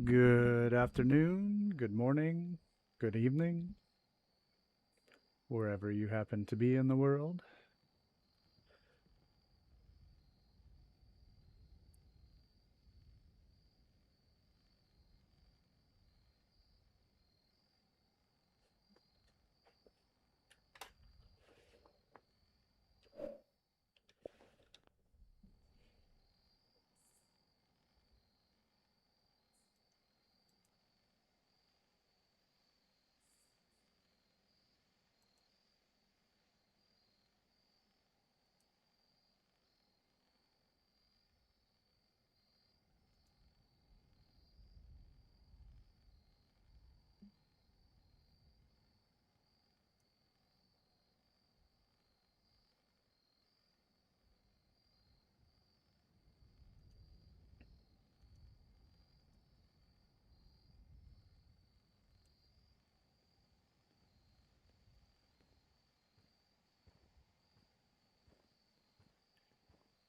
Good afternoon, good morning, good evening, wherever you happen to be in the world.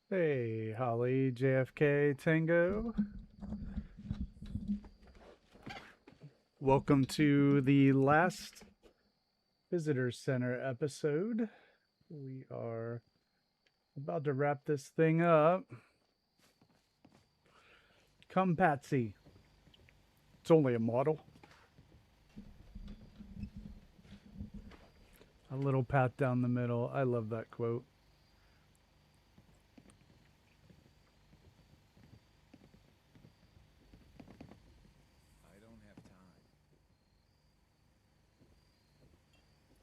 Hey, Holly, JFK, Tango. Welcome to the last Visitor Center episode. We are about to wrap this thing up. Come, Patsy. It's only a model. A little pat down the middle. I love that quote. I don't have time.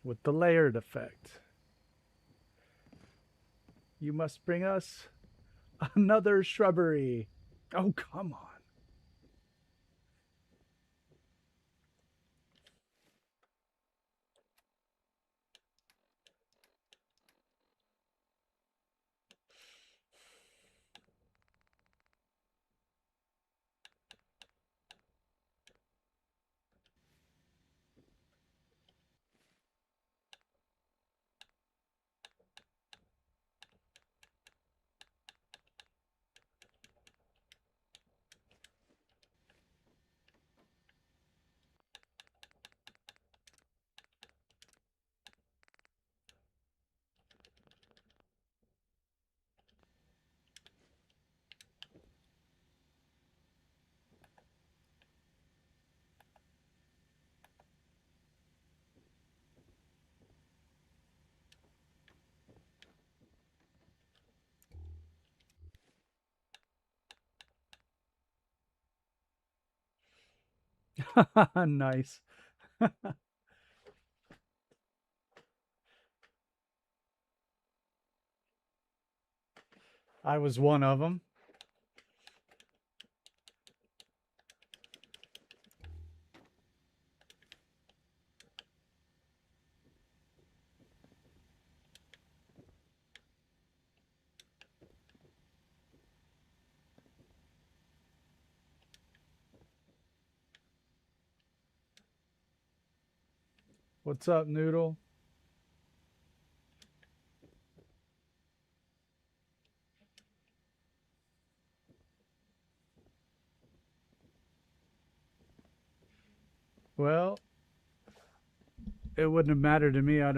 With the layered effect. You must bring us another shrubbery. Oh, come on. Nice. I was one of them. What's up, Noodle? Well, it wouldn't have mattered to me. I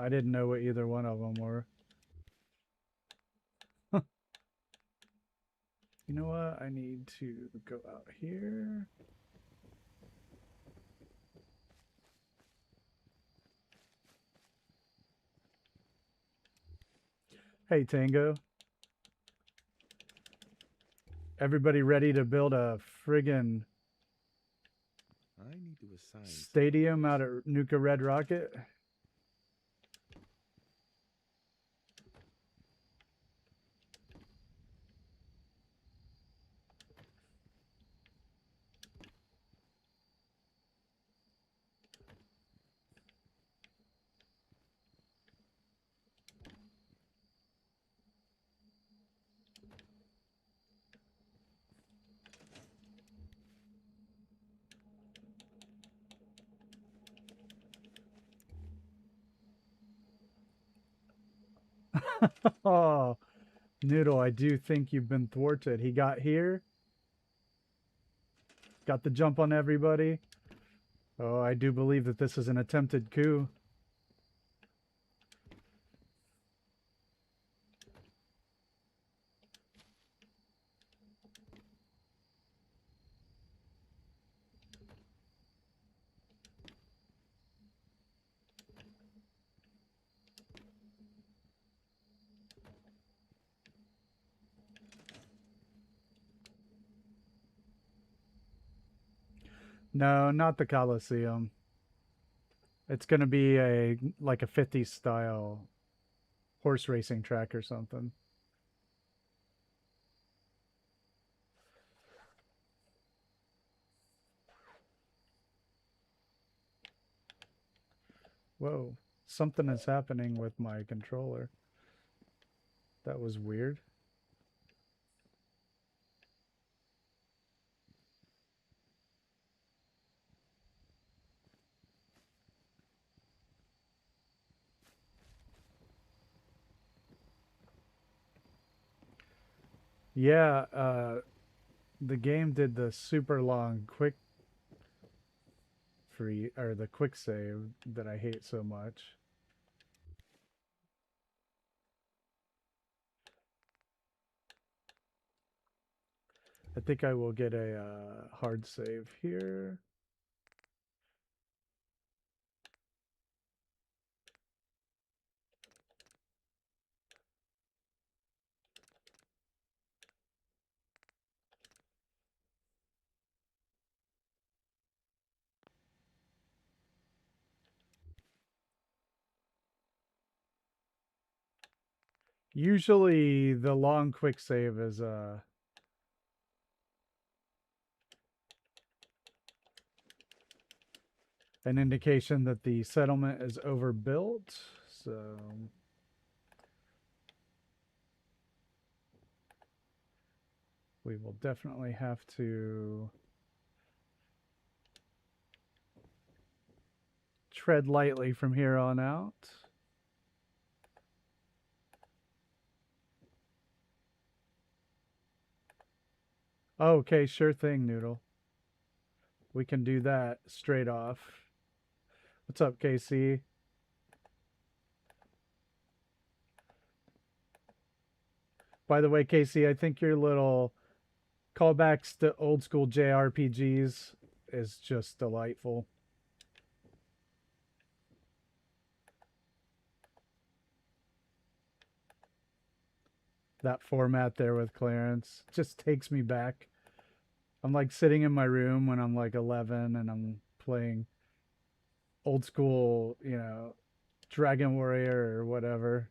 didn't know what either one of them were. You know what? I need to go out here. Hey, Tango. Everybody ready to build a friggin' I need to assign stadium out of Nuka Red Rocket? Oh, Noodle, I do think you've been thwarted. He got here, got the jump on everybody. Oh, I do believe that this is an attempted coup. No, not the Coliseum. It's going to be like a 50s style horse racing track or something. Whoa, something is happening with my controller. That was weird. Yeah, the game did the super long quick free or the quick save that I hate so much. I think I will get a hard save here. Usually the long quick save is an indication that the settlement is overbuilt. So we will definitely have to tread lightly from here on out. Okay, sure thing, Noodle. We can do that straight off. What's up, KC? By the way, Casey, I think your little callbacks to old school JRPGs is just delightful. That format there with Clarence just takes me back. I'm like sitting in my room when I'm like 11 and I'm playing old school, Dragon Warrior or whatever.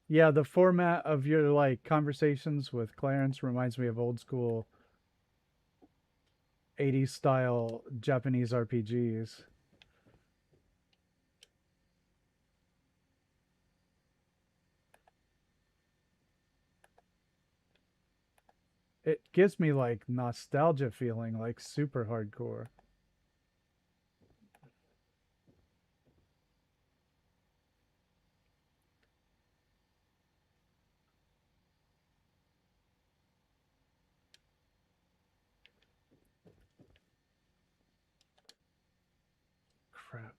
Yeah, the format of your like conversations with Clarence reminds me of old school 80s style Japanese RPGs. It gives me like nostalgia feeling, like super hardcore. Crap.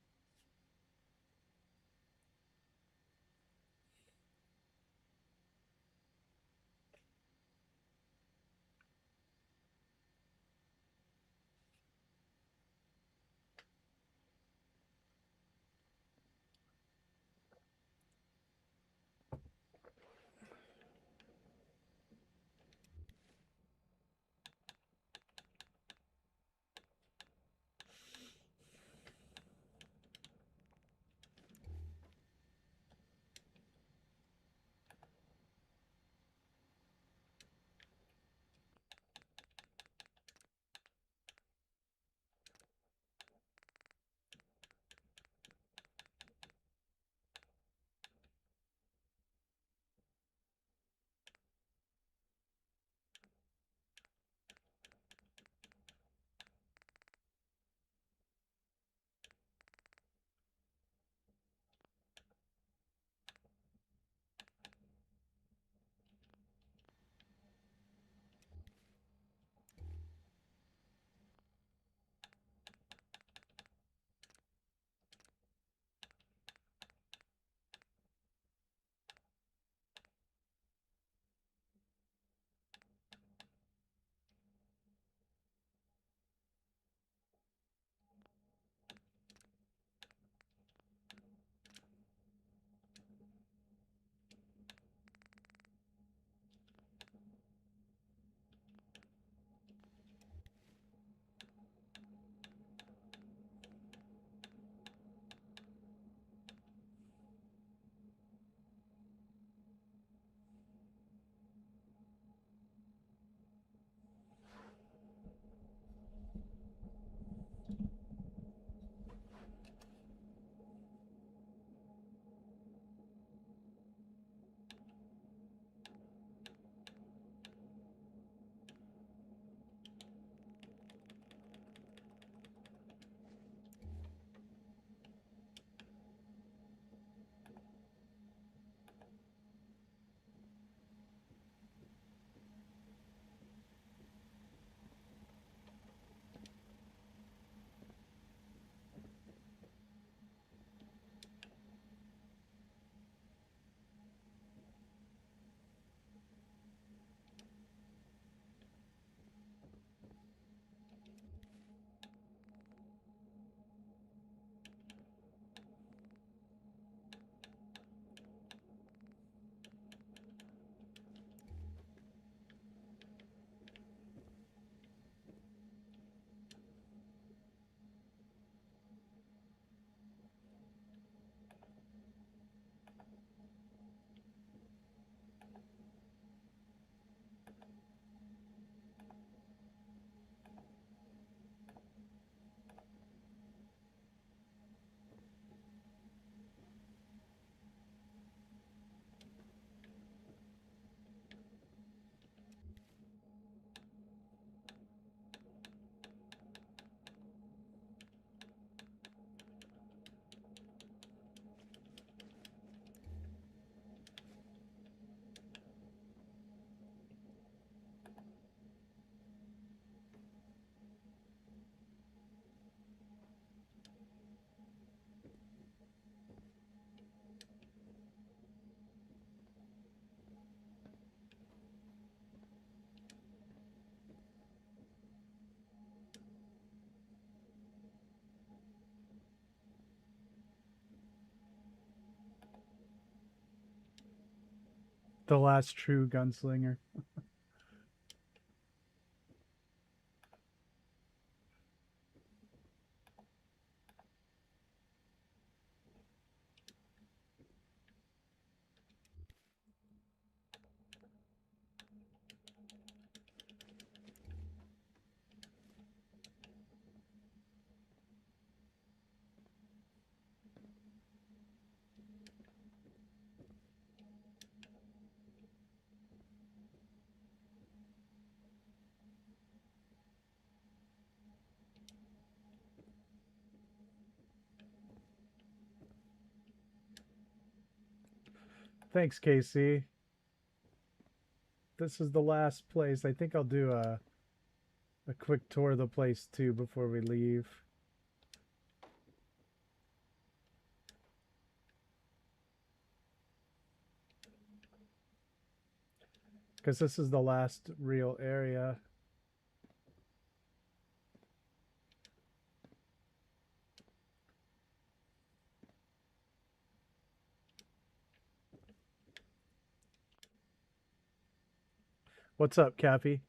The last true gunslinger. Thanks, Casey. This is the last place. I think I'll do a quick tour of the place too before we leave. Because this is the last real area. What's up, Cappy?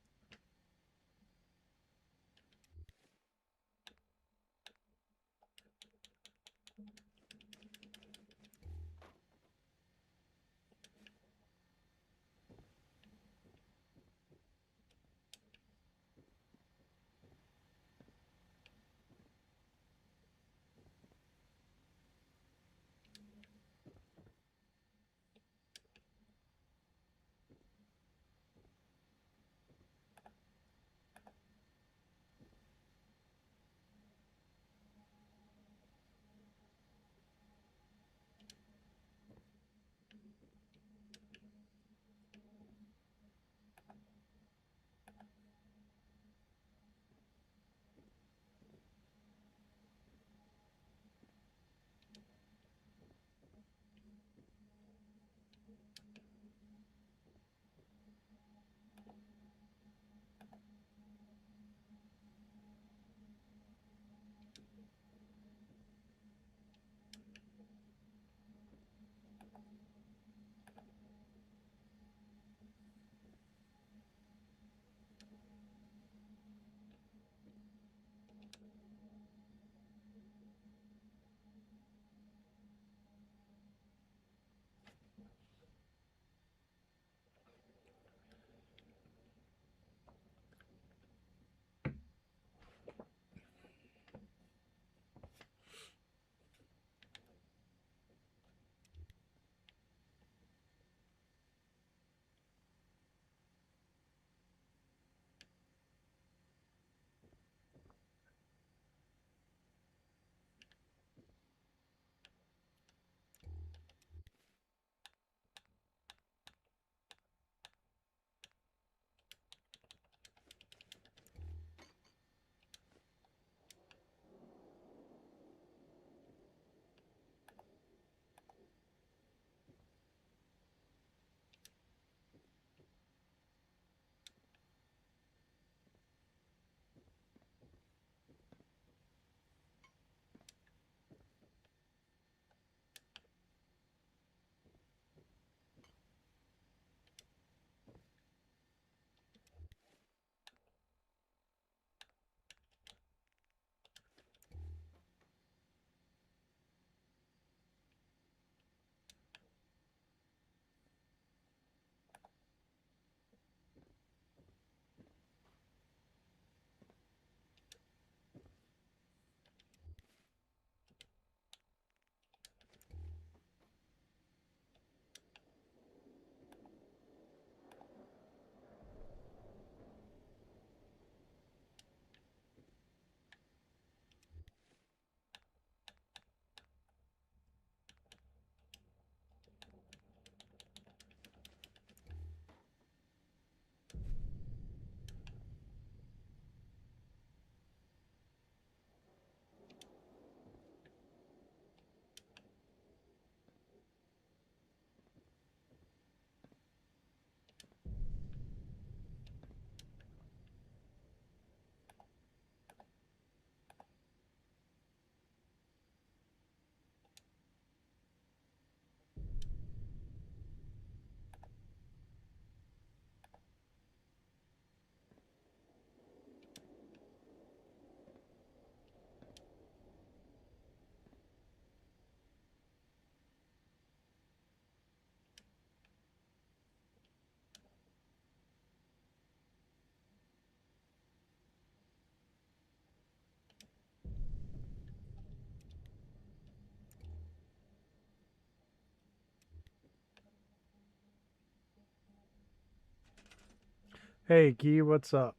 Hey, Key, what's up?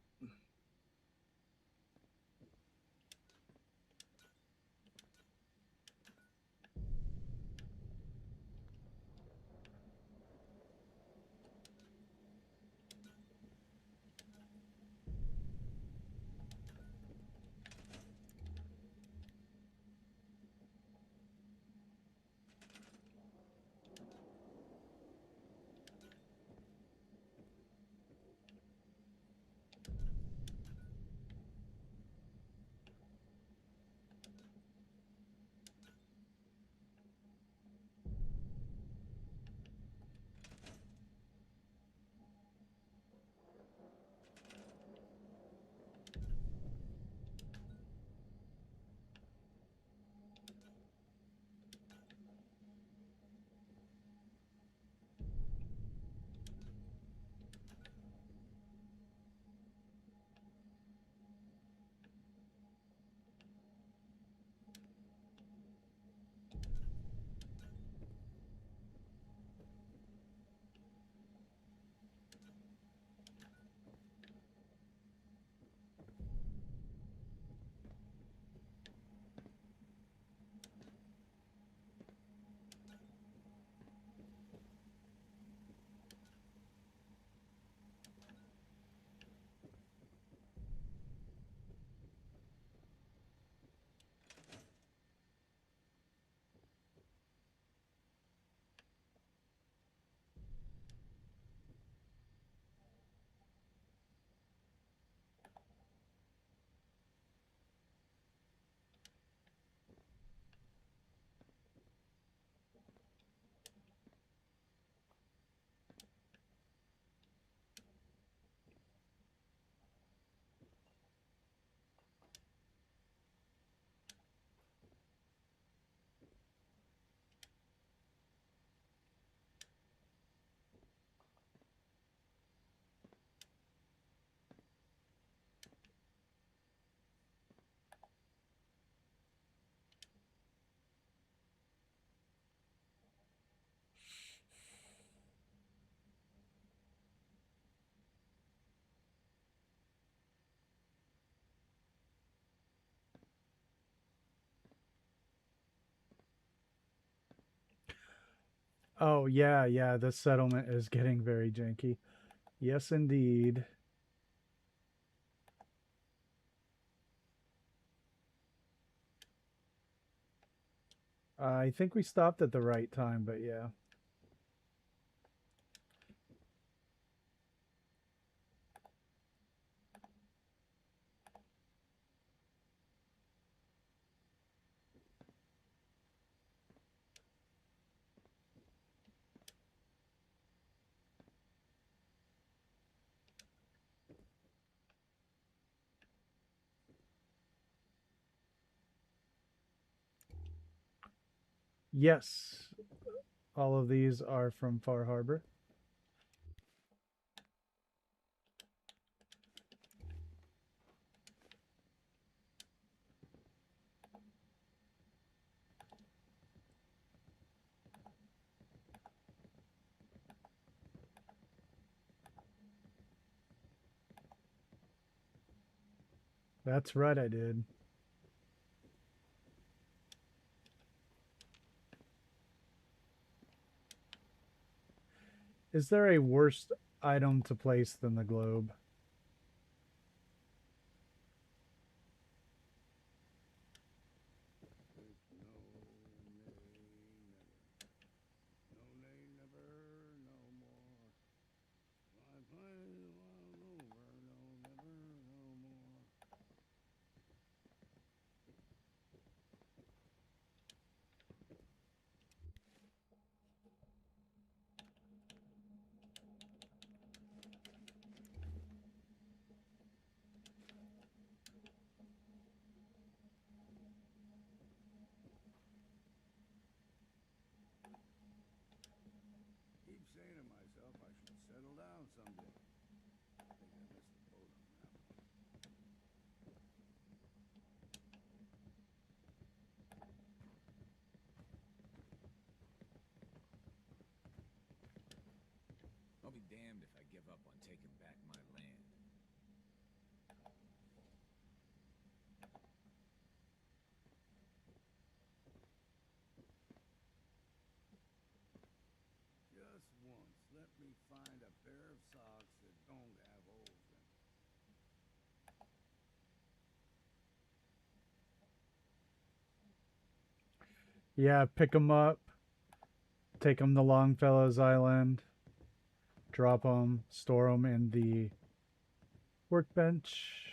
Oh, yeah, yeah, this settlement is getting very janky. Yes, indeed. I think we stopped at the right time, but yeah. Yes, all of these are from Far Harbor. That's right, I did. Is there a worse item to place than the globe? Keep saying to myself I should settle down someday. I think I missed the boat on that one. I'll be damned if I give up on taking back my land. Yeah, pick them up, take them to Longfellow's Island, drop them, store them in the workbench.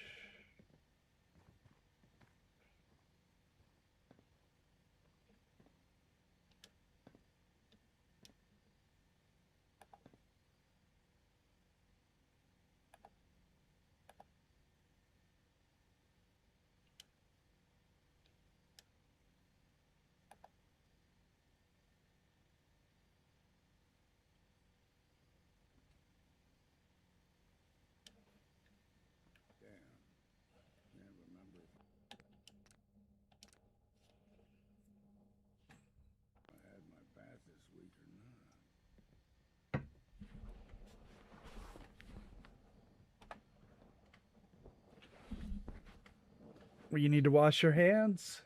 Damn. Can't remember if I had my bath this week or not. You need to wash your hands.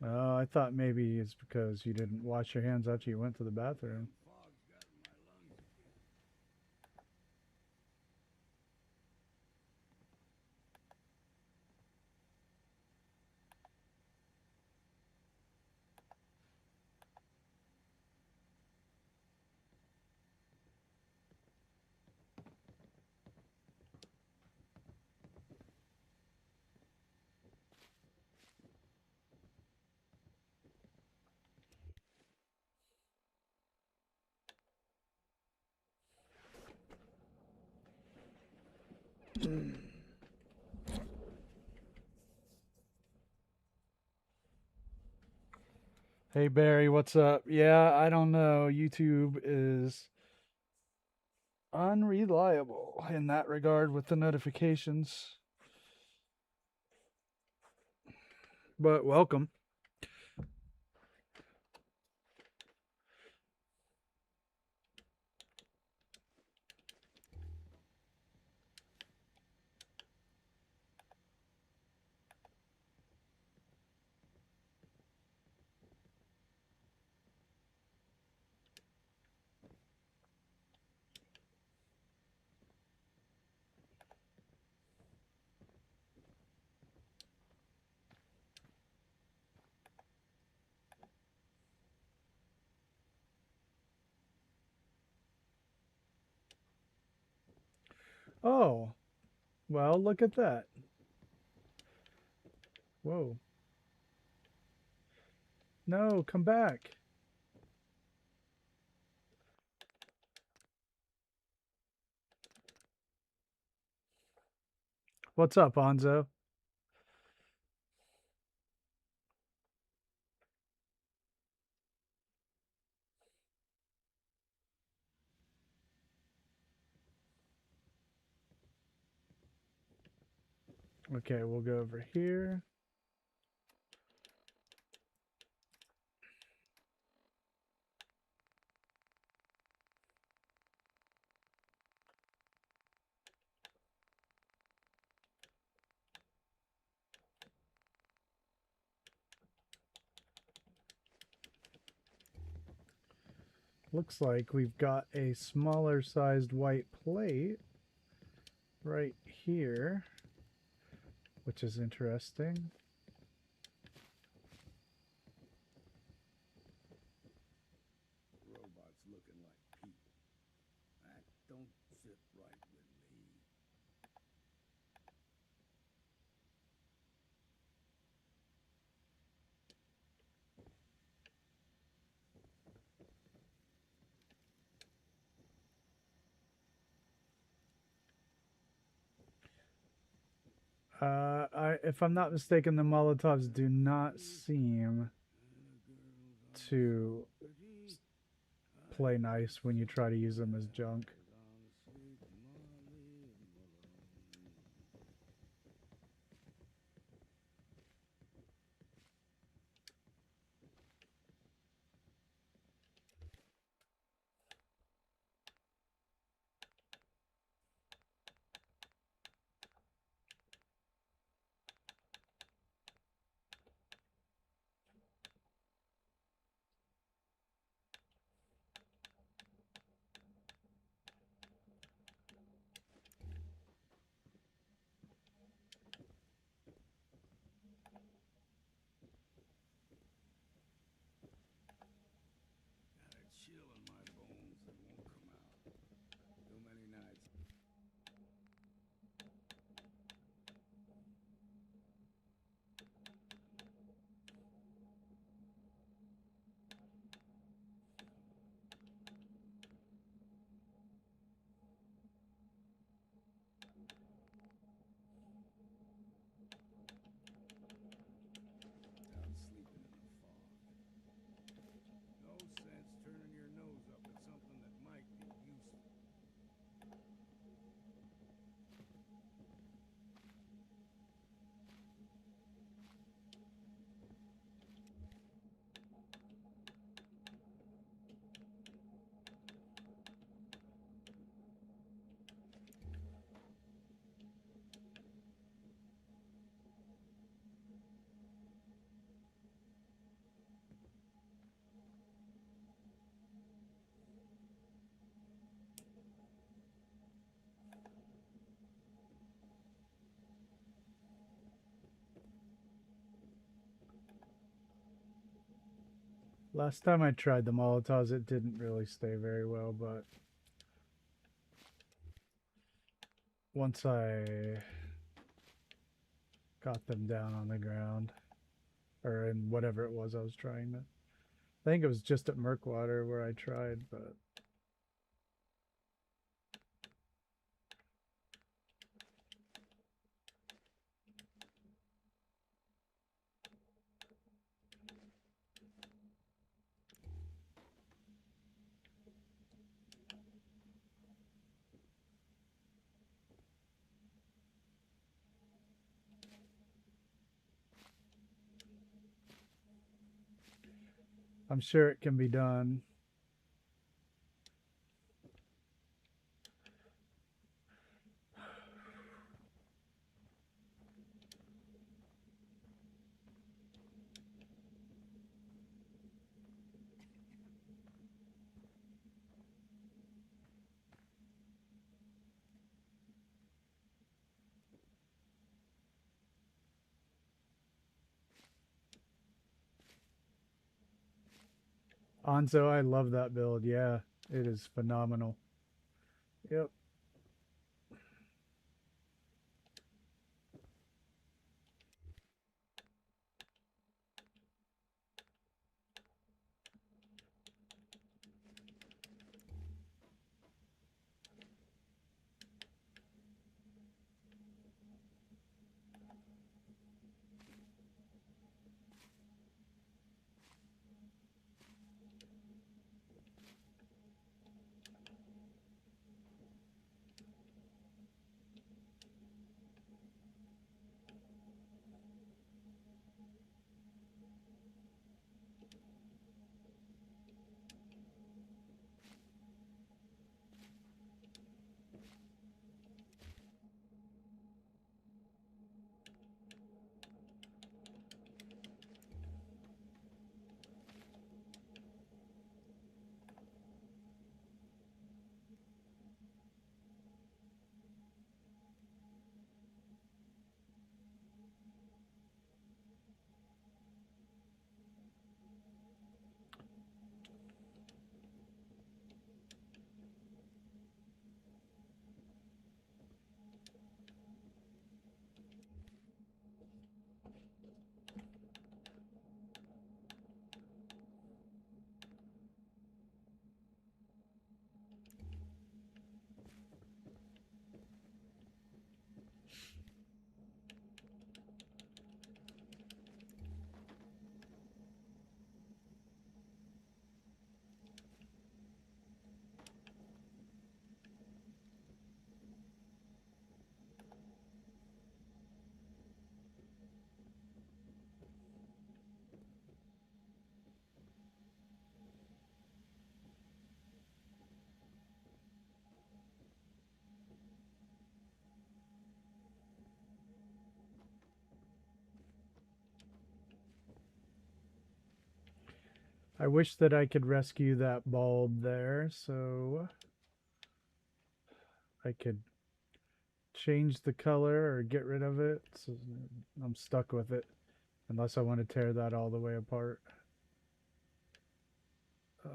Oh, I thought maybe it's because you didn't wash your hands after you went to the bathroom. Fog's got in my lungs again. Hey Barry, what's up? Yeah, I don't know. YouTube is unreliable in that regard with the notifications. But welcome. Oh, well, look at that. Whoa. No, come back. What's up, Anzo? Okay, we'll go over here. Looks like we've got a smaller sized white plate right here, which is interesting. Robots looking like people. That don't sit right with me. If I'm not mistaken, the Molotovs do not seem to play nice when you try to use them as junk. Last time I tried the Molotovs, it didn't really stay very well, but once I got them down on the ground, or in whatever it was I was trying to. I think it was just at Merkwater where I tried, but I'm sure it can be done. Anzo, I love that build. Yeah, it is phenomenal. Yep. I wish that I could rescue that bulb there, so I could change the color or get rid of it. So I'm stuck with it unless I want to tear that all the way apart. Uh,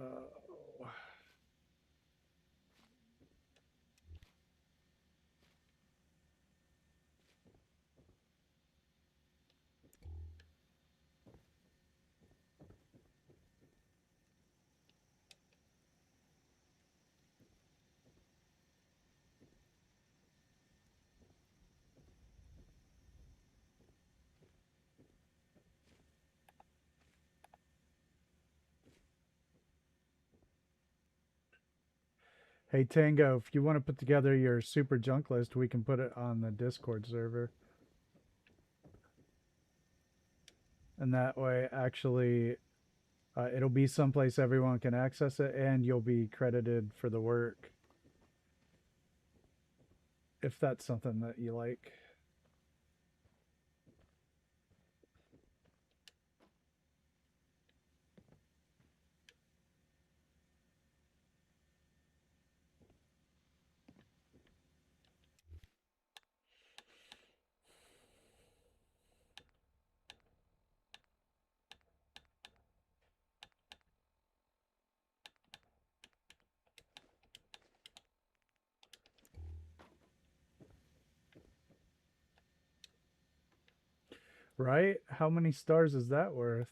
hey Tango, if you want to put together your super junk list, we can put it on the Discord server. And that way, actually, it'll be someplace everyone can access it, and you'll be credited for the work if that's something that you like. Right? How many stars is that worth?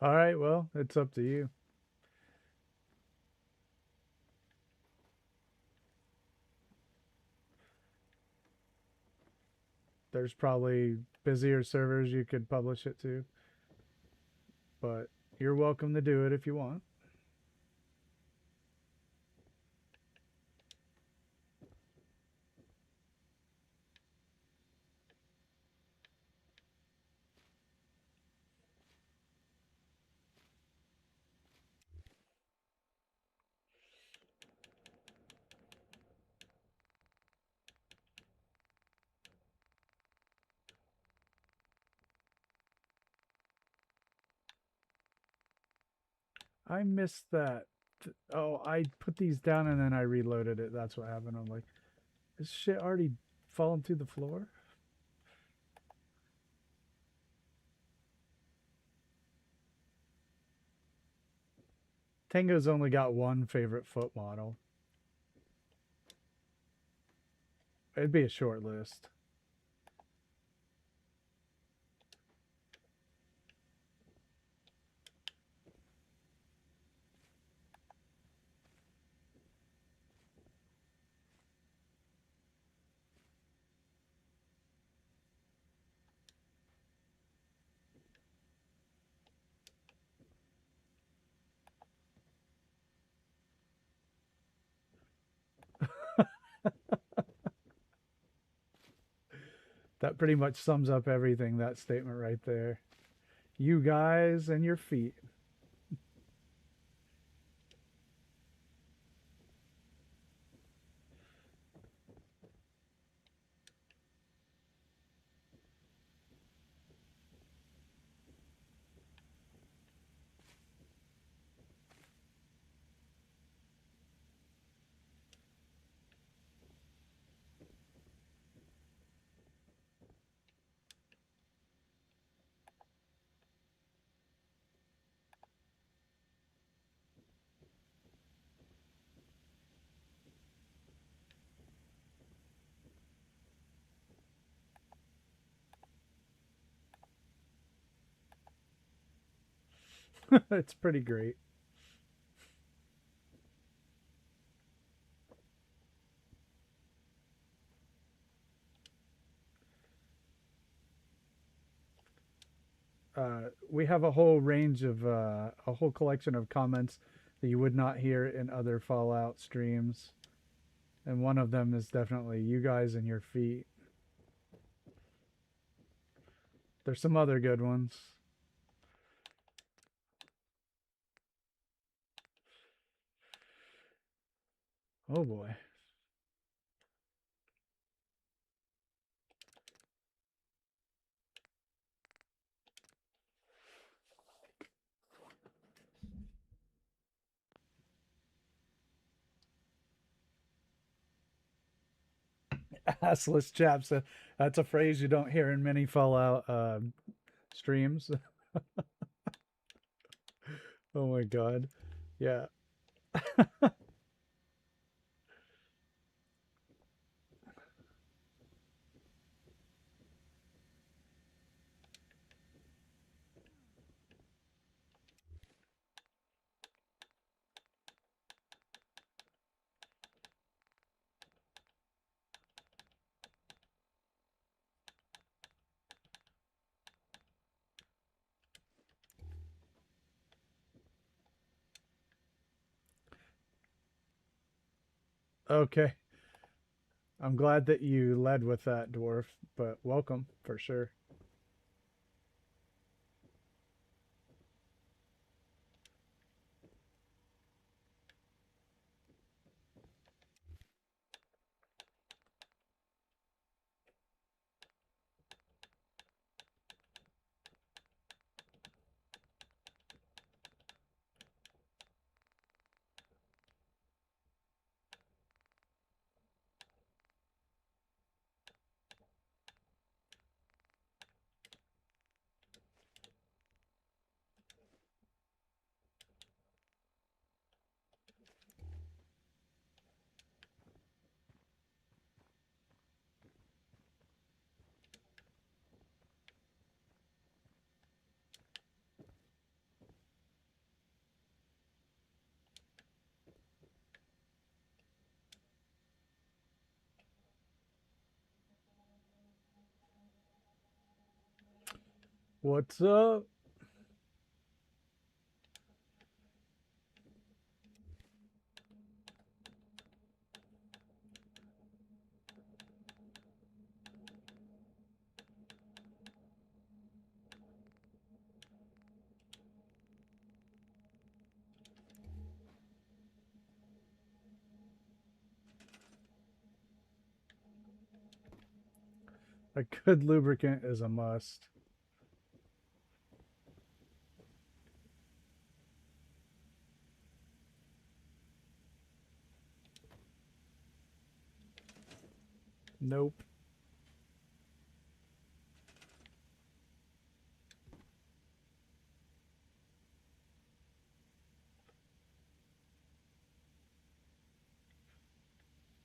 All right, well, it's up to you. There's probably busier servers you could publish it to, but you're welcome to do it if you want. I missed that. Oh, I put these down and then I reloaded it. That's what happened. I'm like, this shit already fallen through the floor? Tango's only got one favorite foot model. It'd be a short list. That pretty much sums up everything, that statement right there. You guys and your feet. It's pretty great. We have a whole range of a whole collection of comments that you would not hear in other Fallout streams, and one of them is definitely you guys and your feet. There's some other good ones. Oh boy. Assless chaps. That's a phrase you don't hear in many Fallout streams. Oh my god. Yeah. Okay. I'm glad that you led with that, dwarf, but welcome for sure. What's up? A good lubricant is a must. Nope.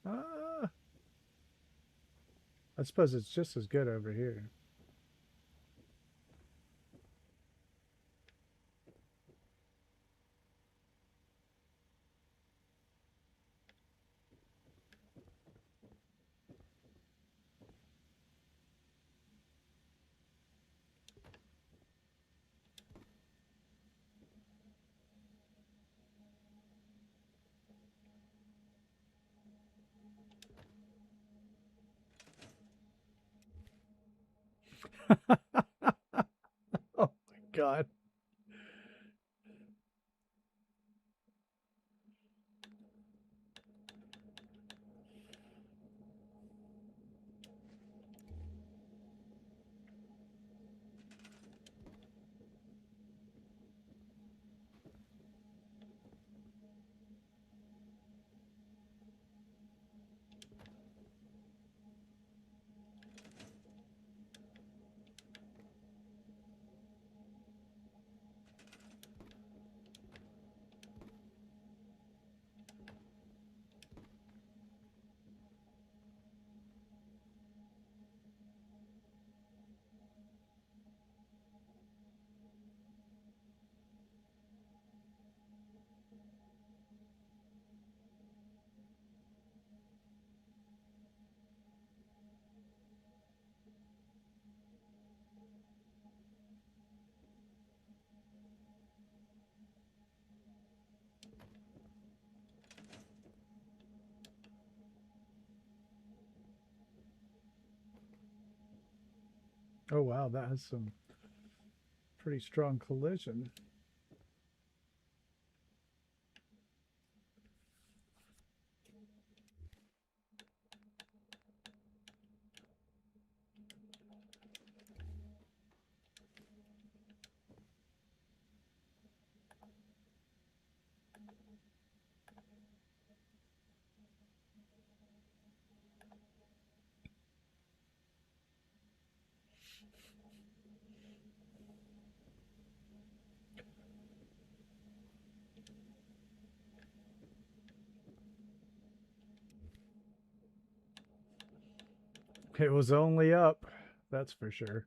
Ah, I suppose it's just as good over here. Oh my god. Oh wow, that has some pretty strong collision. It was only up, that's for sure.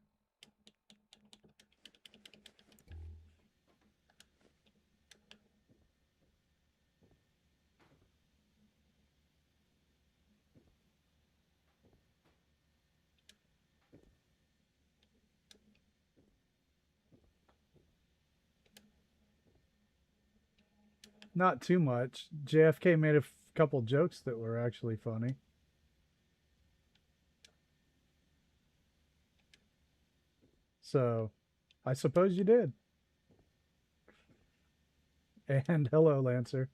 Not too much. JFK made a couple jokes that were actually funny. So, I suppose you did. And hello, Lancer.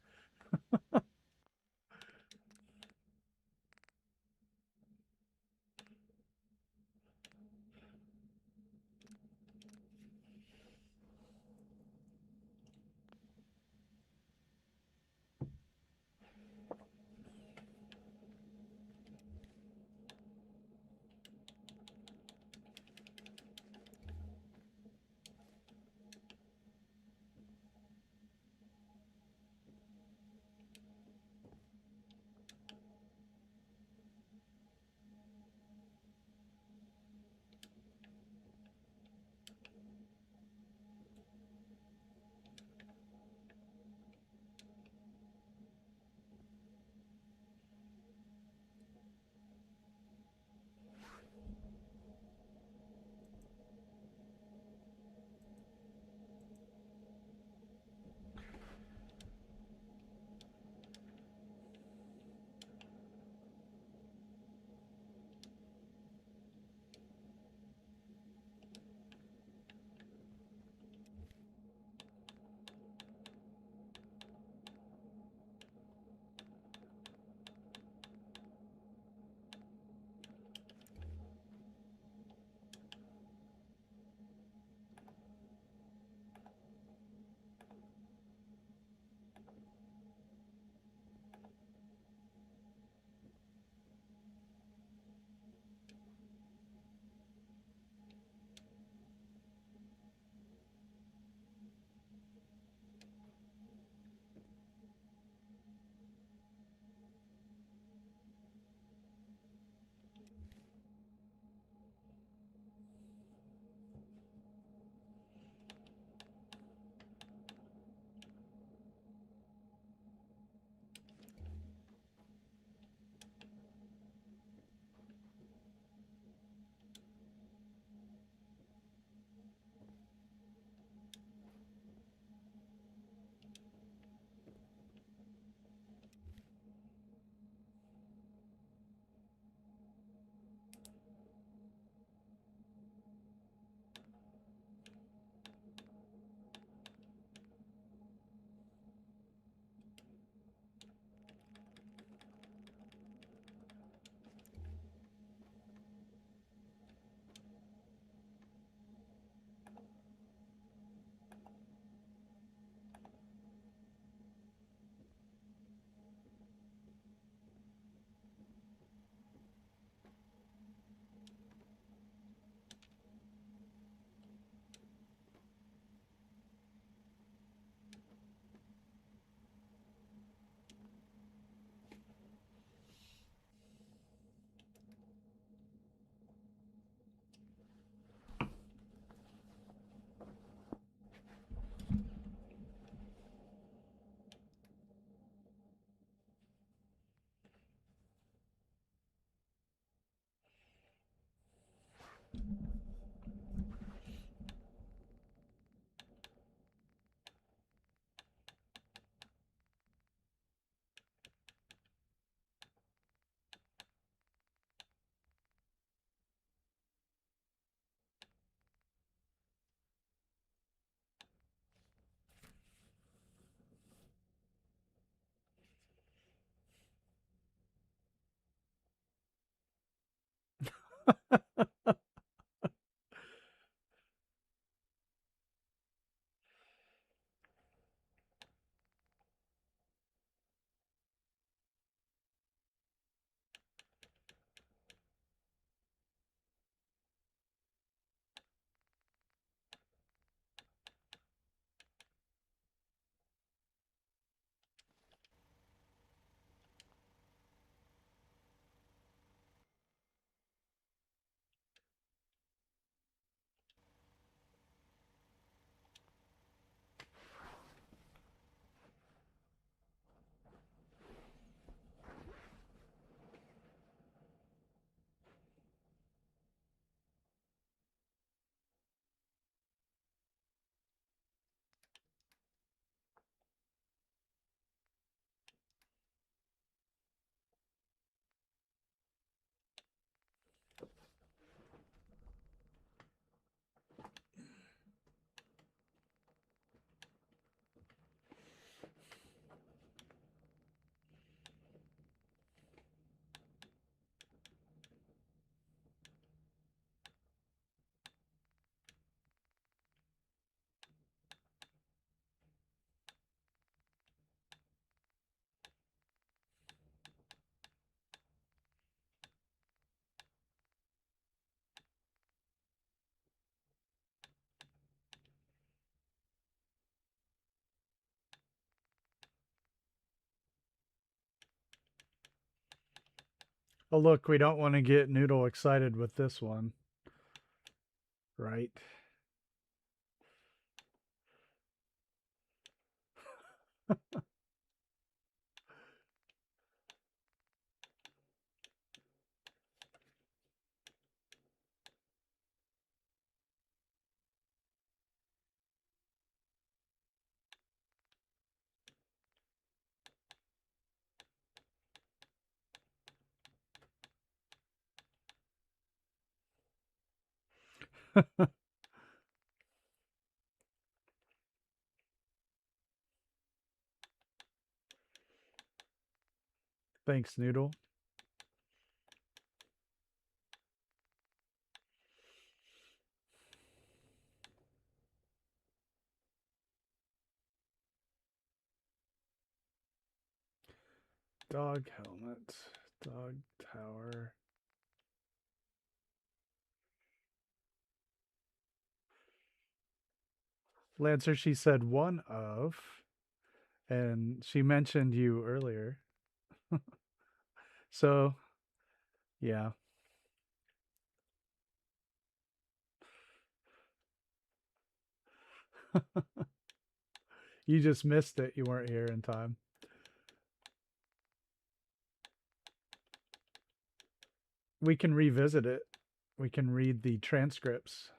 Oh, look, we don't want to get Noodle excited with this one. Right? Thanks, Noodle. Dog helmet. Dog tower. Lancer, she said one of, and she mentioned you earlier. So, yeah. You just missed it. You weren't here in time. We can revisit it. We can read the transcripts.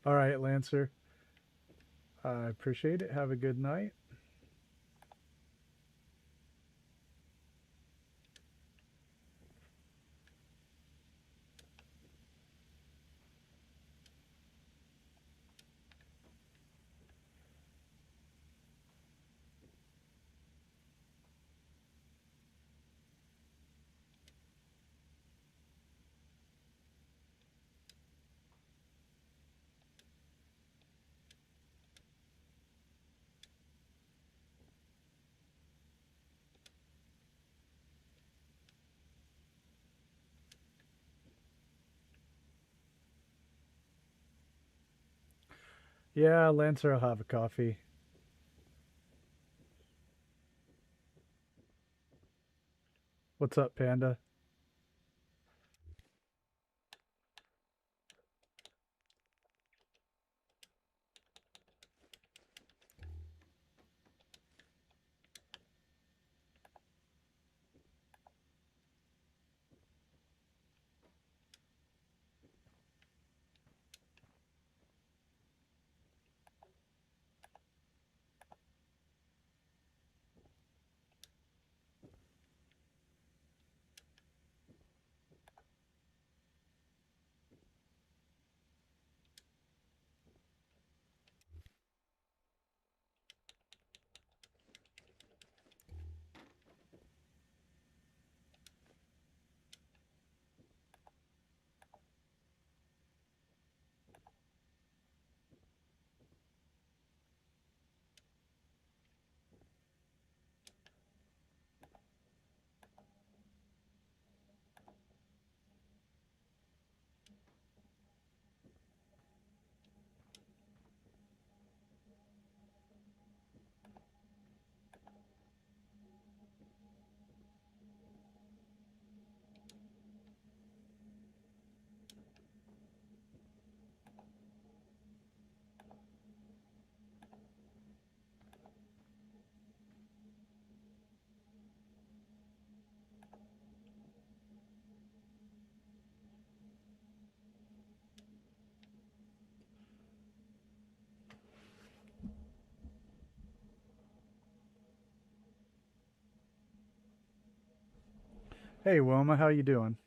All right, Lancer. I appreciate it. Have a good night. Yeah, Lancer, I'll have a coffee. What's up, Panda? Hey, Wilma, how you doing?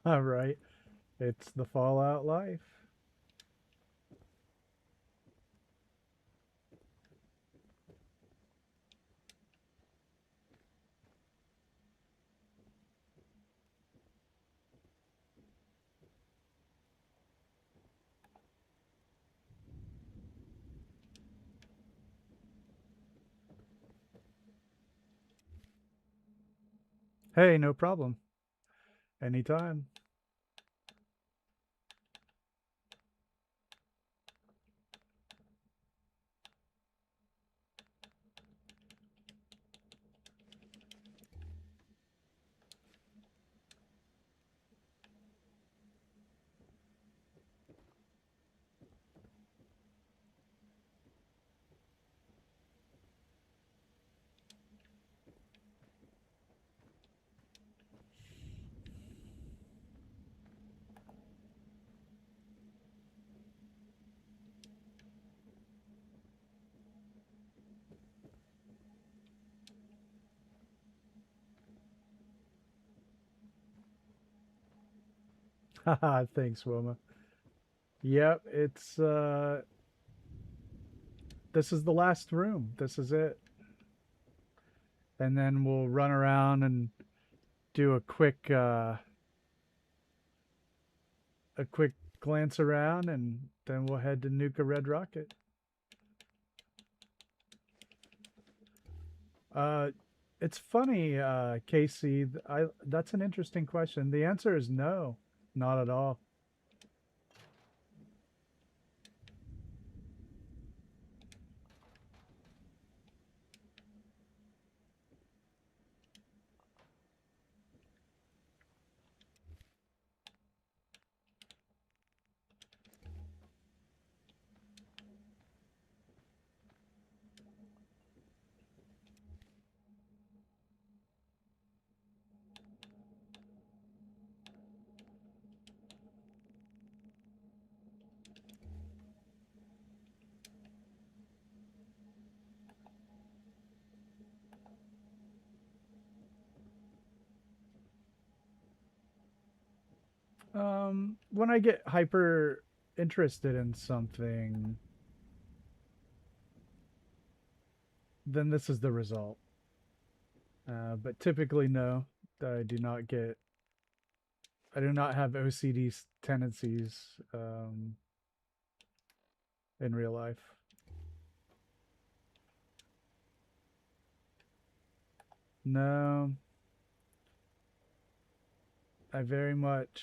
All right. It's the Fallout life. Hey, no problem. Anytime. Haha, thanks, Wilma. Yep, it's this is the last room. This is it. And then we'll run around and do a quick glance around, and then we'll head to Nuka Red Rocket. Uh, it's funny, Casey. That's an interesting question. The answer is no, not at all. When I get hyper interested in something, then this is the result. But typically, no, I do not get. I do not have OCD tendencies in real life. No, I very much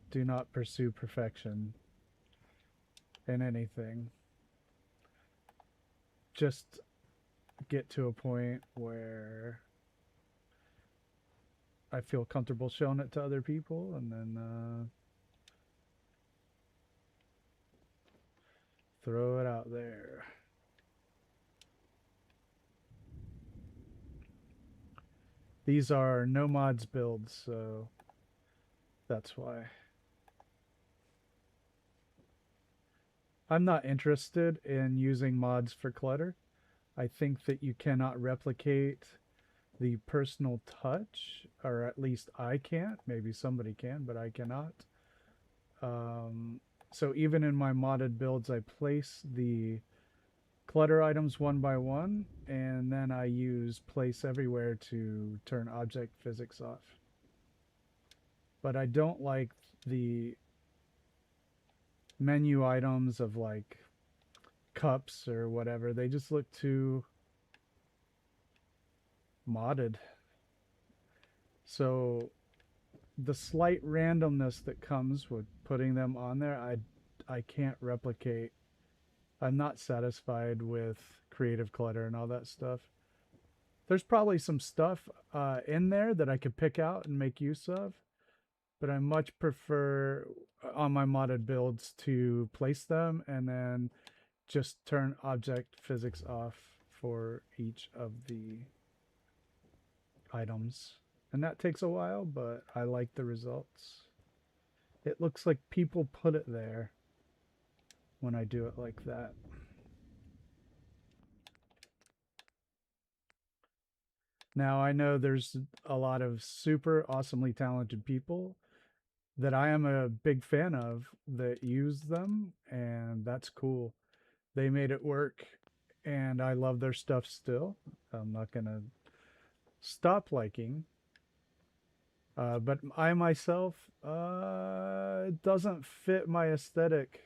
do not pursue perfection in anything. Just get to a point where I feel comfortable showing it to other people, and then throw it out there. These are no mods builds, so that's why. I'm not interested in using mods for clutter. I think that you cannot replicate the personal touch, or at least I can't. Maybe somebody can, but I cannot. So even in my modded builds, I place the clutter items one by one, and then I use place everywhere to turn object physics off. But I don't like the menu items of like cups or whatever. They just look too modded. So the slight randomness that comes with putting them on there, I can't replicate. I'm not satisfied with creative clutter and all that stuff. There's probably some stuff in there that I could pick out and make use of, but I much prefer on my modded builds to place them and then just turn object physics off for each of the items. And that takes a while, but I like the results. It looks like people put it there when I do it like that. Now, I know there's a lot of super awesomely talented people that I am a big fan of that use them, and that's cool. They made it work, and I love their stuff still. I'm not going to stop liking. But I myself, it doesn't fit my aesthetic.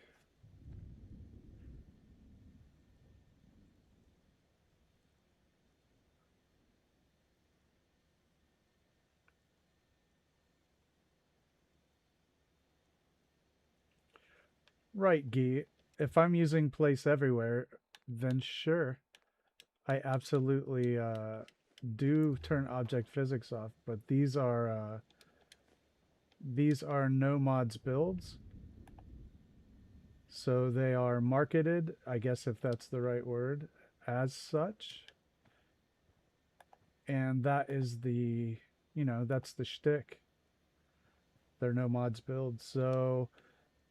Right, Gee. If I'm using place everywhere, then sure. I absolutely do turn object physics off, but these are no mods builds. So they are marketed, I guess if that's the right word, as such. And that is that's the shtick. They're no mods builds. So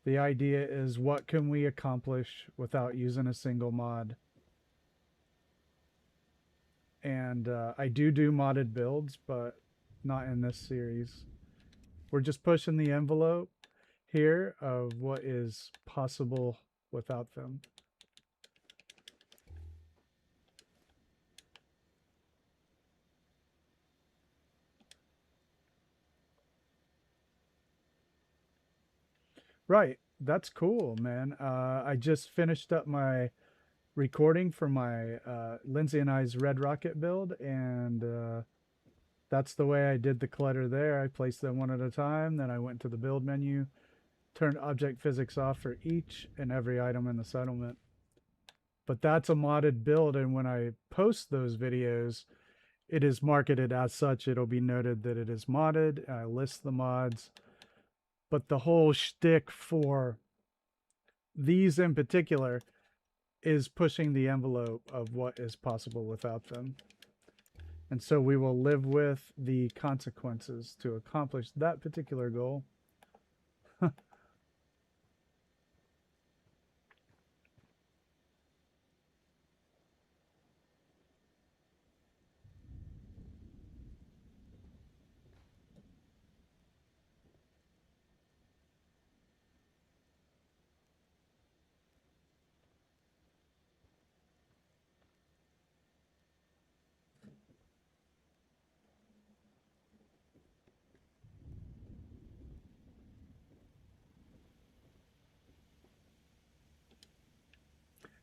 the idea is what can we accomplish without using a single mod? And I do modded builds, but not in this series. We're just pushing the envelope here of what is possible without them. Right. That's cool, man. I just finished up my recording for my Lindsay and I's Red Rocket build, and that's the way I did the clutter there. I placed them one at a time, then I went to the build menu, turned object physics off for each and every item in the settlement. But that's a modded build, and when I post those videos, it is marketed as such. It'll be noted that it is modded. I list the mods, but the whole shtick for these in particular is pushing the envelope of what is possible without them. And so we will live with the consequences to accomplish that particular goal.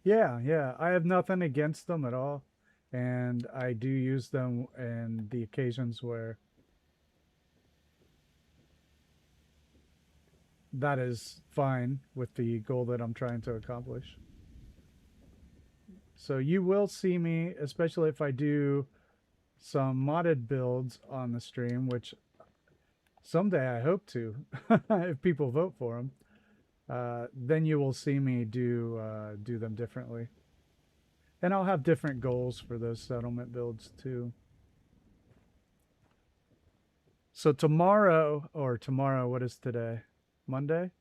Yeah. I have nothing against them at all. And I do use them in the occasions where that is fine with the goal that I'm trying to accomplish. So you will see me, especially if I do some modded builds on the stream, which someday I hope to, if people vote for them. Then you will see me do them differently, and I'll have different goals for those settlement builds too. So tomorrow, what is today? Monday?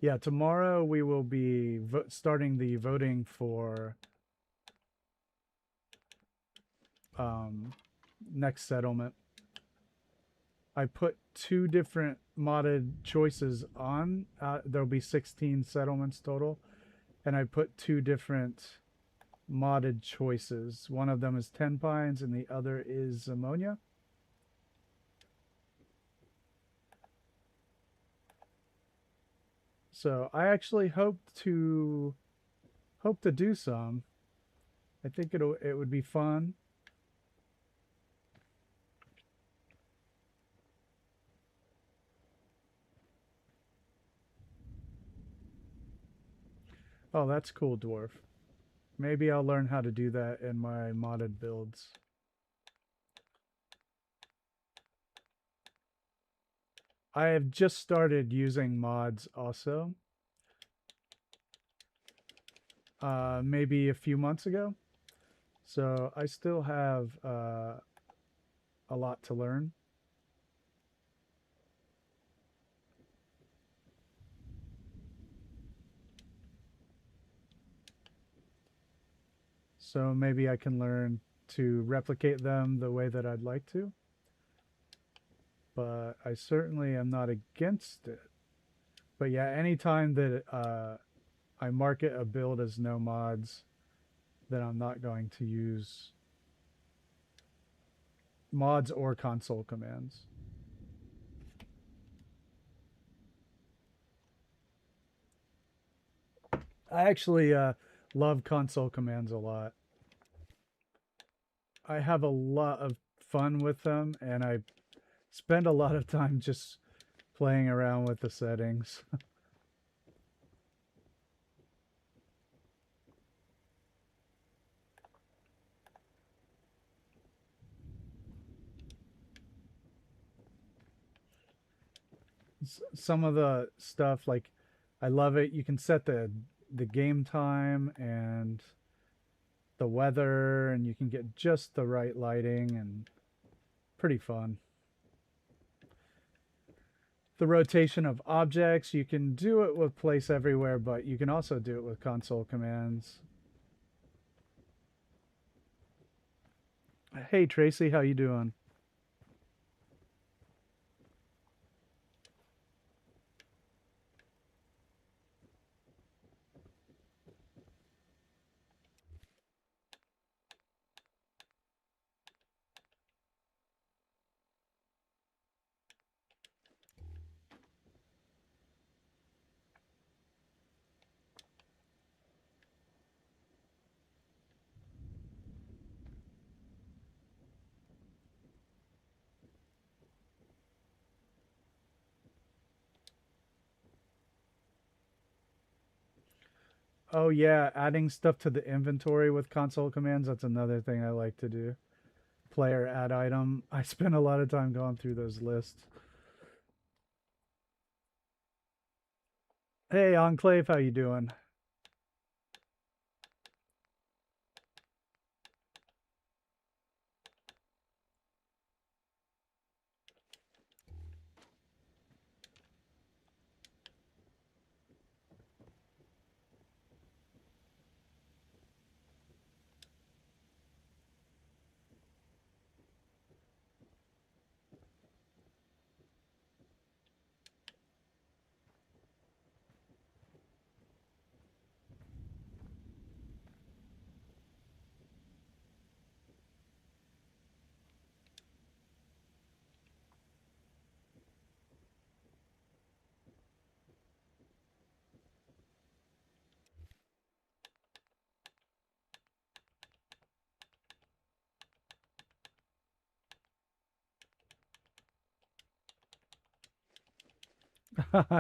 Yeah, tomorrow we will be starting the voting for next settlement. I put 2 different modded choices on. There'll be 16 settlements total, and I put 2 different modded choices. One of them is 10 pines, and the other is ammonia. So I actually hope to do some. I think it would be fun. Oh, that's cool, dwarf. Maybe I'll learn how to do that in my modded builds. I have just started using mods also. Maybe a few months ago. So I still have a lot to learn. So maybe I can learn to replicate them the way that I'd like to. But I certainly am not against it. But yeah, anytime that I market a build as no mods, then I'm not going to use mods or console commands. I actually love console commands a lot. I have a lot of fun with them, and I spend a lot of time just playing around with the settings. Some of the stuff, like, I love it. You can set the game time and the weather, and you can get just the right lighting, and pretty fun. The rotation of objects, you can do it with place everywhere, but you can also do it with console commands. Hey Tracy, how you doing? Oh yeah, adding stuff to the inventory with console commands, that's another thing I like to do. Player add item. I spend a lot of time going through those lists. Hey Enclave, how you doing?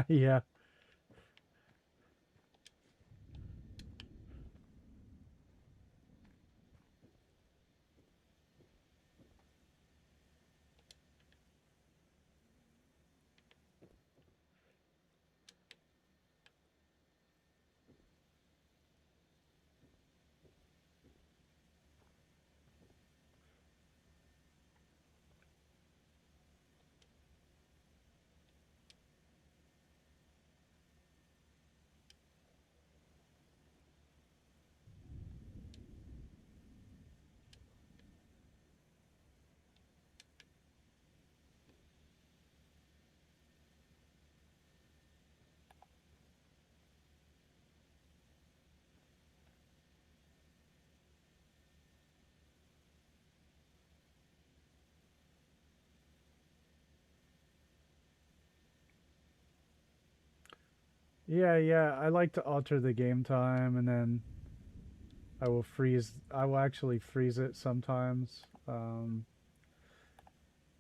Yeah. Yeah, yeah. I like to alter the game time and then I will actually freeze it sometimes.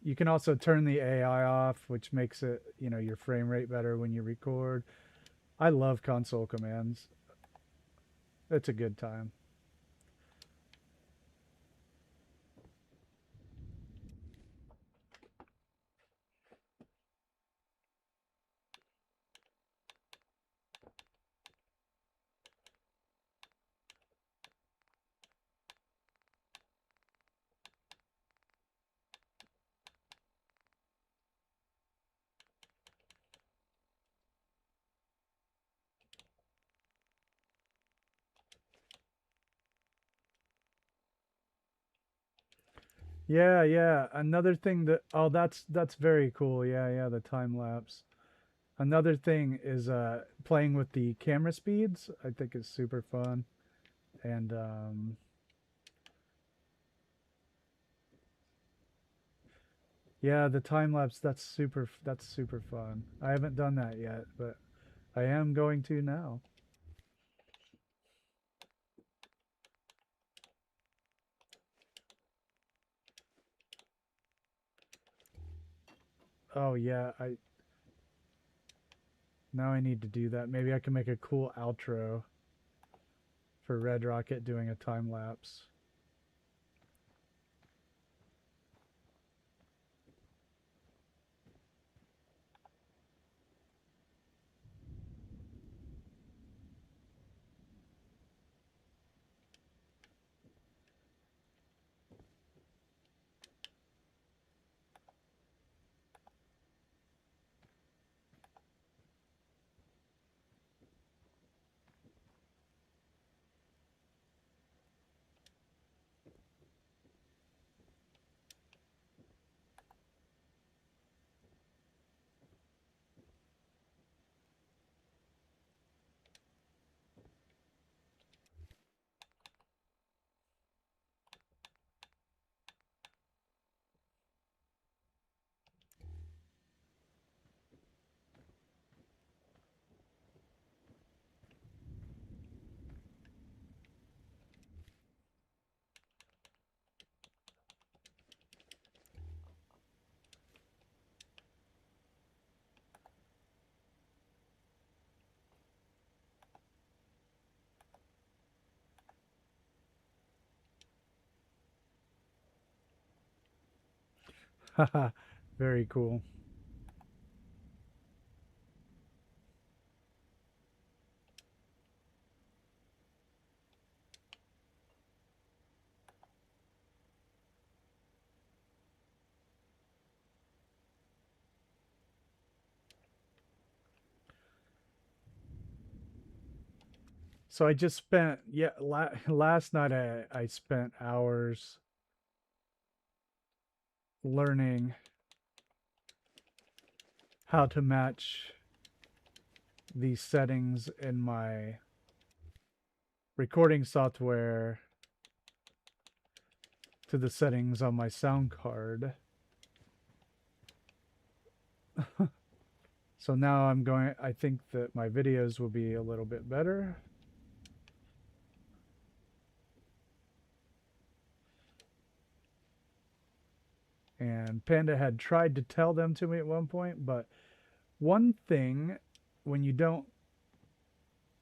You can also turn the AI off, which makes it, your frame rate better when you record. I love console commands. It's a good time. Yeah, yeah. Another thing that that's very cool. Yeah, yeah, the time lapse. Another thing is playing with the camera speeds. I think is super fun. And yeah, the time lapse that's super fun. I haven't done that yet, but I am going to now. Oh yeah, I now I need to do that. Maybe I can make a cool outro for Red Rocket doing a time lapse. Haha, very cool. So I just spent last night I spent hours learning how to match these settings in my recording software to the settings on my sound card. So now I think that my videos will be a little bit better. And Panda had tried to tell them to me at one point, but one thing when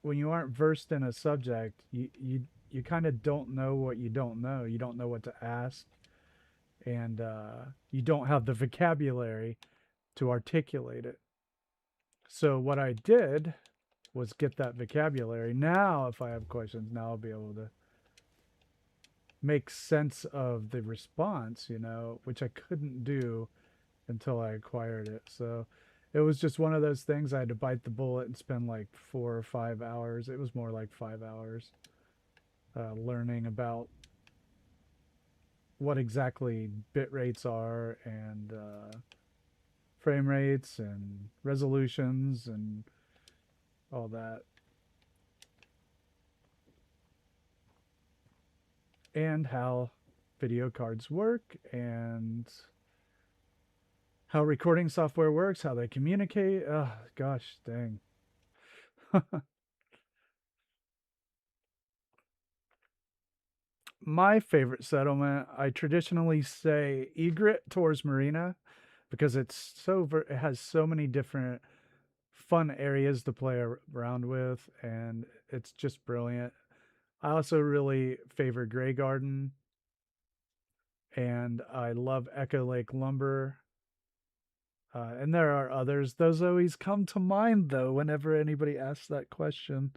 when you aren't versed in a subject, you kind of don't know what you don't know. You don't know what to ask, and you don't have the vocabulary to articulate it. So what I did was get that vocabulary. Now, if I have questions, now I'll be able to make sense of the response, which I couldn't do until I acquired it. So it was just one of those things I had to bite the bullet and spend like 4 or 5 hours. It was more like 5 hours learning about what exactly bit rates are and frame rates and resolutions and all that. And how video cards work and how recording software works, how they communicate. Oh, gosh, dang. My favorite settlement, I traditionally say Egret towards Marina because it has so many different fun areas to play around with, and it's just brilliant. I also really favor Grey Garden, and I love Echo Lake Lumber. And there are others. Those always come to mind, though, whenever anybody asks that question.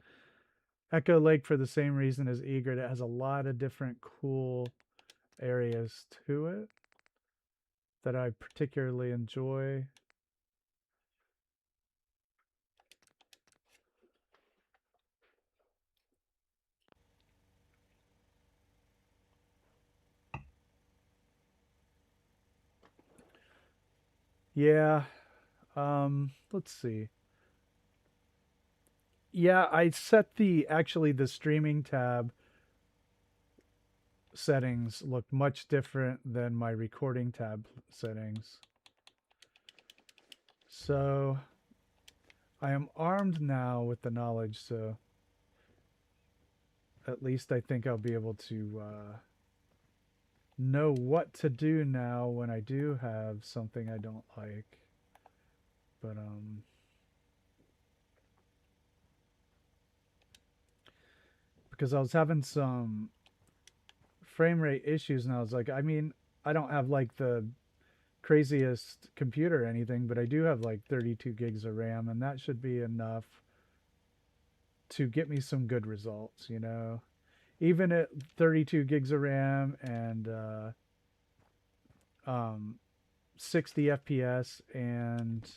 Echo Lake, for the same reason as Egret, it has a lot of different cool areas to it that I particularly enjoy. Yeah, let's see. Yeah, I set the streaming tab settings look much different than my recording tab settings. So I am armed now with the knowledge, so at least I think I'll be able to know what to do now when I do have something I don't like. But because I was having some frame rate issues, and I was like, I mean, I don't have like the craziest computer or anything, but I do have like 32 gigs of RAM, and that should be enough to get me some good results. Even at 32 gigs of RAM and um, 60 FPS and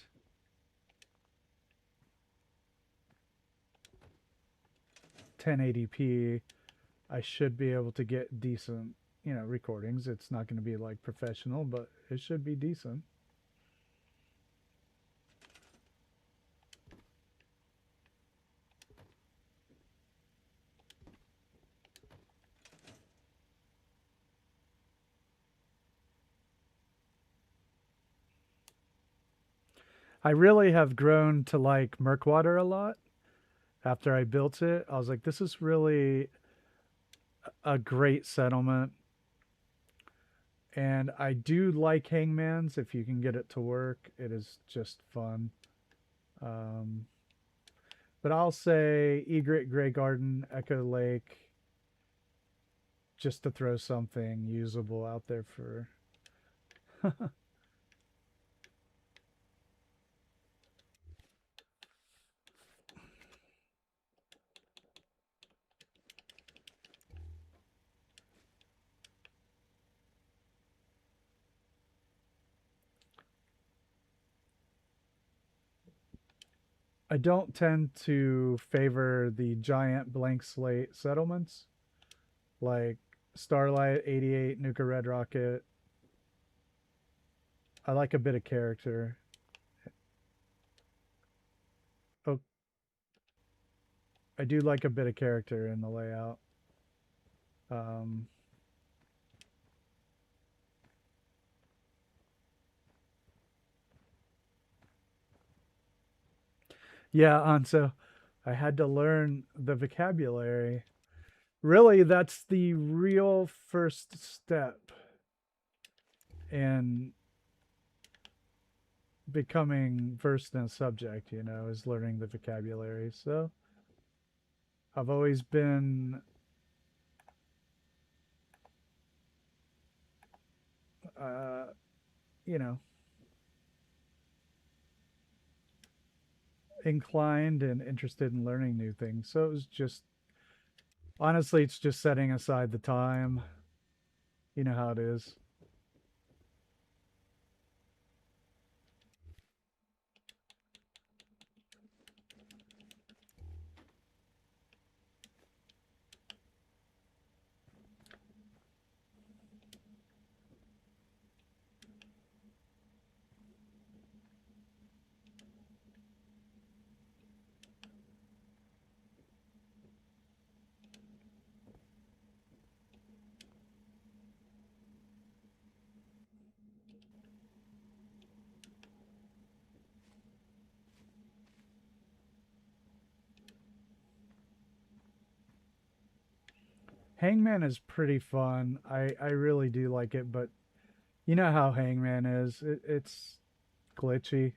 1080p, I should be able to get decent, recordings. It's not going to be like professional, but it should be decent. I really have grown to like Merkwater a lot after I built it. I was like, this is really a great settlement. And I do like Hangman's if you can get it to work. It is just fun. Um, but I'll say Egret, Grey Garden, Echo Lake, just to throw something usable out there for. I don't tend to favor the giant blank slate settlements like Starlight 88, Nuka Red Rocket. I like a bit of character. Oh, I do like a bit of character in the layout. Um, yeah, Anso, I had to learn the vocabulary. Really, that's the real first step in becoming versed in a subject, is learning the vocabulary. So I've always been, uh, you know, inclined and interested in learning new things. So it was just, honestly, it's just setting aside the time. You know how it is. Hangman is pretty fun. I really do like it, but you know how Hangman is. It's glitchy.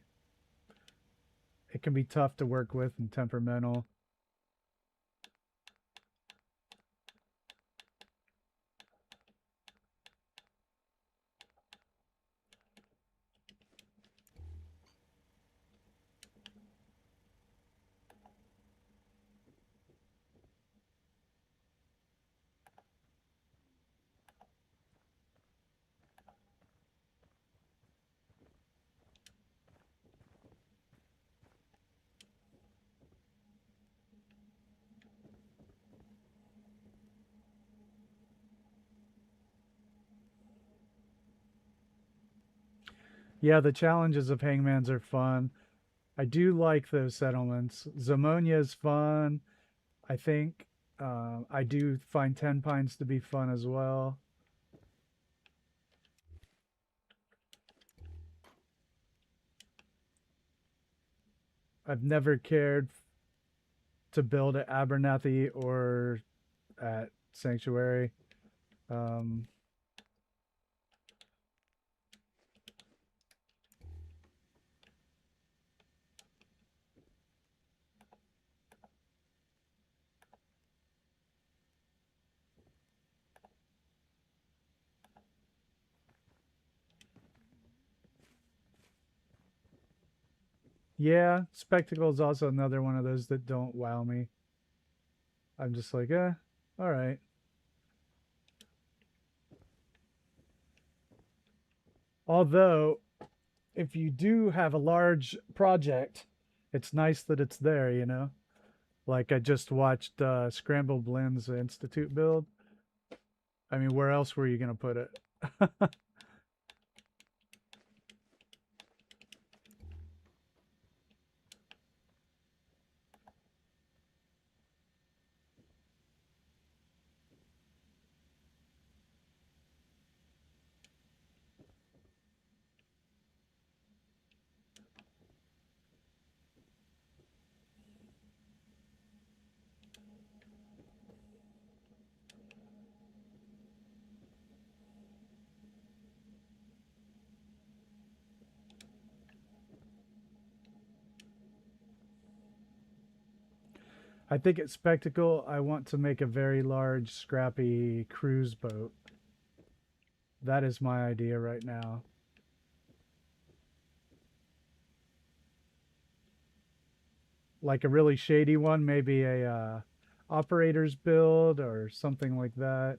It can be tough to work with and temperamental. Yeah, the challenges of Hangmans are fun. I do like those settlements. Zamonia is fun. I think I do find Ten Pines to be fun as well. I've never cared to build at Abernathy or at Sanctuary. Um, yeah, Spectacle is also another one of those that don't wow me. I'm just like, all right. Although, if you do have a large project, it's nice that it's there. Like I just watched Scrambled Blends Institute build. I mean, where else were you going to put it? I think at Spectacle, I want to make a very large, scrappy cruise boat. That is my idea right now. Like a really shady one, maybe a operator's build or something like that,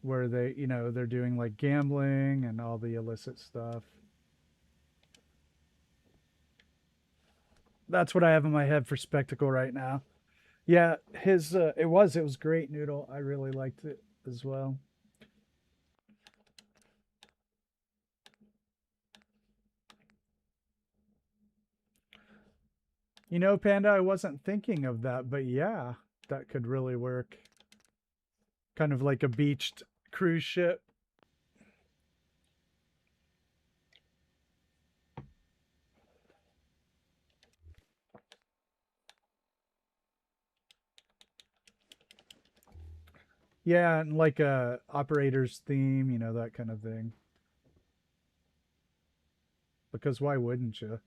where they're doing like gambling and all the illicit stuff. That's what I have in my head for spectacle right now. Yeah, his it was great, Noodle. I really liked it as well. You know, Panda, I wasn't thinking of that, but yeah, that could really work. Kind of like a beached cruise ship. Yeah, and like a operator's theme, you know, that kind of thing. Because why wouldn't you?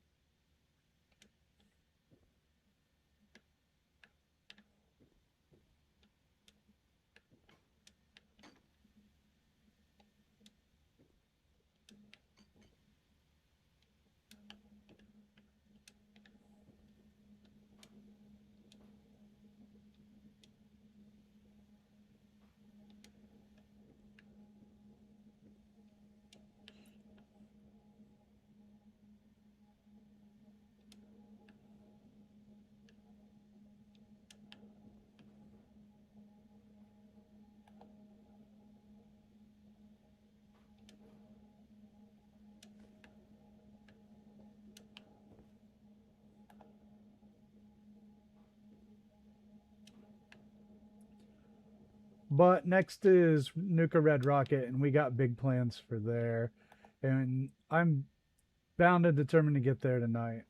But next is Nuka Red Rocket, and we got big plans for there. And I'm bound and determined to get there tonight.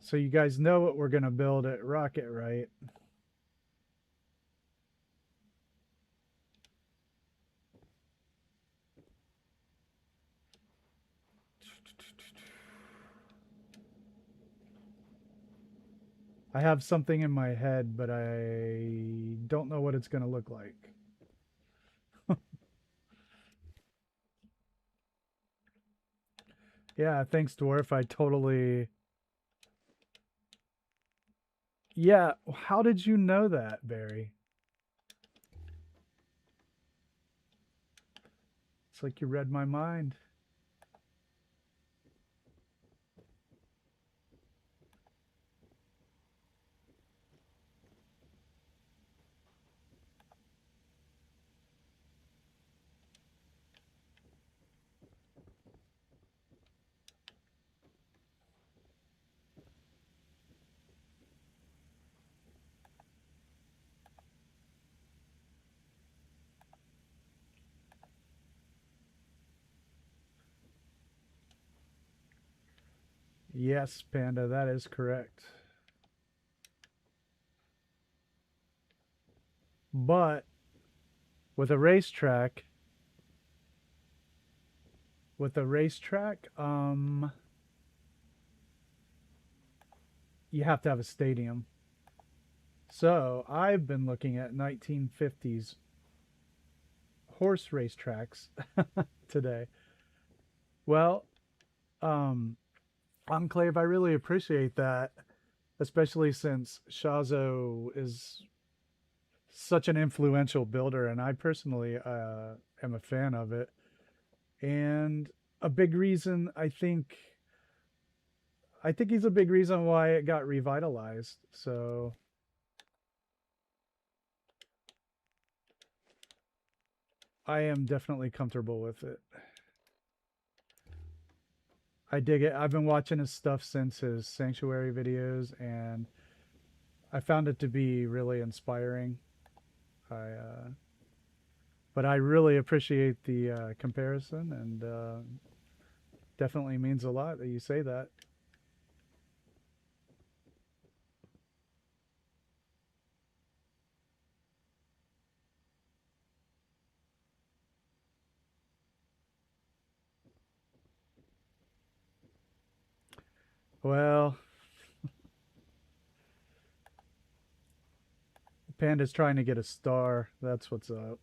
So you guys know what we're gonna build at Rocket, right? I have something in my head, but I don't know what it's gonna look like. Yeah, thanks, Dwarf. I totally. Yeah, how did you know that, Barry? It's like you read my mind. Yes, Panda, that is correct. But with a racetrack, you have to have a stadium. So I've been looking at 1950s horse racetracks today. Well, um, Enclave, I really appreciate that, especially since Shazo is such an influential builder, and I personally am a fan of it. And a big reason I think he's a big reason why it got revitalized. So I am definitely comfortable with it. I dig it. I've been watching his stuff since his Sanctuary videos, and I found it to be really inspiring. But I really appreciate the comparison, and definitely means a lot that you say that. Well, Panda's trying to get a star. That's what's up.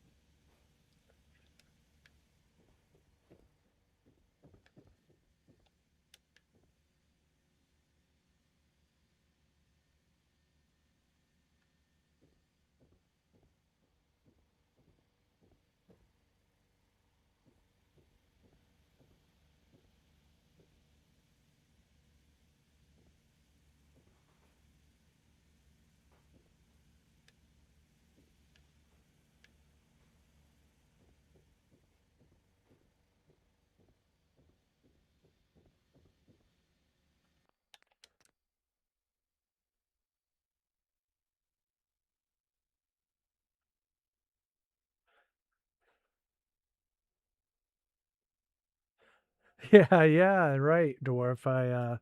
Yeah, yeah, right, dwarf. I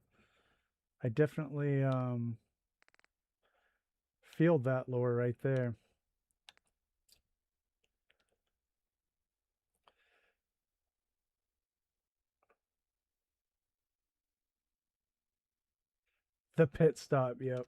definitely feel that lore right there. The pit stop. Yep.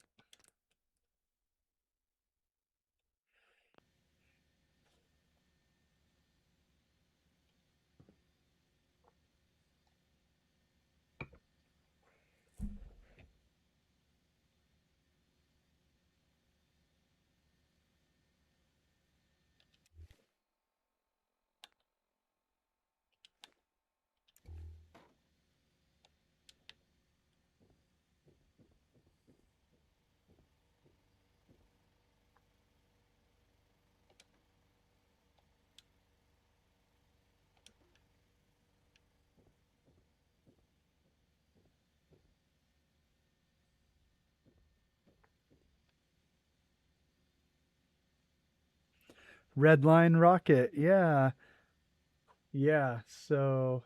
Red line rocket. Yeah. Yeah. So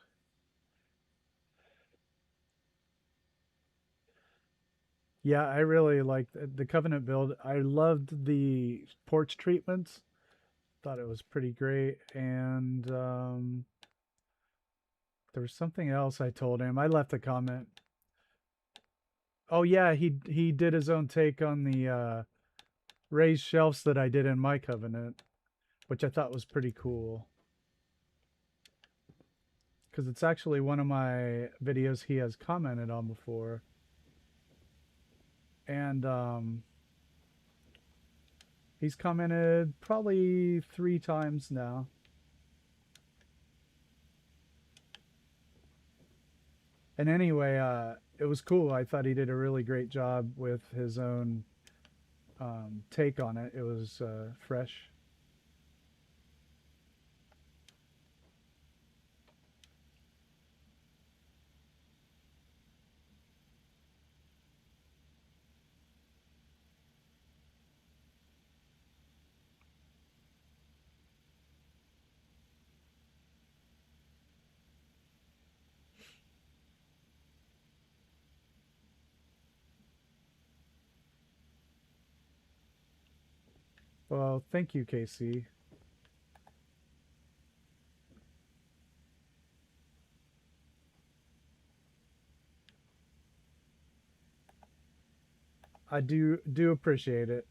yeah, I really liked the Covenant build. I loved the porch treatments. Thought it was pretty great. And there was something else I told him. I left a comment. Oh yeah, he did his own take on the raised shelves that I did in my Covenant, which I thought was pretty cool. Because it's actually one of my videos he has commented on before. And he's commented probably 3 times now. And anyway, it was cool. I thought he did a really great job with his own take on it. It was fresh. Well, thank you, Casey. I do appreciate it.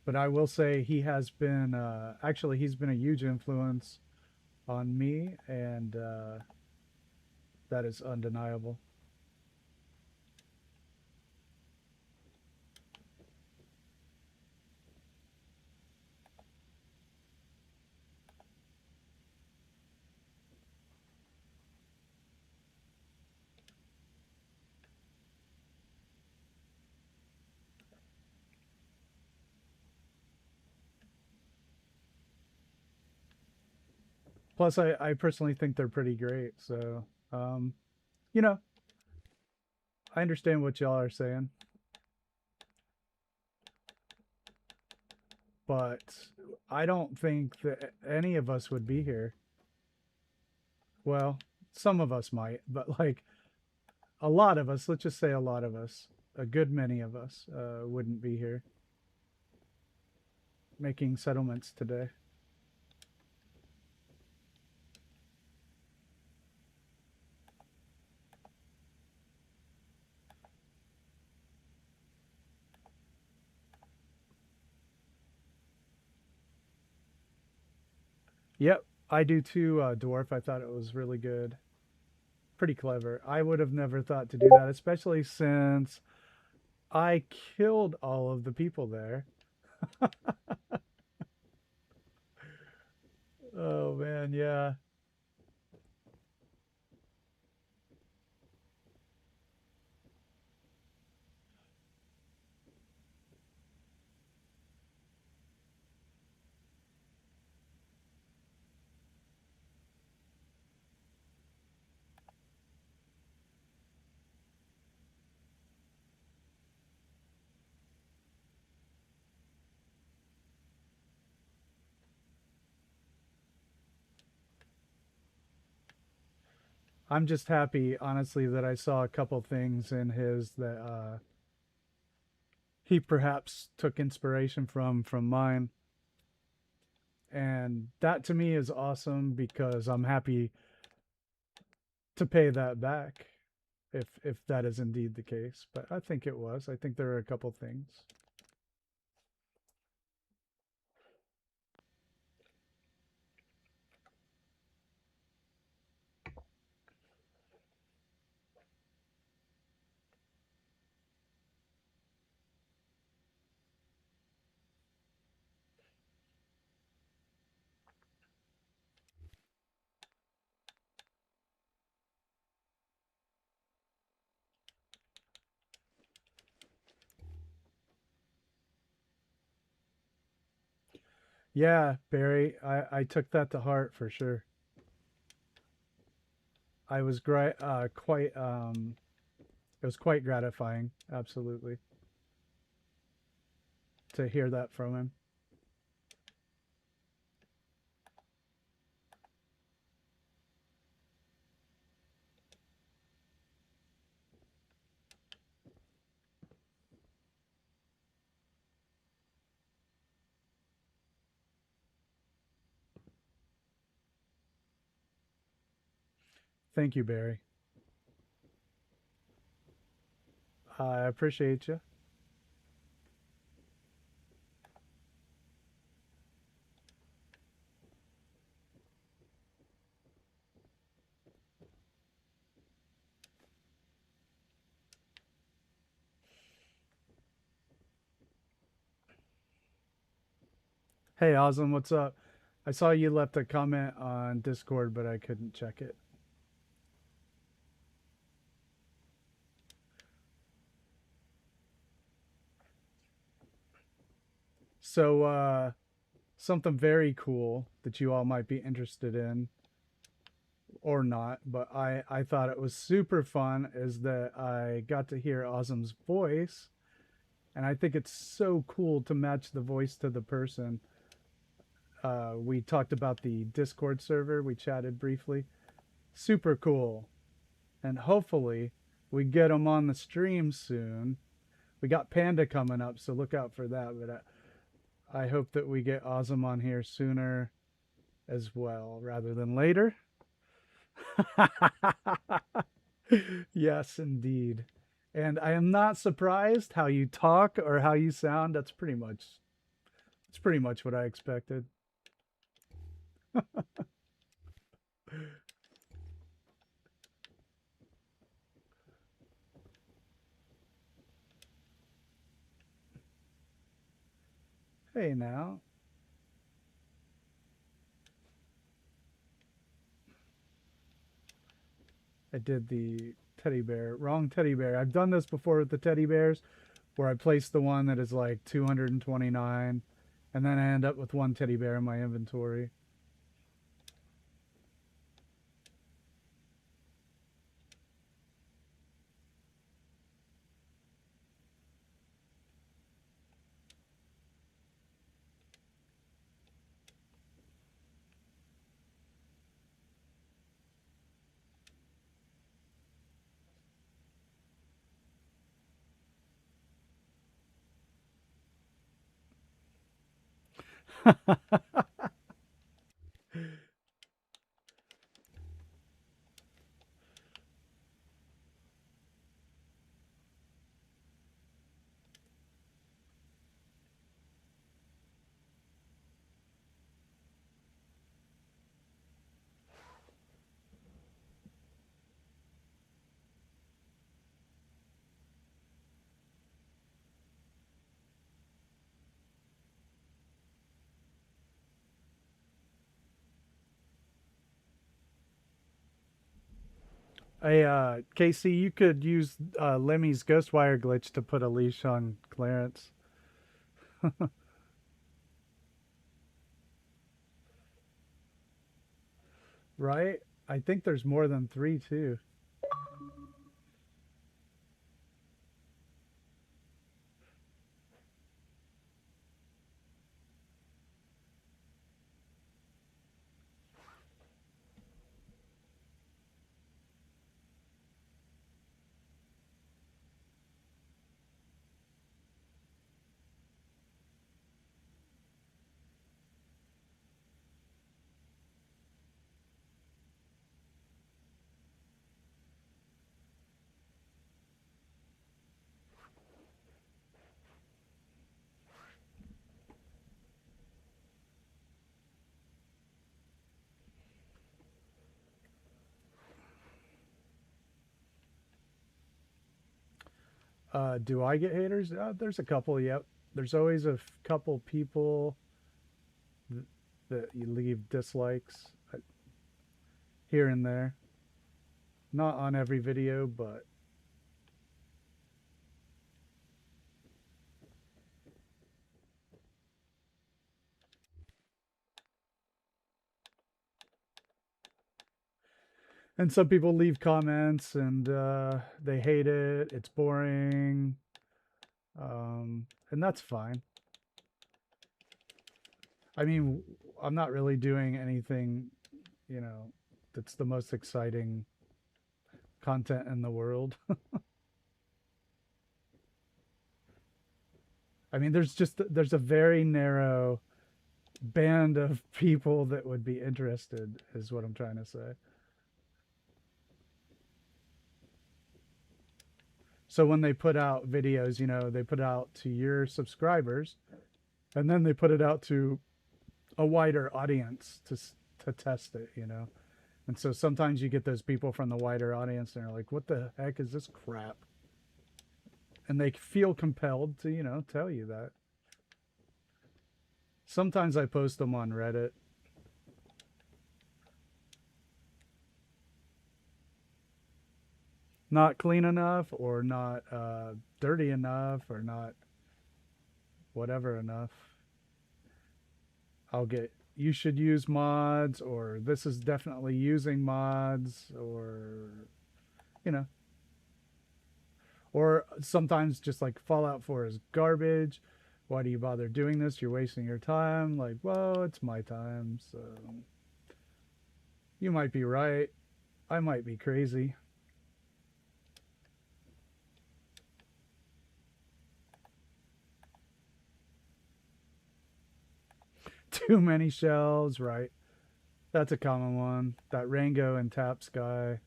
But I will say he has been actually he's been a huge influence on me, and that is undeniable. Plus, I personally think they're pretty great. So, um, you know, I understand what y'all are saying, but I don't think that any of us would be here. Well, some of us might, but like a lot of us, let's just say a lot of us, a good many of us, wouldn't be here making settlements today. Yep, I do too, Dwarf. I thought it was really good. Pretty clever. I would have never thought to do that, especially since I killed all of the people there. Oh man, yeah. I'm just happy, honestly, that I saw a couple things in his that he perhaps took inspiration from mine, and that to me is awesome because I'm happy to pay that back if that is indeed the case. But I think it was. I think there are a couple things. Yeah, Barry, I took that to heart for sure. I was quite it was quite gratifying, absolutely, to hear that from him. Thank you, Barry. I appreciate you. Hey, Osm, what's up? I saw you left a comment on Discord, but I couldn't check it. So, something very cool that you all might be interested in or not, but I thought it was super fun is that I got to hear Osm's voice, and I think it's so cool to match the voice to the person. We talked about the Discord server, we chatted briefly. Super cool. And hopefully we get him on the stream soon. We got Panda coming up, so look out for that. But I hope that we get Ozum on here sooner as well, rather than later. Yes, indeed. And I am not surprised how you talk or how you sound. That's pretty much what I expected. Hey now. I did the teddy bear. Wrong teddy bear. I've done this before with the teddy bears where I place the one that is like 229 and then I end up with one teddy bear in my inventory. Hey, Casey, you could use Lemmy's Ghostwire glitch to put a leash on Clarence. Right? I think there's more than three, too. Do I get haters? There's a couple, yep. There's always a couple people th- that you leave dislikes here and there. Not on every video, but and some people leave comments and they hate it. It's boring, and that's fine. I mean, I'm not really doing anything, you know, that's the most exciting content in the world. I mean, there's a very narrow band of people that would be interested, is what I'm trying to say. So when they put out videos, they put it out to your subscribers, and then they put it out to a wider audience to test it. And so sometimes you get those people from the wider audience, and they're like, "What the heck is this crap?" And they feel compelled to, tell you that. Sometimes I post them on Reddit. Not clean enough, or not dirty enough, or not whatever enough. I'll get, "You should use mods," or "This is definitely using mods," or you know, or sometimes just like Fallout 4 is garbage. Why do you bother doing this? You're wasting your time. Like, well, it's my time, so you might be right. I might be crazy. Too many shells, right? That's a common one. That Rango and Taps guy.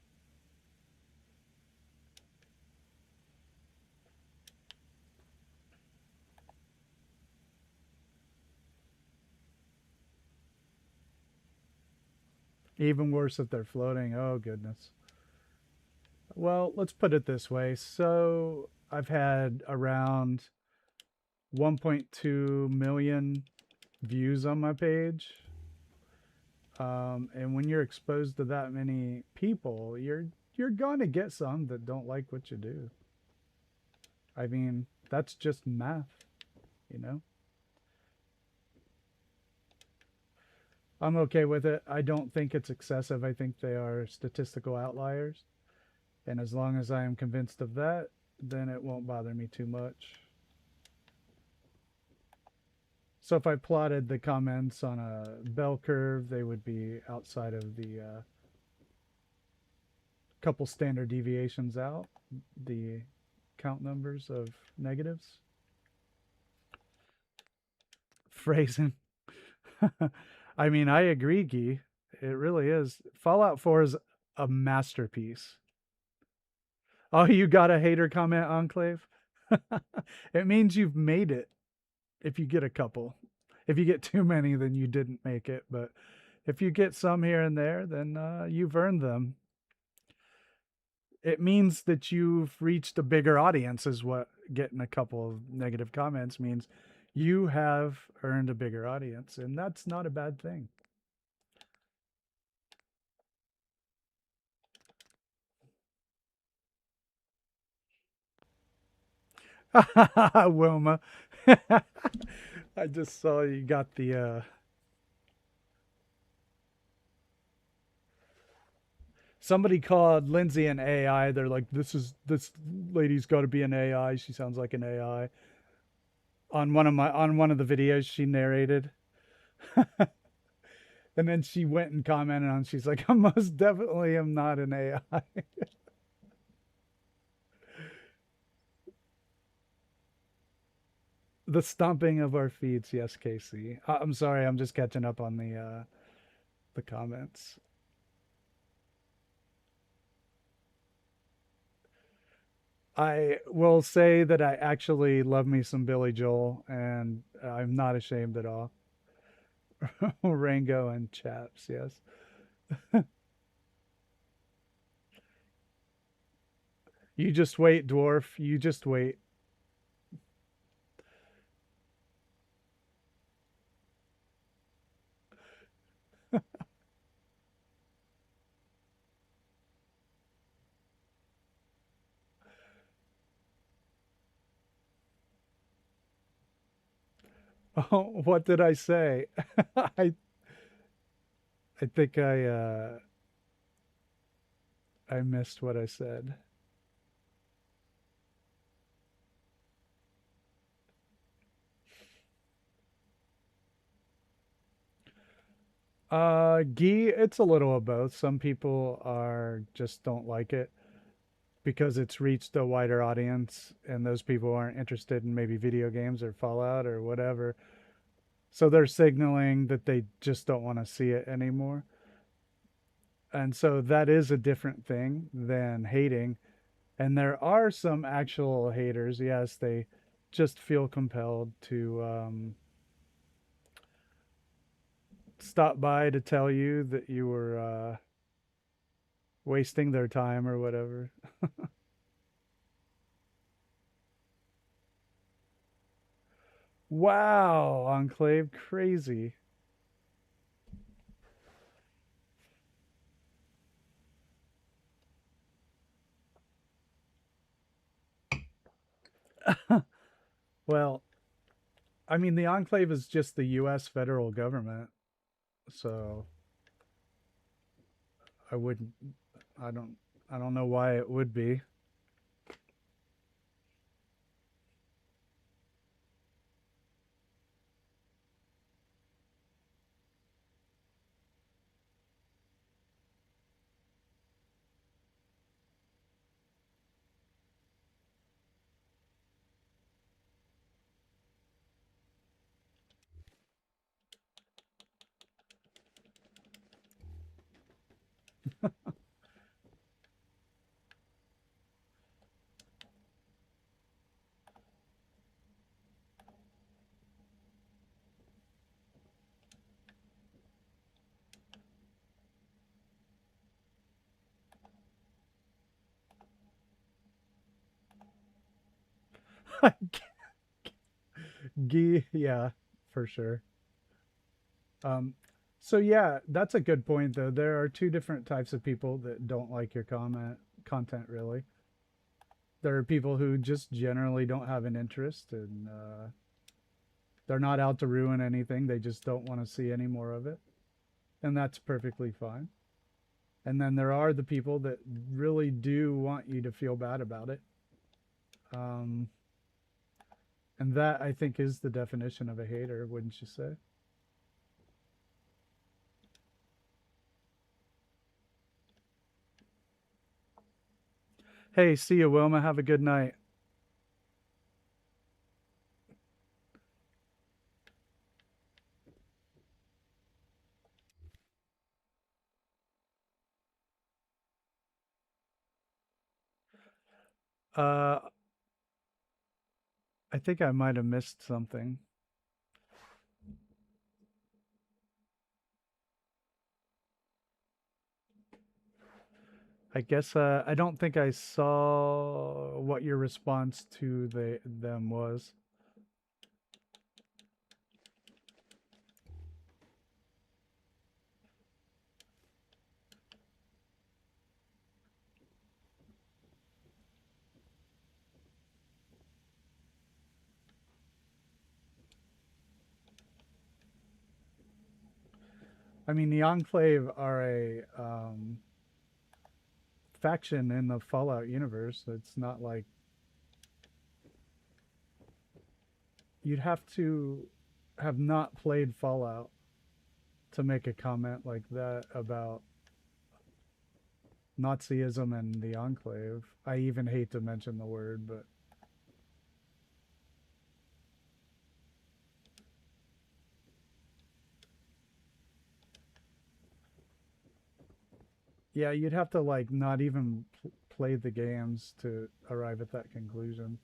Even worse if they're floating. Oh, goodness. Well, let's put it this way. So I've had around 1.2 million views on my page. And when you're exposed to that many people, you're going to get some that don't like what you do. I mean, that's just math, you know. I'm okay with it. I don't think it's excessive. I think they are statistical outliers. And as long as I am convinced of that, then it won't bother me too much. So if I plotted the comments on a bell curve, they would be outside of the couple standard deviations out, the count numbers of negatives. Phrasing. I mean, I agree, Guy. It really is. Fallout 4 is a masterpiece. Oh, you got a hater comment, Enclave? It means you've made it if you get a couple. If you get too many, then you didn't make it. But if you get some here and there, then you've earned them. It means that you've reached a bigger audience, is what getting a couple of negative comments means. You have earned a bigger audience, and that's not a bad thing. Wilma. I just saw you got the somebody called Lindsay an AI. They're like, this lady's got to be an AI. She sounds like an AI. On one of the videos she narrated. And then she went and commented on, she's like, I most definitely am not an AI. The stomping of our feet, yes, Casey. I'm sorry, I'm just catching up on the comments. I will say that I actually love me some Billy Joel, and I'm not ashamed at all. Rango and Chaps, yes. You just wait, dwarf. You just wait. Oh, what did I say? I I think I missed what I said. Gee, it's a little of both. Some people are just don't like it because it's reached a wider audience and those people aren't interested in maybe video games or Fallout or whatever. So they're signaling that they just don't want to see it anymore. And so that is a different thing than hating. And there are some actual haters. Yes, they just feel compelled to stop by to tell you that you were wasting their time or whatever. Wow, Enclave, crazy. Well, I mean, the Enclave is just the U.S. federal government, so I wouldn't. I don't. I don't know why it would be. Yeah, for sure. Um, so yeah, that's a good point though. There are two different types of people that don't like your comment content really. There are people who just generally don't have an interest and they're not out to ruin anything. They just don't want to see any more of it. And that's perfectly fine. And then there are the people that really do want you to feel bad about it. Um, and that I think is the definition of a hater, wouldn't you say? Hey, see you, Wilma. Have a good night. Uh, I think I might have missed something. I guess I don't think I saw what your response to them was. I mean, the Enclave are a faction in the Fallout universe. It's not like you'd have to have not played Fallout to make a comment like that about Nazism and the Enclave. I even hate to mention the word, but yeah, you'd have to like not even play the games to arrive at that conclusion.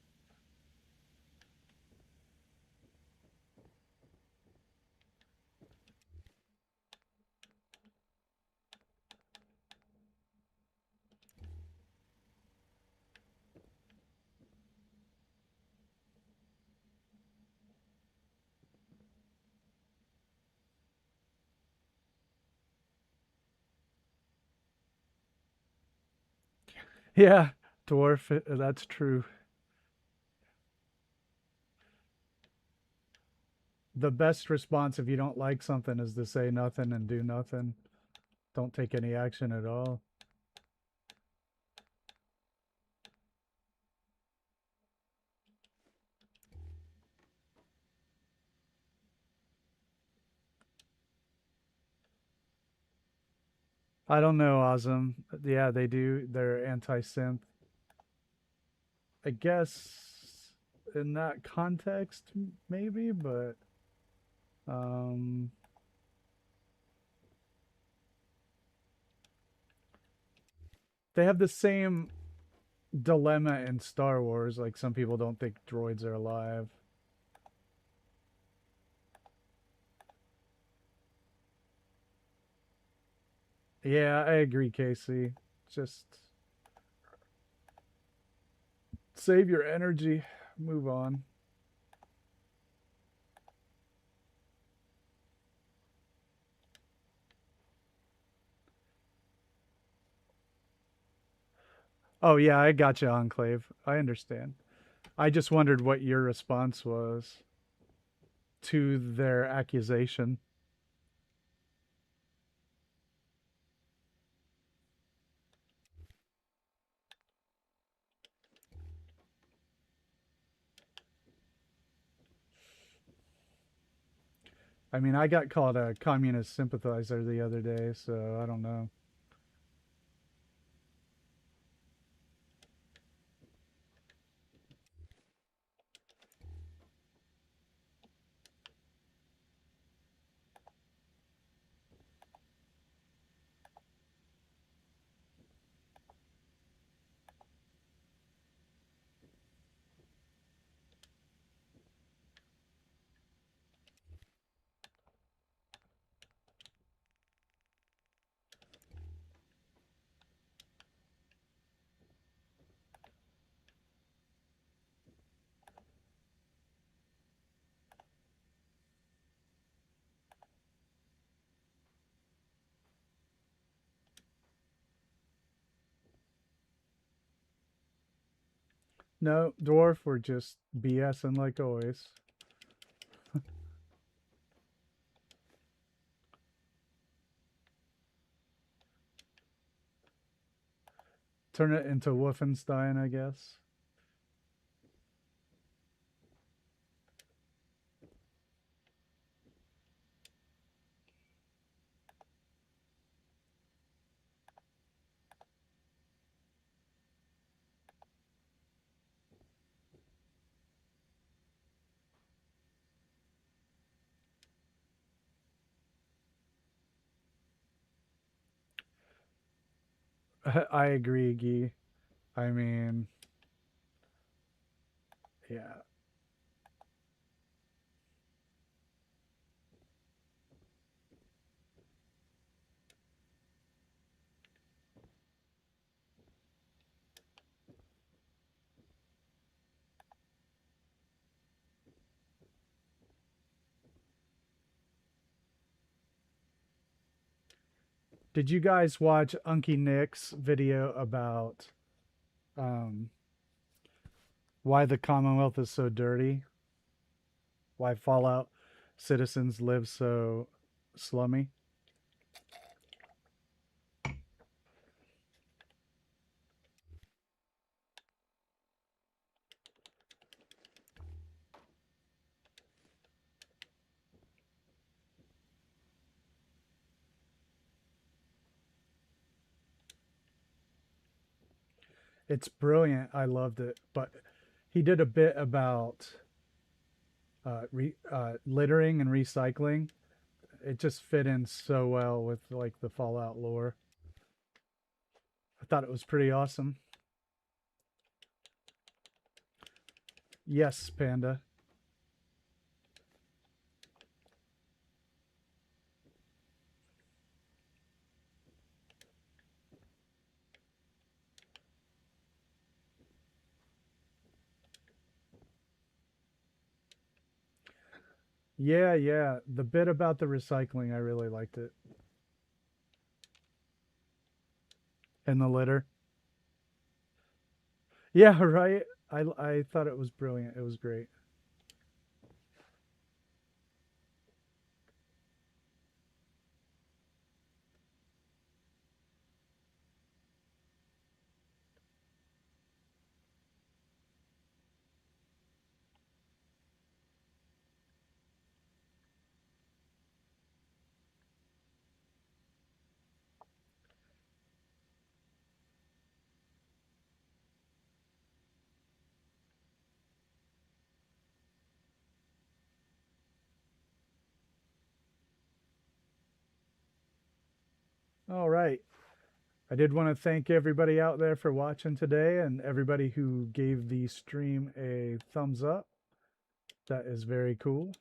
Yeah, dwarf, that's true. The best response if you don't like something is to say nothing and do nothing. Don't take any action at all. I don't know, Awesome. Yeah, they do. They're anti-synth. I guess in that context, maybe, but um, they have the same dilemma in Star Wars. Like some people don't think droids are alive. Yeah, I agree, Casey. Just save your energy. Move on. Oh yeah, I got you, Enclave. I understand. I just wondered what your response was to their accusation. I mean, I got called a communist sympathizer the other day, so I don't know. No, dwarf, we're just BSing like always. Turn it into Wolfenstein, I guess. I agree, Guy. I mean, Yeah. Did you guys watch Unky Nick's video about um, why the Commonwealth is so dirty? Why Fallout citizens live so slummy? It's brilliant. I loved it. But he did a bit about littering and recycling. It just fit in so well with like the Fallout lore. I thought it was pretty awesome. Yes, Panda. Yeah, yeah. The bit about the recycling, I really liked it. And the litter. Yeah, right. I thought it was brilliant. It was great. All right. I did want to thank everybody out there for watching today and everybody who gave the stream a thumbs up. That is very cool.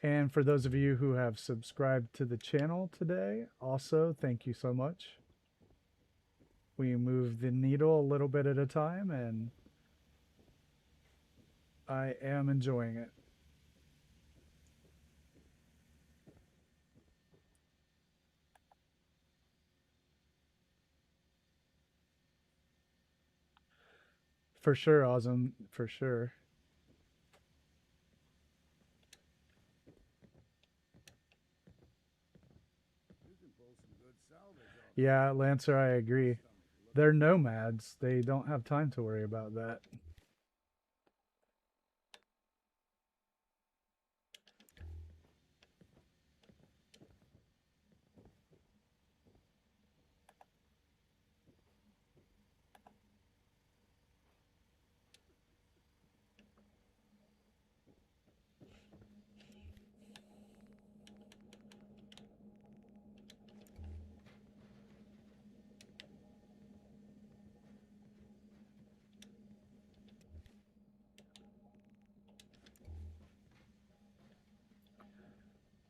And for those of you who have subscribed to the channel today, also thank you so much. We move the needle a little bit at a time, and I am enjoying it. For sure, Ozum, for sure. You can pull some good salvage off Yeah, Lancer, I agree. stomach. Look They're nomads. They don't have time to worry about that.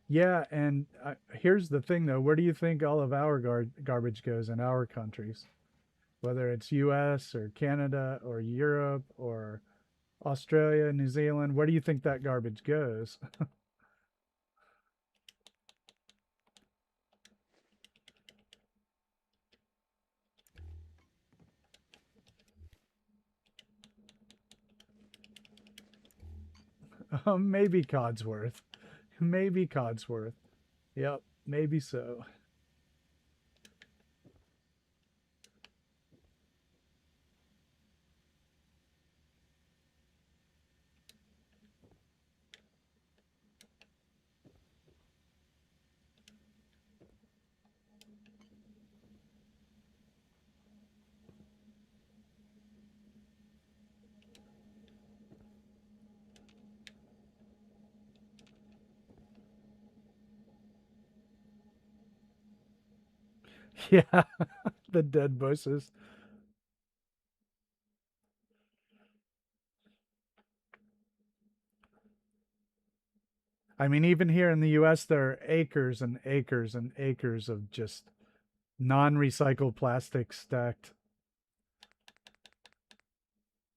Yeah, and here's the thing though. Where do you think all of our garbage goes in our countries? Whether it's US or Canada or Europe or Australia, New Zealand, where do you think that garbage goes? Maybe Codsworth. Maybe Codsworth. Yep, maybe so. Yeah, the dead bushes. I mean, even here in the US, there are acres and acres and acres of just non recycled plastic stacked,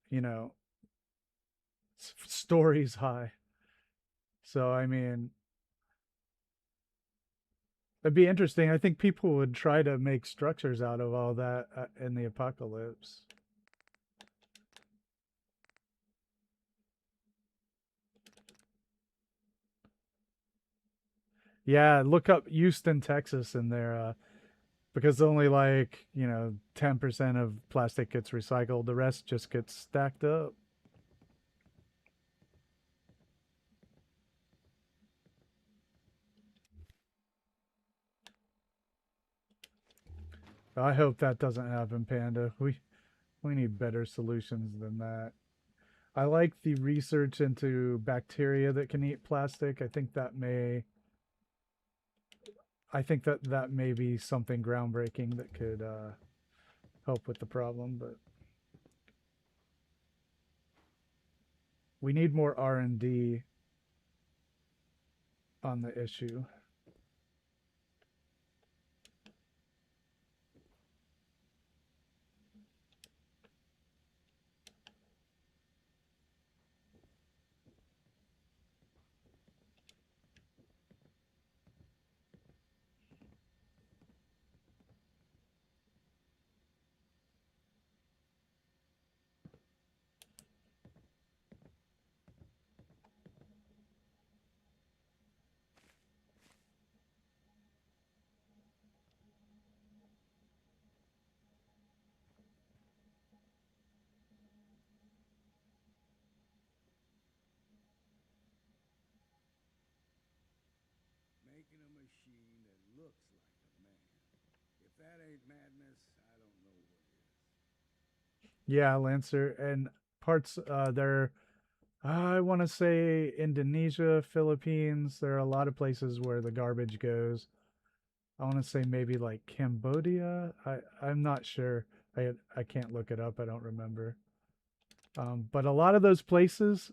you know, stories high. So, I mean, it'd be interesting. I think people would try to make structures out of all that in the apocalypse. Yeah, look up Houston, Texas, in there, because only like 10% of plastic gets recycled. The rest just gets stacked up. I hope that doesn't happen, Panda. We need better solutions than that. I like the research into bacteria that can eat plastic. I think that that may be something groundbreaking that could help with the problem, but we need more R&D on the issue. Making a machine that looks like a man. If that ain't madness, I don't know what is. Yeah, Lancer, and parts there. I want to say Indonesia, Philippines. There are a lot of places where the garbage goes. I want to say maybe like Cambodia. I'm not sure. I can't look it up. I don't remember. But a lot of those places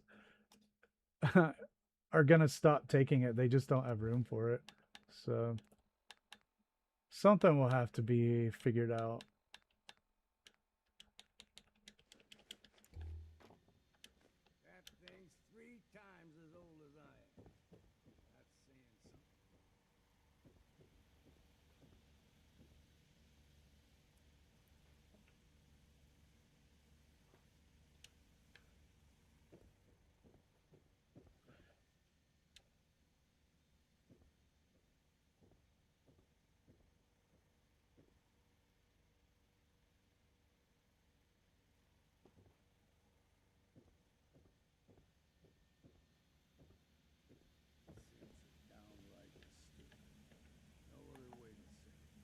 are gonna stop taking it. They just don't have room for it. So something will have to be figured out. That thing's 3 times as old as I am. That's saying something. Simps are downright stupid. No other way to say it.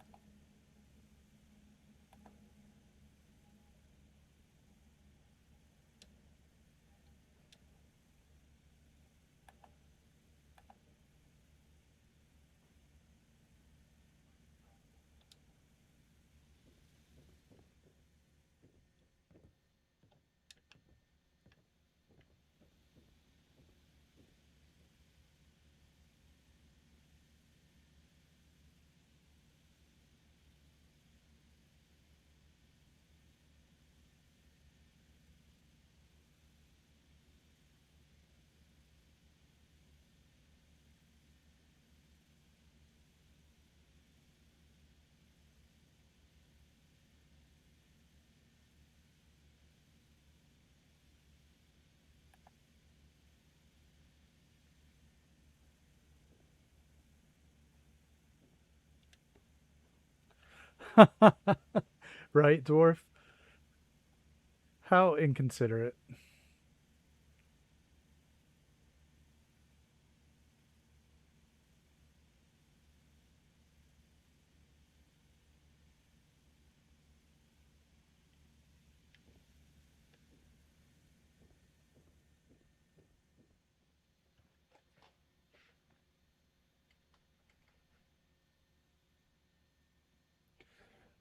Right, dwarf? How inconsiderate.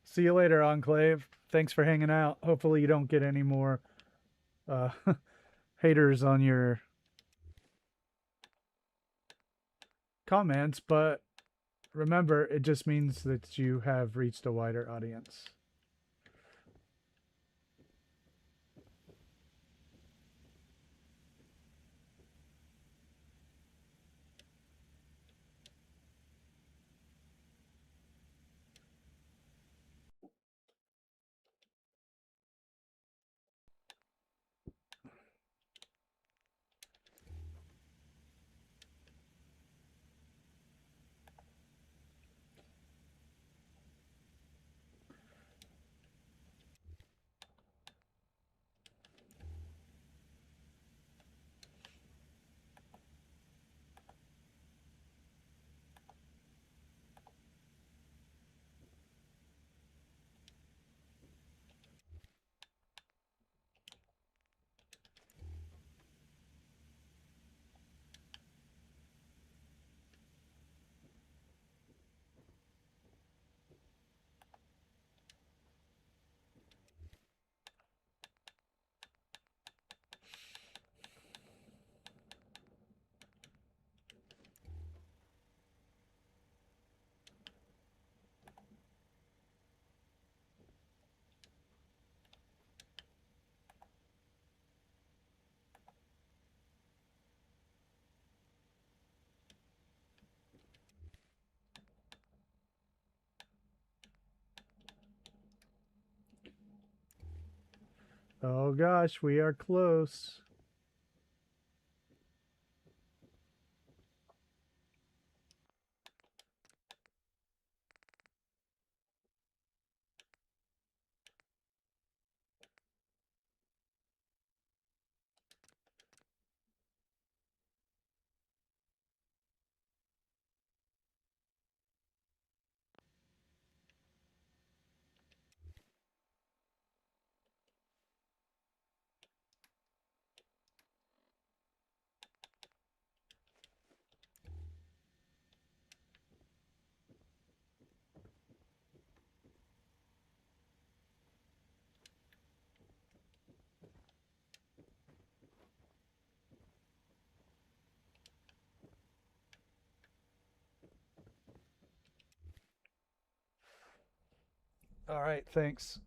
See you later, Enclave. Thanks for hanging out. Hopefully, you don't get any more uh, haters on your comments, but remember, it just means that you have reached a wider audience. Oh gosh, we are close. All right, thanks.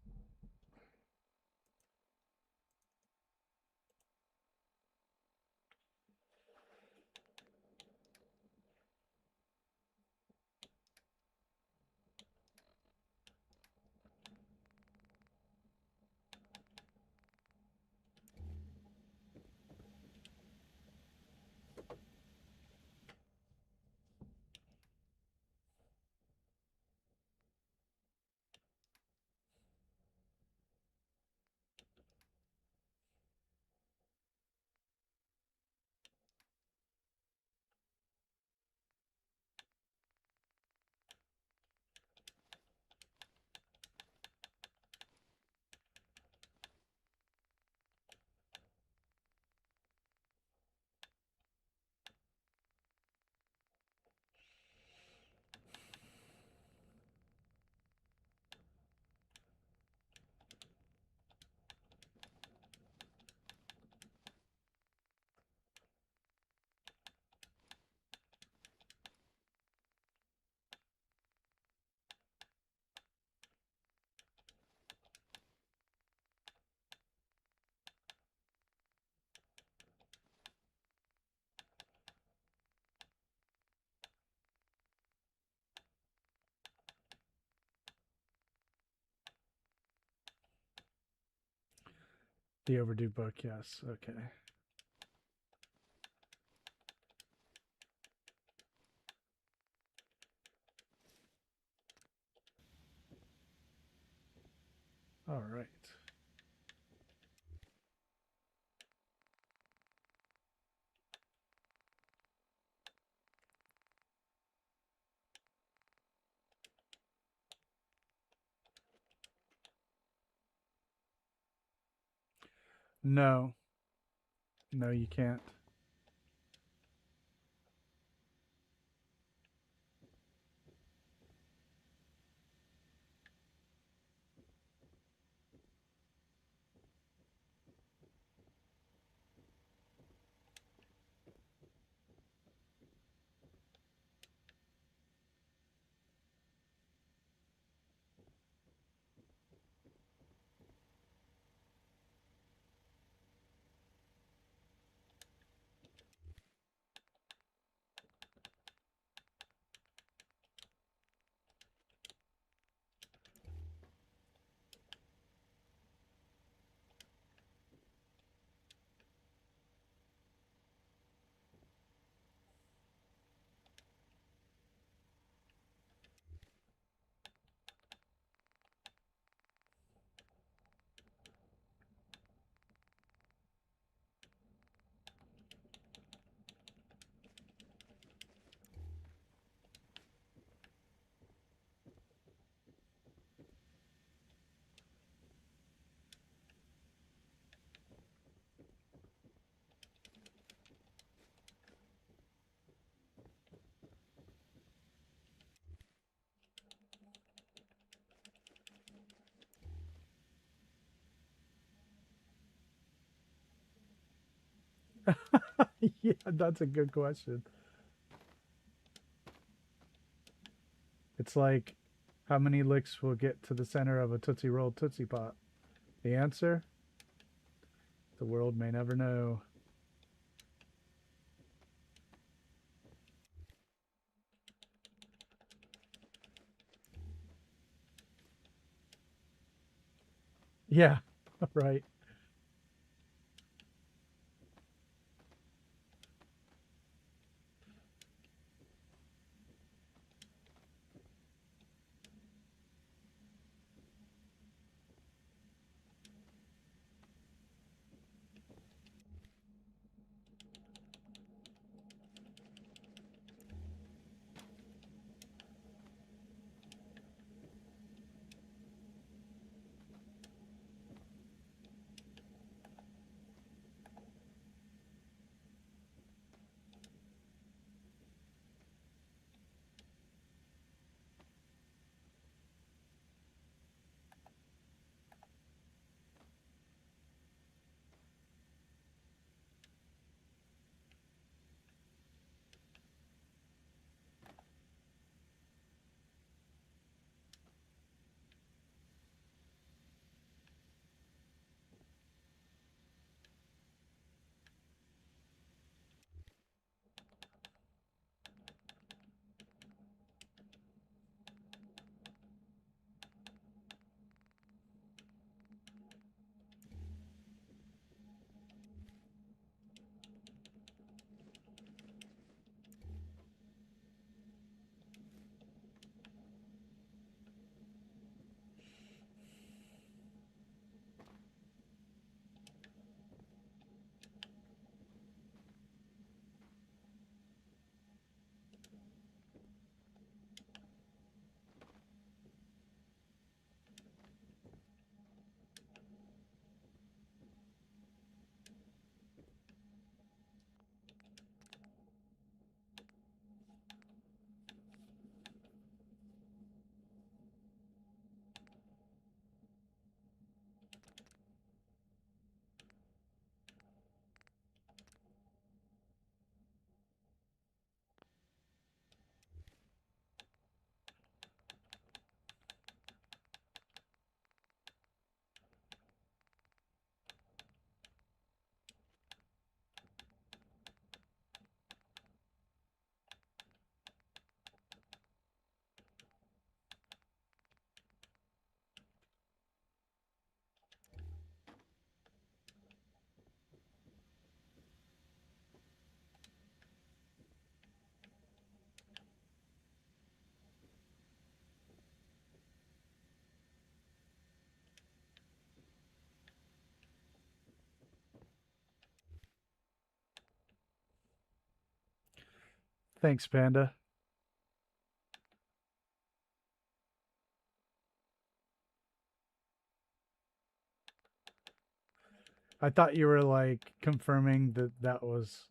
The overdue book, yes. Okay. All right. No. No, you can't. Yeah, that's a good question. It's like, how many licks will get to the center of a Tootsie Roll Tootsie Pop? The answer? The world may never know. Yeah, right. Thanks, Panda. I thought you were like confirming that that was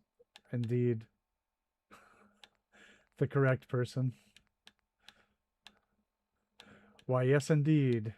indeed the correct person. Why, yes, indeed.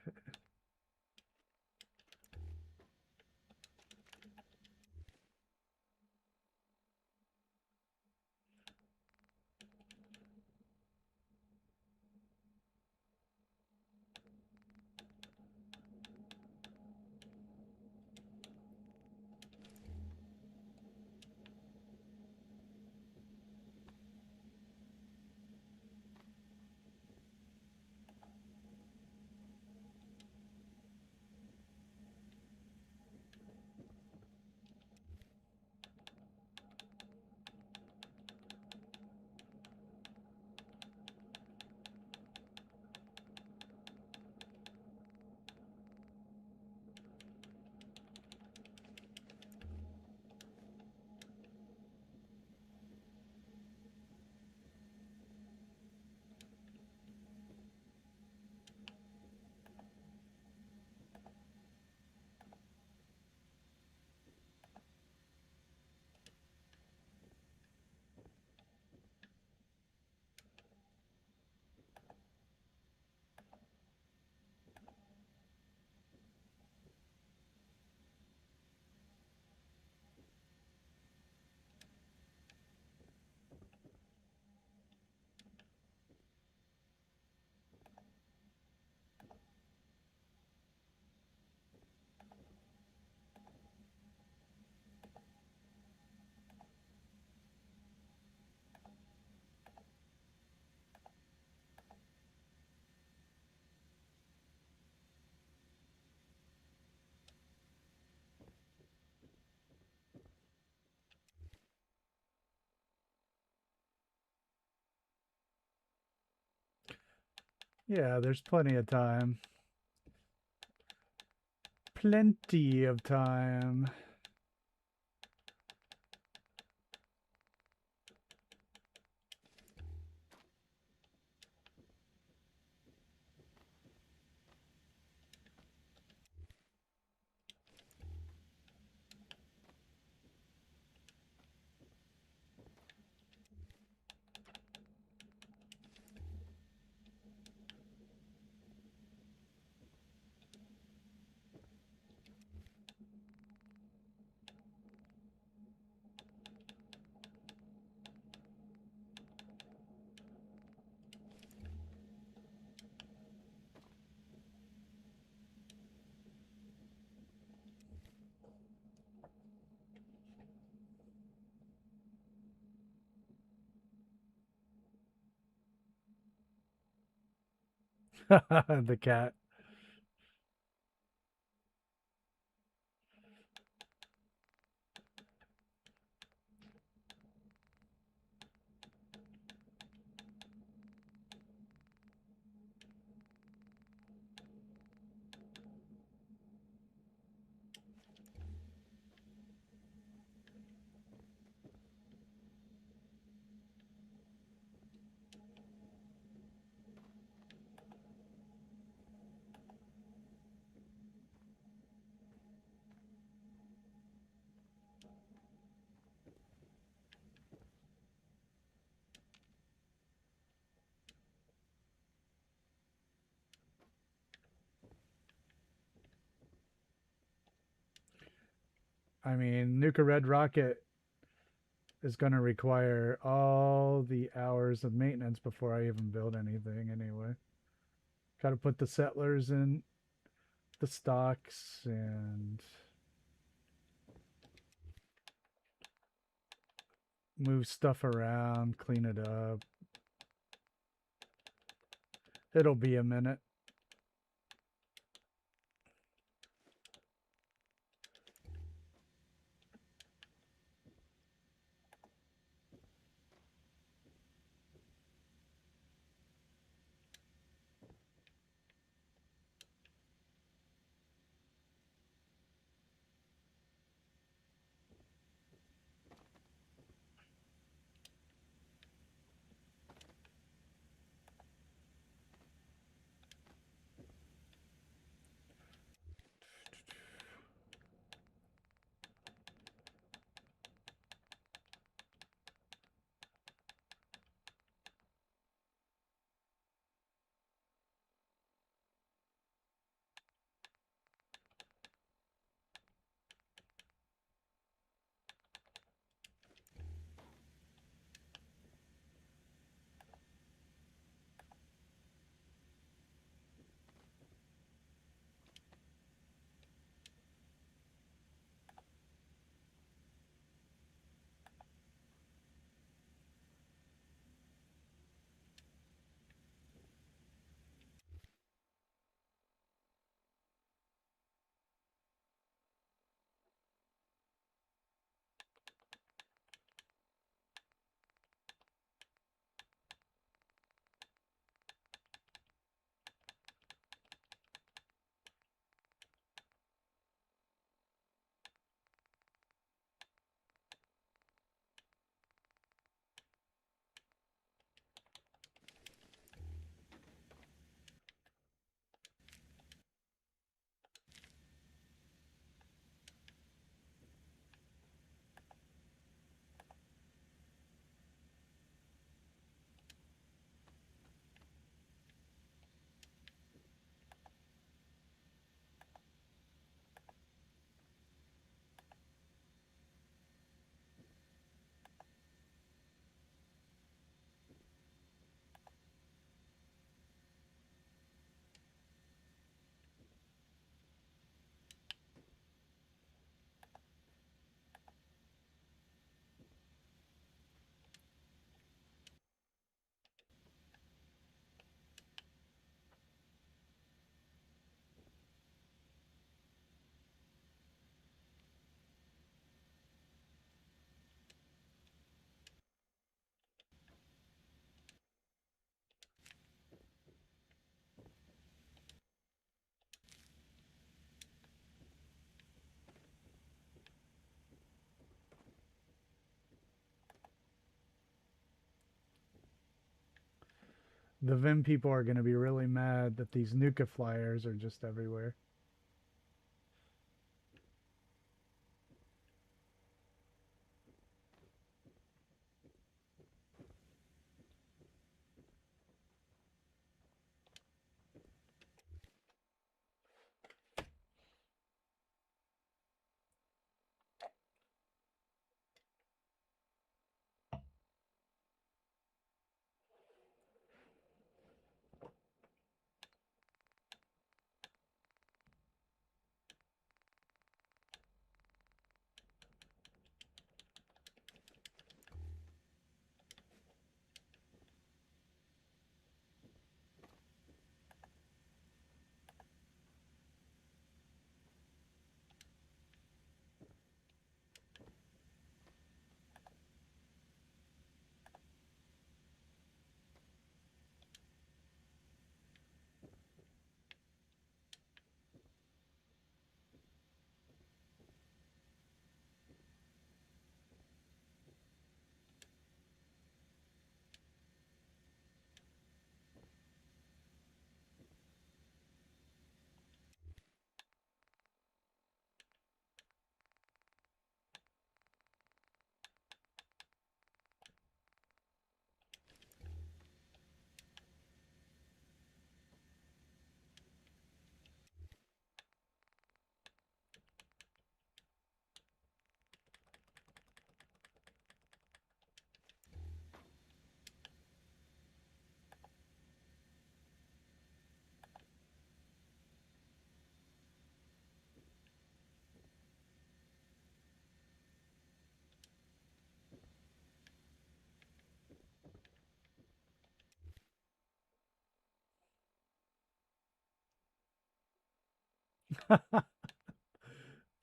Yeah, there's plenty of time. Plenty of time. The cat. I mean, Nuka Red Rocket is going to require all the hours of maintenance before I even build anything anyway. Got to put the settlers in the stocks and move stuff around, clean it up. It'll be a minute. The Vim people are going to be really mad that these Nuka flyers are just everywhere.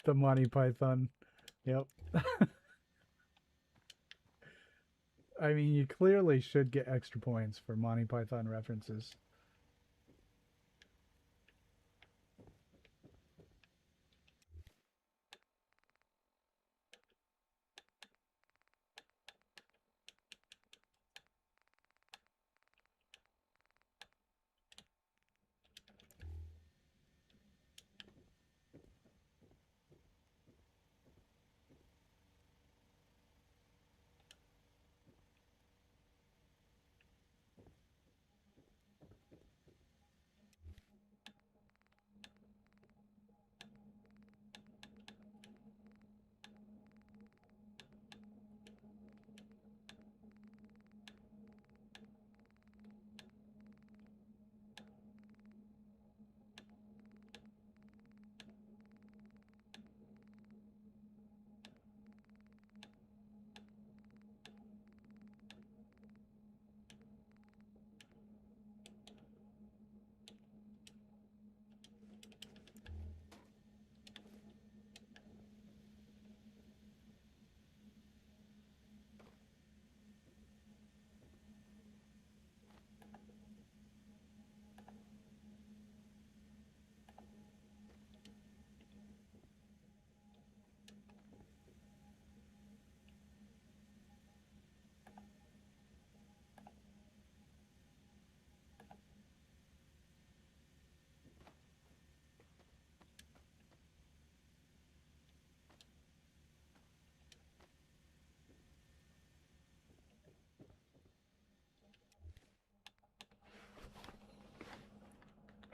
The Monty Python. Yep. I mean, you clearly should get extra points for Monty Python references.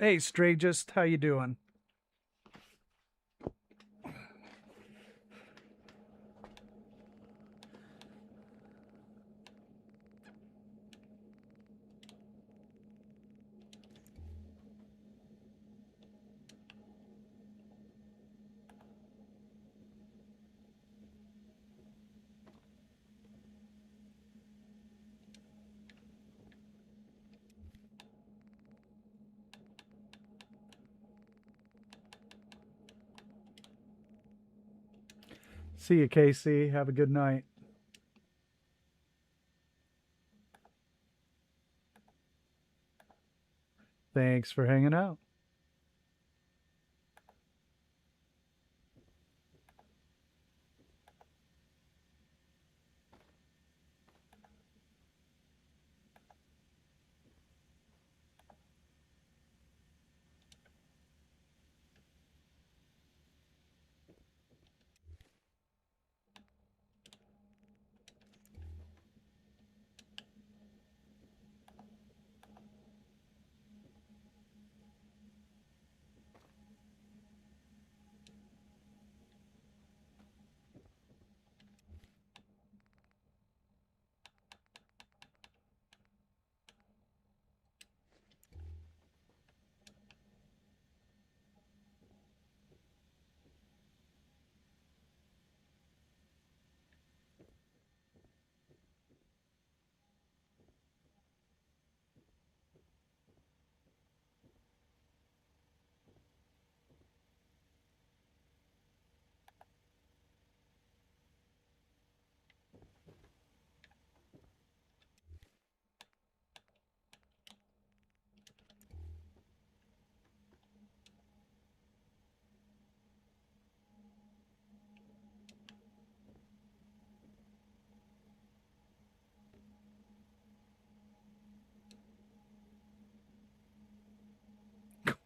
Hey, Strangest, how you doing? See you, Casey. Have a good night. Thanks for hanging out.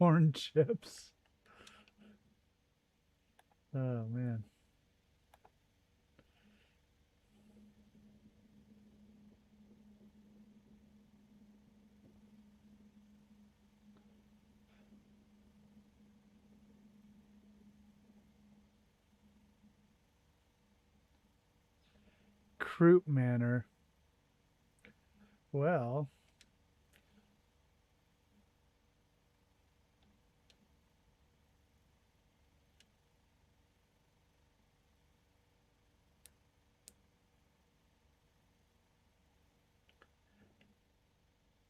Corn chips. Oh man. Croup Manor. Well,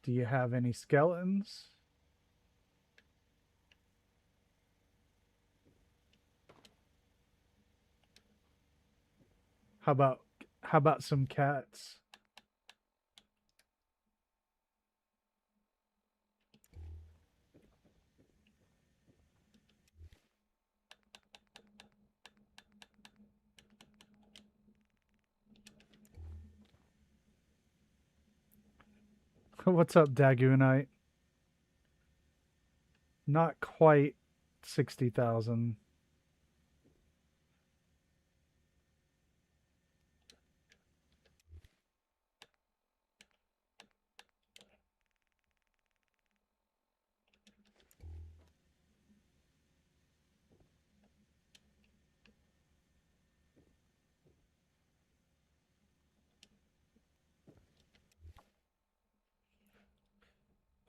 do you have any skeletons? How about how about some cats? What's up, Dagoonite? Not quite 60,000.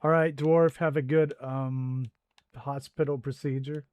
All right, dwarf, have a good hospital procedure.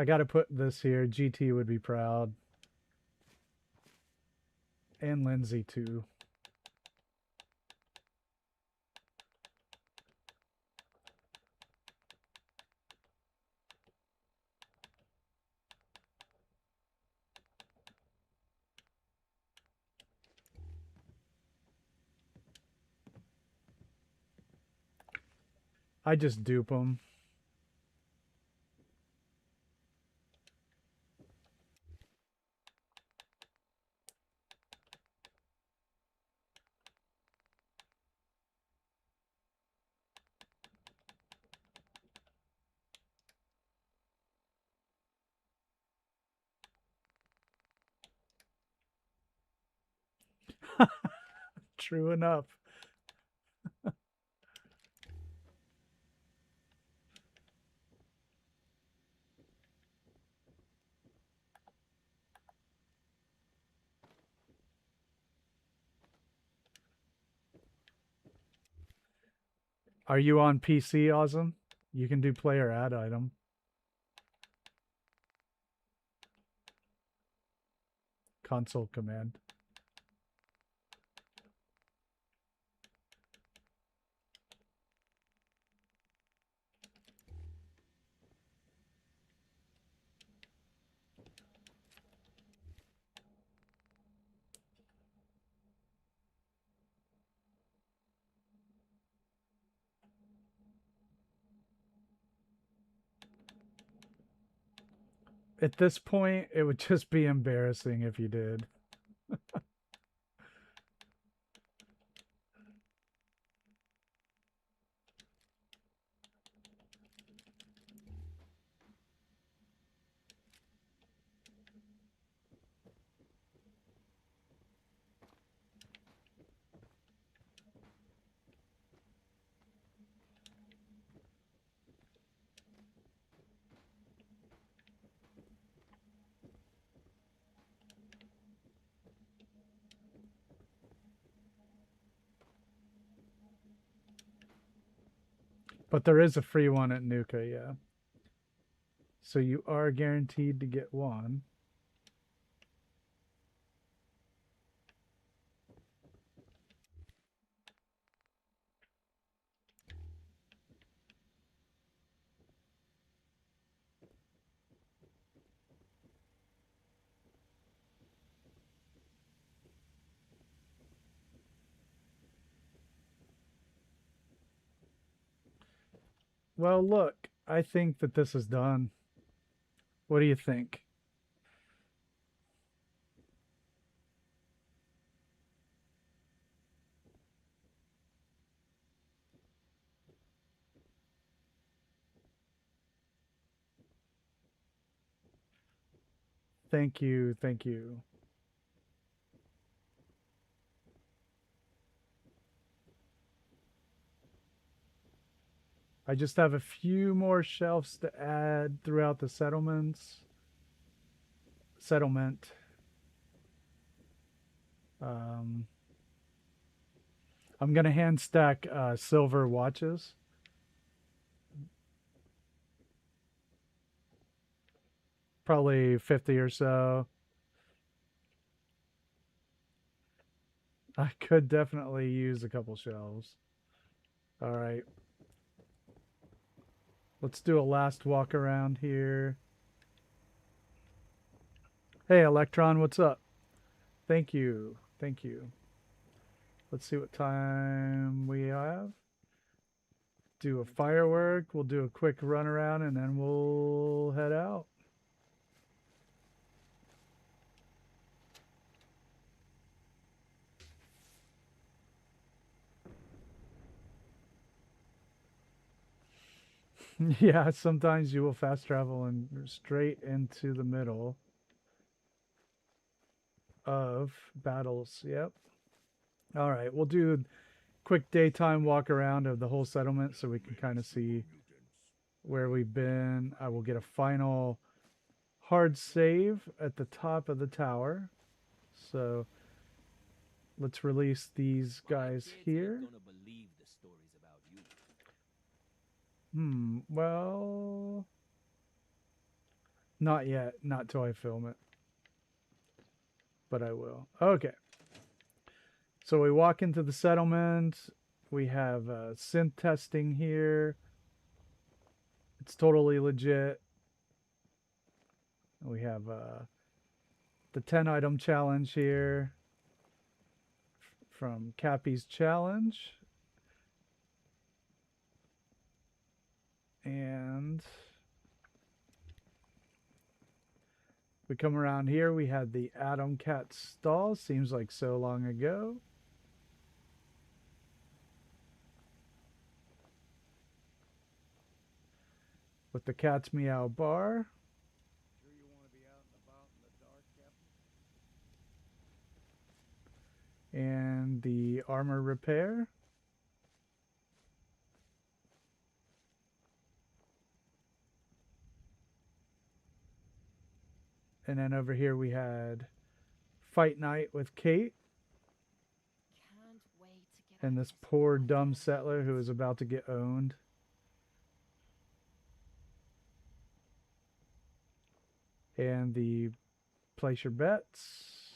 I got to put this here. GT would be proud. And Lindsay too. I just dupe them. True enough. Are you on PC, Awesome? You can do player add item. Console command. At this point, it would just be embarrassing if you did. But there is a free one at Nuka, yeah. So you are guaranteed to get one. Well, look, I think that this is done. What do you think? Thank you, thank you. I just have a few more shelves to add throughout the settlement. Um, I'm gonna hand stack silver watches. Probably 50 or so. I could definitely use a couple shelves. All right. Let's do a last walk around here. Hey, Electron, what's up? Thank you. Thank you. Let's see what time we have. Do a firework. We'll do a quick run around and then we'll head out. Yeah, sometimes you will fast travel and straight into the middle of battles. Yep. All right, we'll do a quick daytime walk around of the whole settlement so we can kind of see where we've been. I will get a final hard save at the top of the tower. So let's release these guys here. Well, not yet. Not till I film it. But I will. Okay. So we walk into the settlement. We have synth testing here. It's totally legit. We have the 10 item challenge here from Cappy's challenge. And we come around here. We had the Atom Cat stall. Seems like so long ago. With the Cat's Meow bar. Sure you want to be out and about in the dark, Captain? And the armor repair. And then over here we had Fight Night with Kate. Can't wait to And this poor dumb settler who is about to get owned. And the place your bets.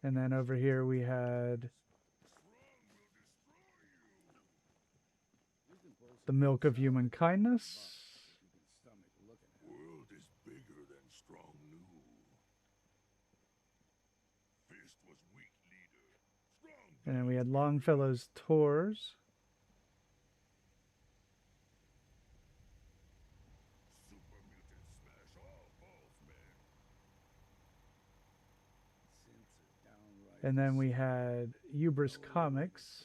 And then over here we had the milk of human kindness. World is bigger than strong new. Fist was weak leader. Strong. And then we had Longfellow's tours. Super mutant smash all balls, man. And then we had Hubris Comics.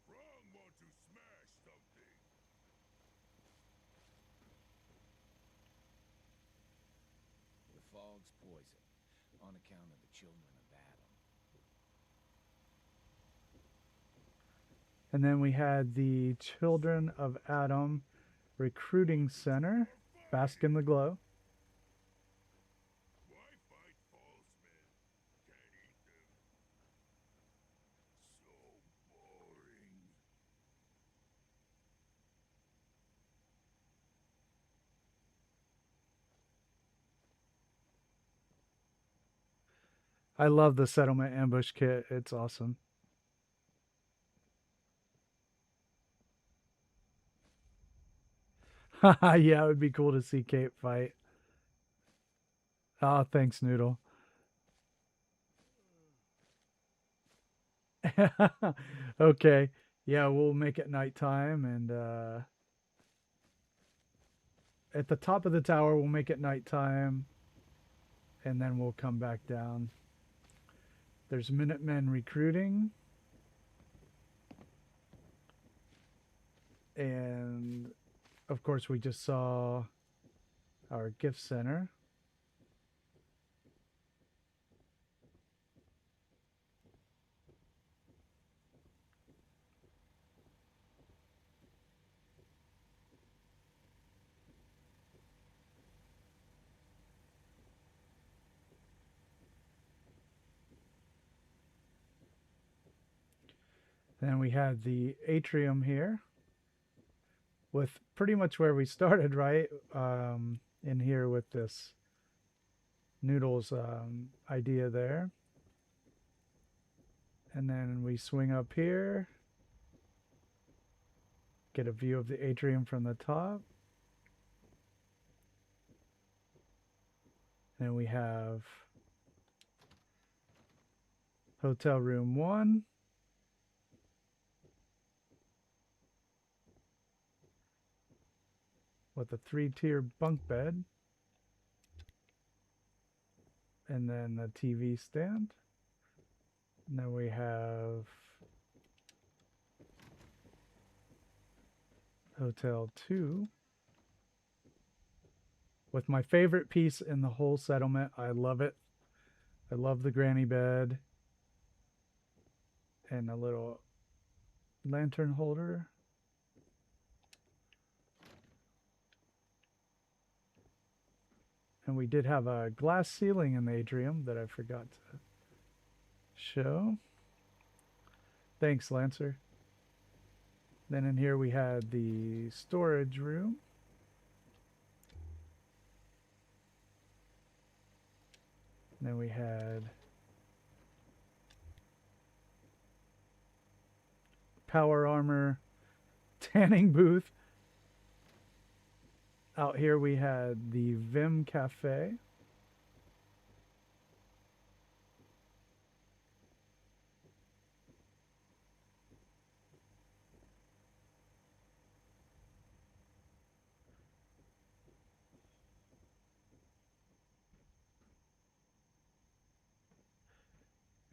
Strong want to smash something. The fog's poison, on account of the children of Adam. And then we had the Children of Adam Recruiting Center. Bask in the glow. Why fight false men? Can't eat them. So boring. I love the settlement ambush kit. It's awesome. Yeah, it would be cool to see Kate fight. Oh, thanks, Noodle. Okay. Yeah, we'll make it nighttime, and at the top of the tower we'll make it nighttime, and then we'll come back down. There's Minutemen recruiting. And of course we just saw our gift center. Then we had the atrium here with pretty much where we started, right? In here with this Noodles idea there. And then we swing up here, get a view of the atrium from the top. And we have Hotel Room 1. With a 3-tier bunk bed. And then the TV stand. And then we have Hotel 2. With my favorite piece in the whole settlement. I love it. I love the granny bed. And a little lantern holder. And we did have a glass ceiling in the atrium that I forgot to show. Thanks, Lancer. Then in here we had the storage room. And then we had power armor tanning booth. Out here we had the Vim Cafe.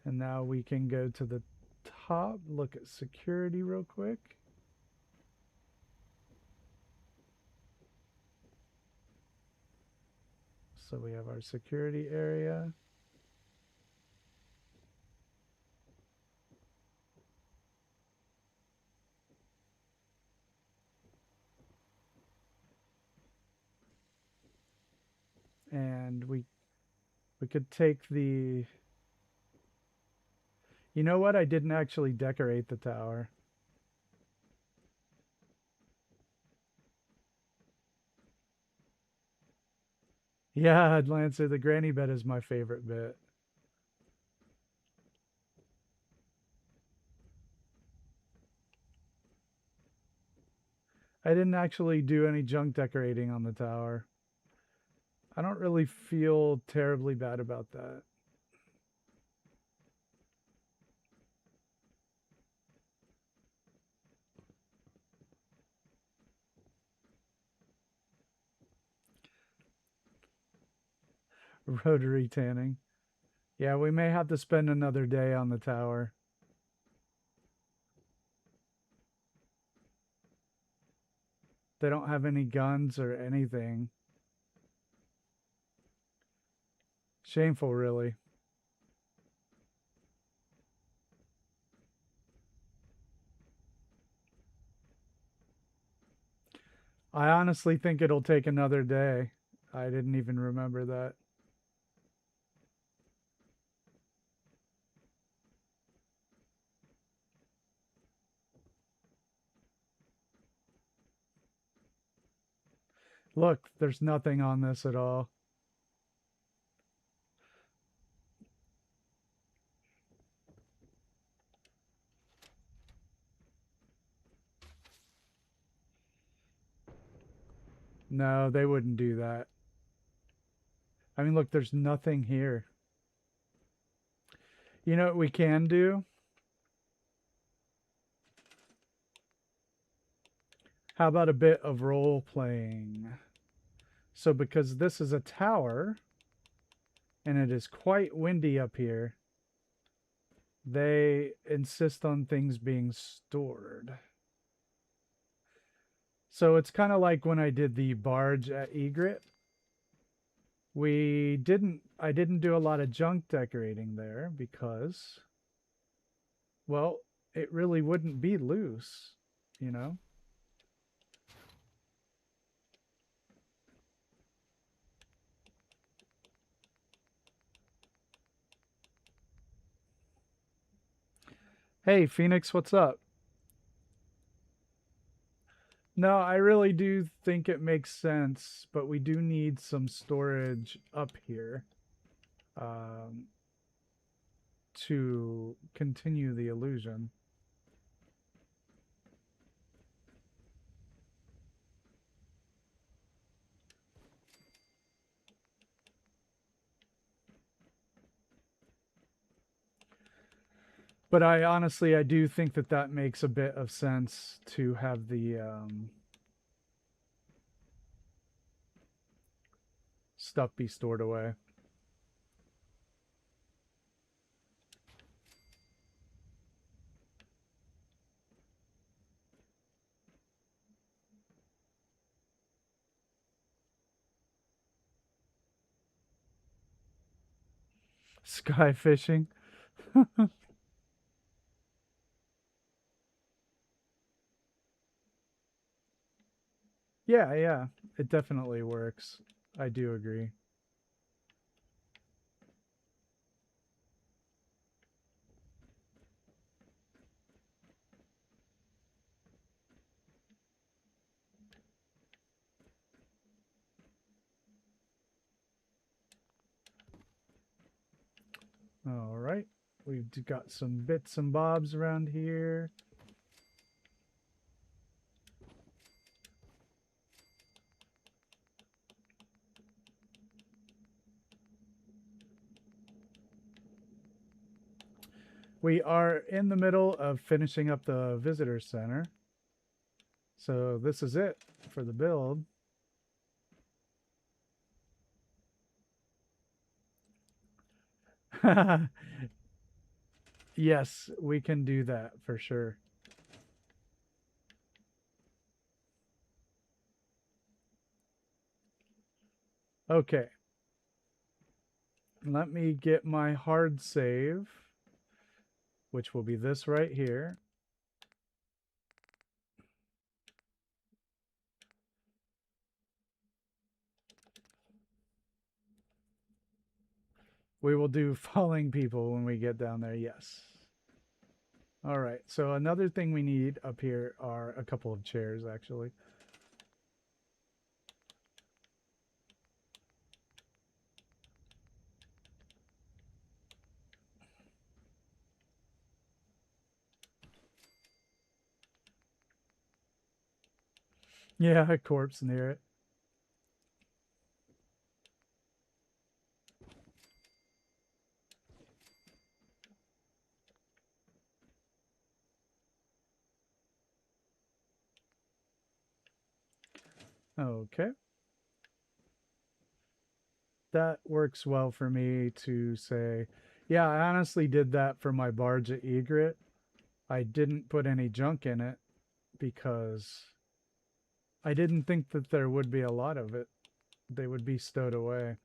And now we can go to the top, look at security real quick. So we have our security area. And And we could take the... You know what? I didn't actually decorate the tower. Yeah, Lancer, the granny bed is my favorite bit. I didn't actually do any junk decorating on the tower. I don't really feel terribly bad about that. Rotary tanning. Yeah, we may have to spend another day on the tower. They don't have any guns or anything. Shameful, really. I honestly think it'll take another day. I didn't even remember that. Look, there's nothing on this at all. No, they wouldn't do that. I mean, look, there's nothing here. You know what we can do? How about a bit of role playing? So because this is a tower and it is quite windy up here, they insist on things being stored. So it's kind of like when I did the barge at Egret. I didn't do a lot of junk decorating there because, well, it really wouldn't be loose, you know? Hey, Phoenix, what's up? No, I really do think it makes sense, but we do need some storage up here um, to continue the illusion. But I honestly, I do think that that makes a bit of sense to have the stuff be stored away. Sky fishing. Yeah, yeah, it definitely works. I do agree. All right. We've got some bits and bobs around here. We are in the middle of finishing up the visitor center. So this is it for the build. Yes, we can do that for sure. Okay. Let me get my hard save, which will be this right here. We will do falling people when we get down there, yes. All right, so another thing we need up here are a couple of chairs, actually. Yeah, a corpse near it. Okay. That works well for me to say, yeah, I honestly did that for my barge at Egret. I didn't put any junk in it because I didn't think that there would be a lot of it. They would be stowed away.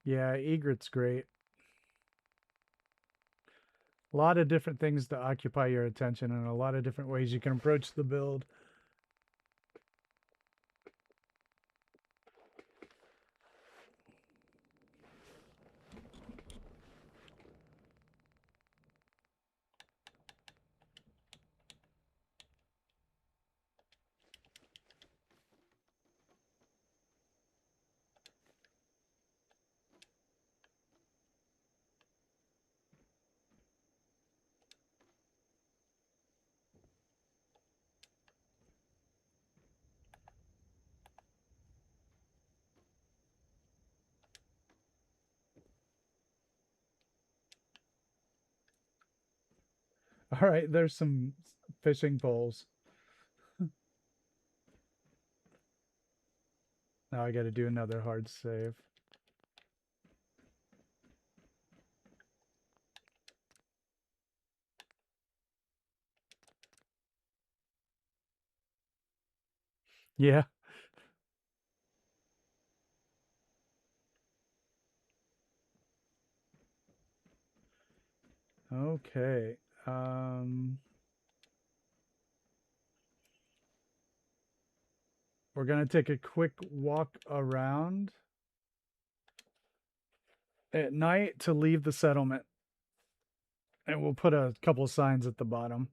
Yeah, Egret's great. A lot of different things to occupy your attention and a lot of different ways you can approach the build. All right, there's some fishing poles. Now I got to do another hard save. Yeah. Okay. We're going to take a quick walk around at night to leave the settlement. And we'll put a couple of signs at the bottom.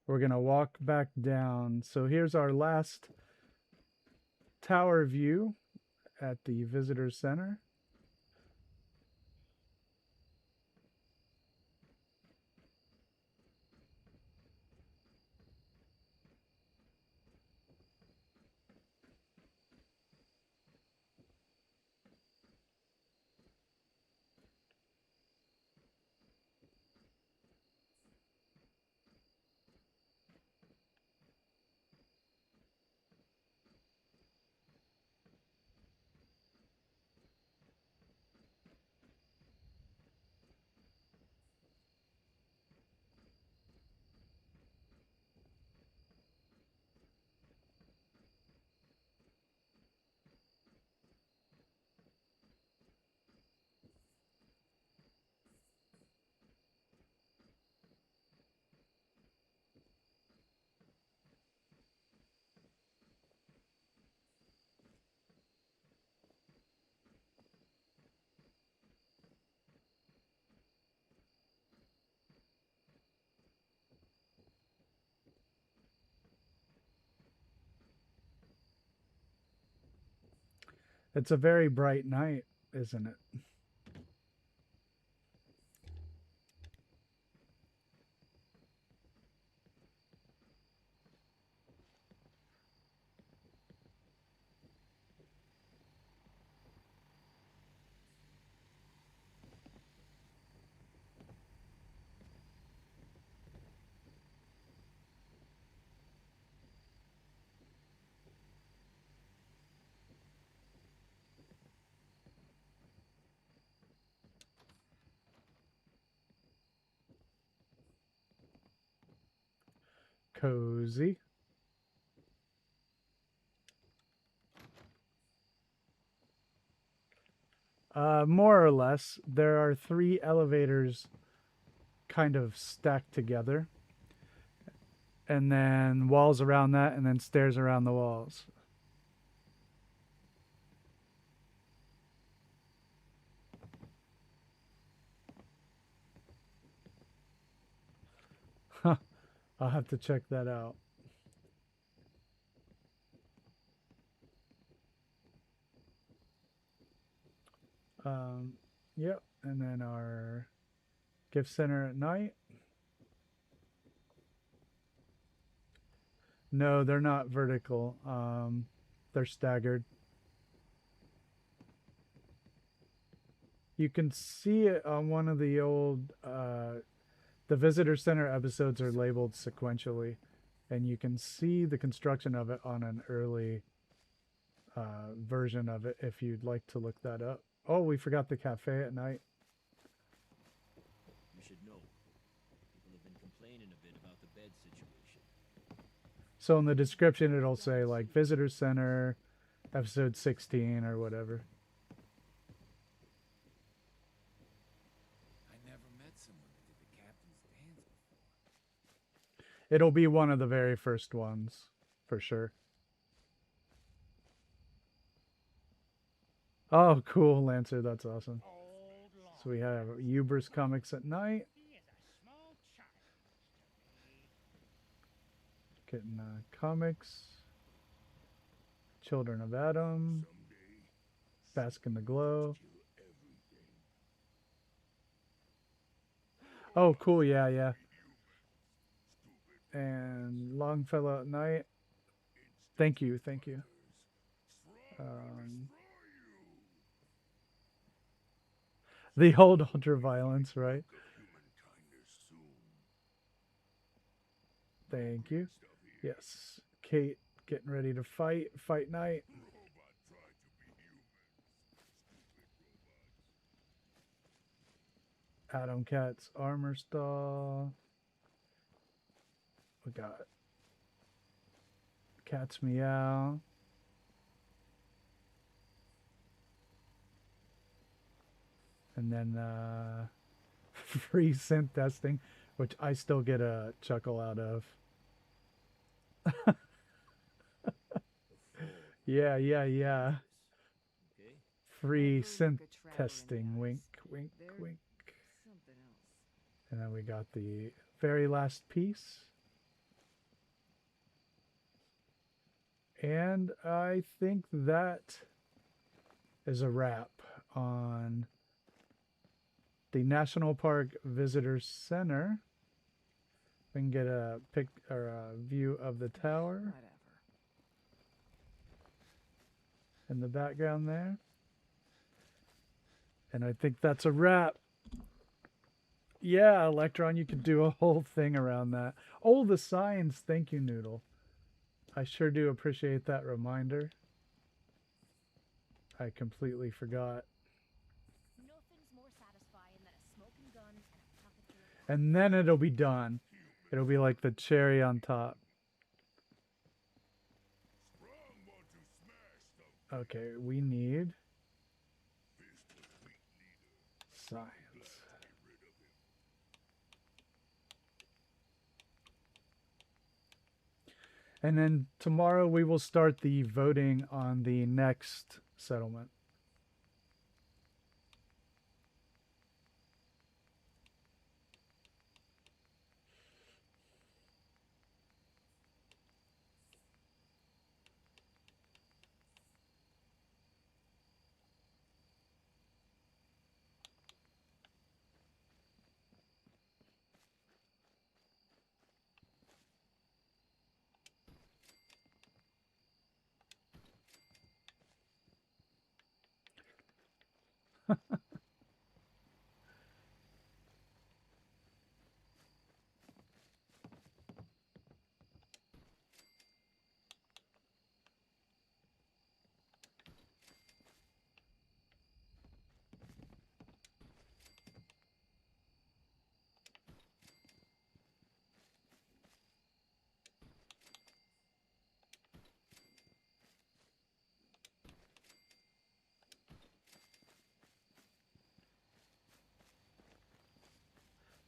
We're going to walk back down. So here's our last tower view at the visitor center. It's a very bright night, isn't it? cozy. More or less. There are 3 elevators kind of stacked together. And then walls around that, and then stairs around the walls. Huh. I'll have to check that out. Yep. And then our gift center at night. No, they're not vertical. They're staggered. You can see it on one of the old the visitor center episodes are labeled sequentially, and you can see the construction of it on an early version of it if you'd like to look that up. Oh, we forgot the cafe at night. You should know. People have been complaining a bit about the bed situation. So in the description it'll say like visitor center episode 16 or whatever. I never met someone that did the captain's dance before. It'll be one of the very first ones for sure. Oh, cool, Lancer. That's awesome. So we have Uber's Comics at night. Getting comics. Children of Adam. Bask in the Glow. Oh, cool. Yeah, yeah. And Longfellow at night. Thank you. Thank you. The old ultra-violence, right? Thank you. Yes. Kate getting ready to fight. Fight night. Adam Cat's armor stall. We got Cat's Meow. And then free synth testing, which I still get a chuckle out of. Yeah. Okay? Free Never synth look a traveler in the testing. eyes. Wink, wink, They're wink. Something else. And then we got the very last piece. And I think that is a wrap on the National Park Visitor Center. We can get a pic or a view of the tower Whatever. in the background there. And I think that's a wrap. Yeah, Electron, you could do a whole thing around that. Oh, the signs. Thank you, Noodle. I sure do appreciate that reminder. I completely forgot. Nothing's more satisfying than a smoking gun and a pocket full of And then it'll be done. It'll be like the cherry on top. Okay, we need signs. And then tomorrow we will start the voting on the next settlement.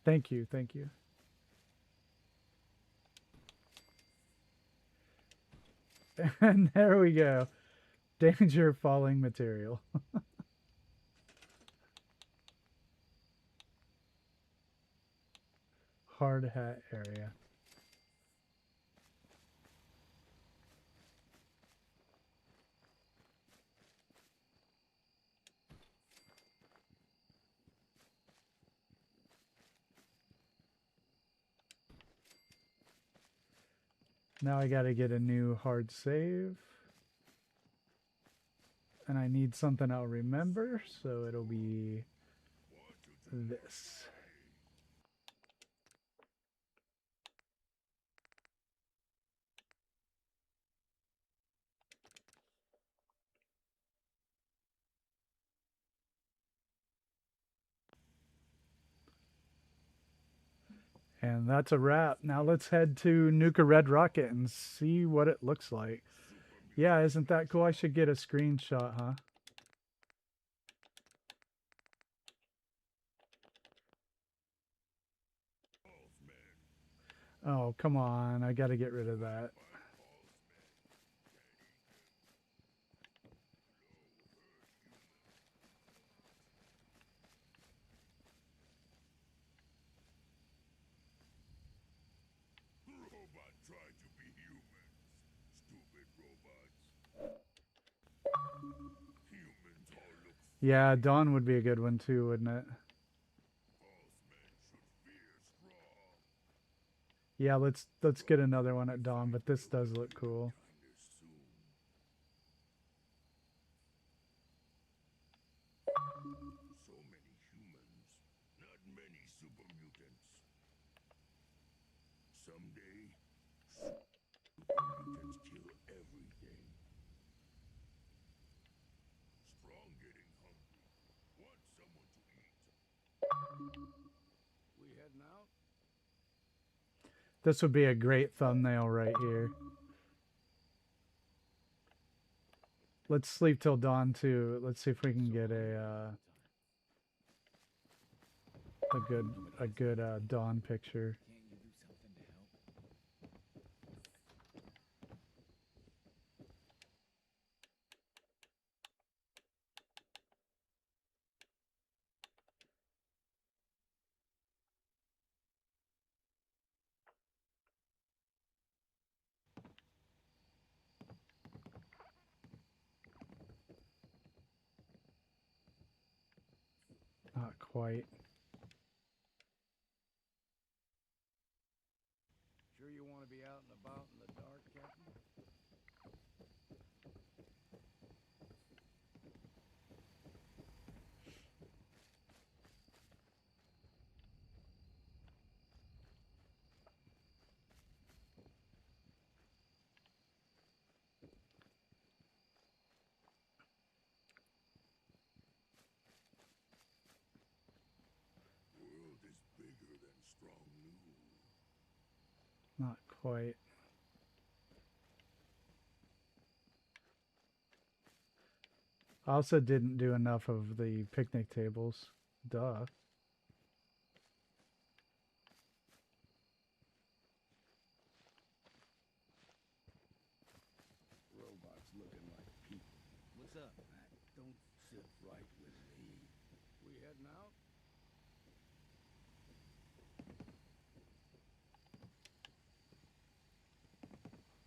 Thank you, thank you. And there we go. Danger falling material. Hard hat area. Now I gotta get a new hard save. And I need something I'll remember, so it'll be this. And that's a wrap. Now let's head to Nuka Red Rocket and see what it looks like. Yeah, isn't that cool? I should get a screenshot, huh? Oh, come on. I gotta get rid of that. Robot tried to be humans. Stupid robots. Humans all look Yeah, Dawn would be a good one too, wouldn't it? false men should fear strong. Yeah, let's get another one at Dawn, but this does look cool. Kindness soon. So many humans, not many super mutants. Someday, super mutants kill everything. Strong getting hungry. Want someone to eat. We heading out? This would be a great thumbnail right here. Let's sleep till dawn too. Let's see if we can get a good dawn picture. Can't you do something to help? Not quite. Sure you want to be out and about in the dark, Captain? World is bigger than strong new. Not quite. I also didn't do enough of the picnic tables. Duh. Robots looking like people. What's up? That don't sit right with me. We heading out?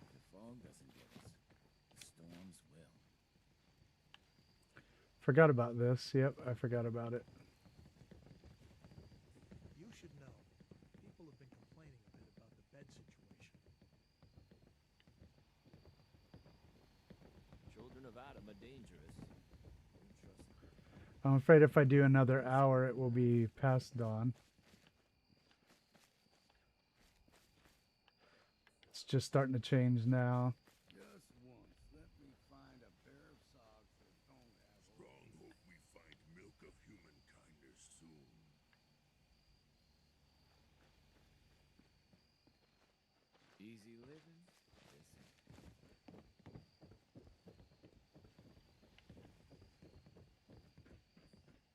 If the fog doesn't get us, the storms will. Forgot about this. Yep, I forgot about it. You should know. People have been complaining a bit about the bed situation. Children of Adam are dangerous. Don't trust them. I'm afraid if I do another hour, it will be past dawn. It's just starting to change now. Just once. Let me find a pair of socks that don't have Strong hope we find milk of human kindness soon. Easy living? This ain't.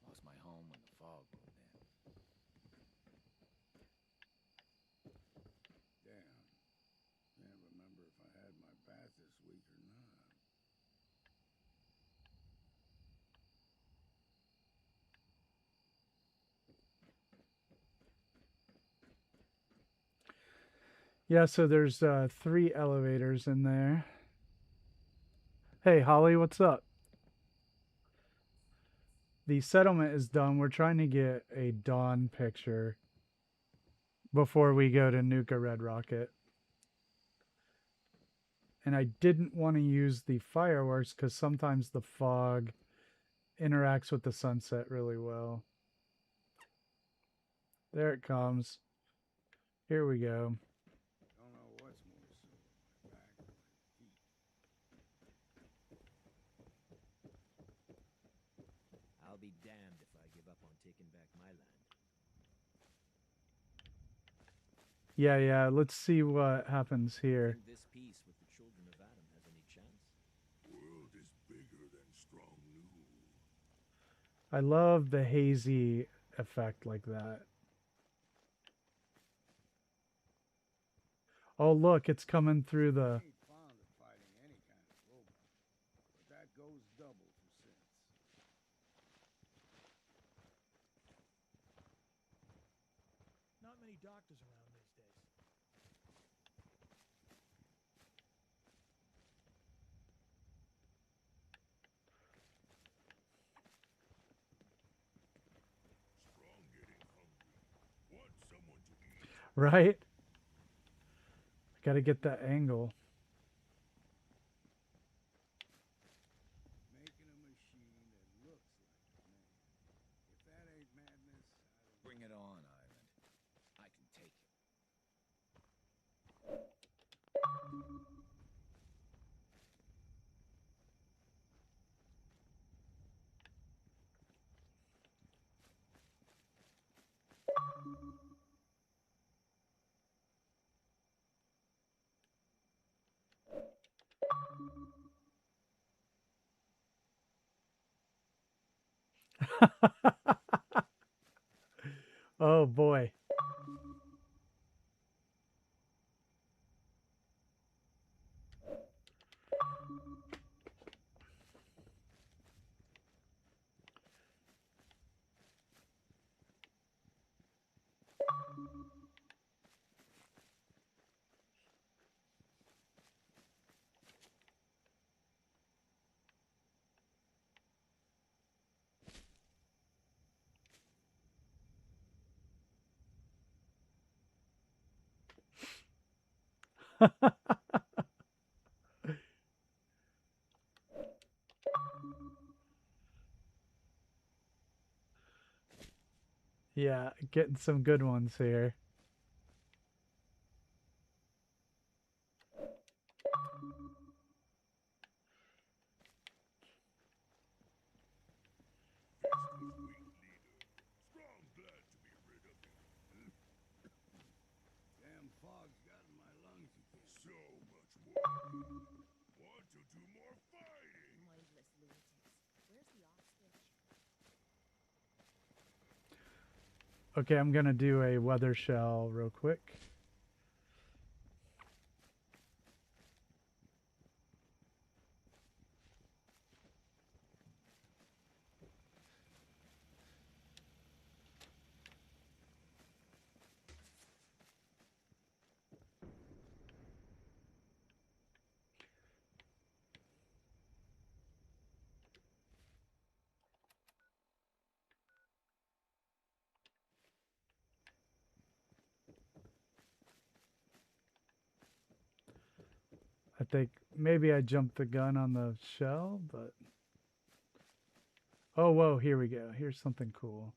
Lost my home when the fog moved in. Yeah, so there's 3 elevators in there. Hey, Holly, what's up? The settlement is done. We're trying to get a dawn picture before we go to Nuka Red Rocket. And I didn't want to use the fireworks because sometimes the fog interacts with the sunset really well. There it comes. Here we go. Don't know what's more sore, my back or my feet. I'll be damned if I give up on taking back my land. Yeah, let's see what happens here. Think this peace with the children of Adam has any chance? World is bigger than strong new. I love the hazy effect like that. Oh, look, it's coming through the... I ain't fond of fighting any kind of robot, but that goes double for sense. Not many doctors around these days. Strong getting hungry. Want someone to eat. Right? Got to get that angle. Making a machine that looks like a man. If that ain't madness, I don't Bring it on, Island. I can take it. Oh, boy. Yeah, getting some good ones here. This was weak leader. Strong glad to be rid of you. Damn fog's got in my lungs again. So much more. Want to do more fighting? Mindless lunatics. Where's the off switch? Okay, I'm going to do a weather shell real quick. I think maybe I jumped the gun on the shell, but... Oh, whoa, here we go. Here's something cool.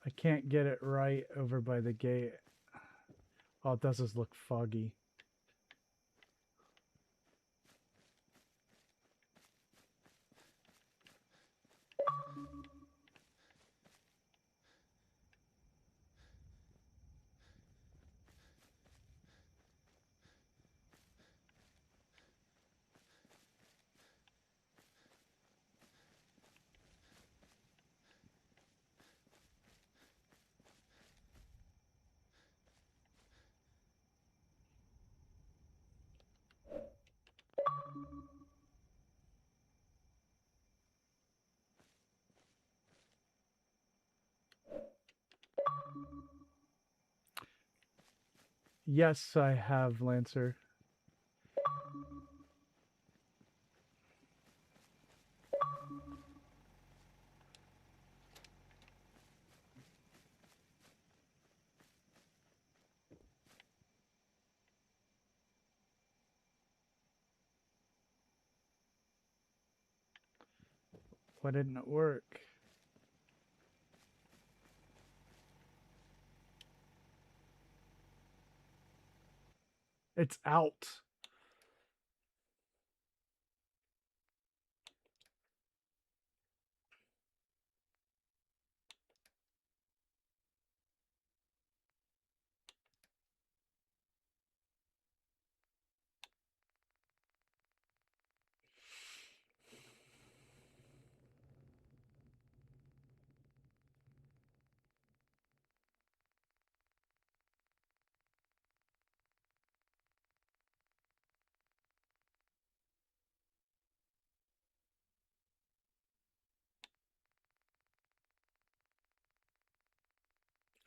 I can't get it right over by the gate. All it does is look foggy. Yes, I have Lancer. Why didn't it work? It's out.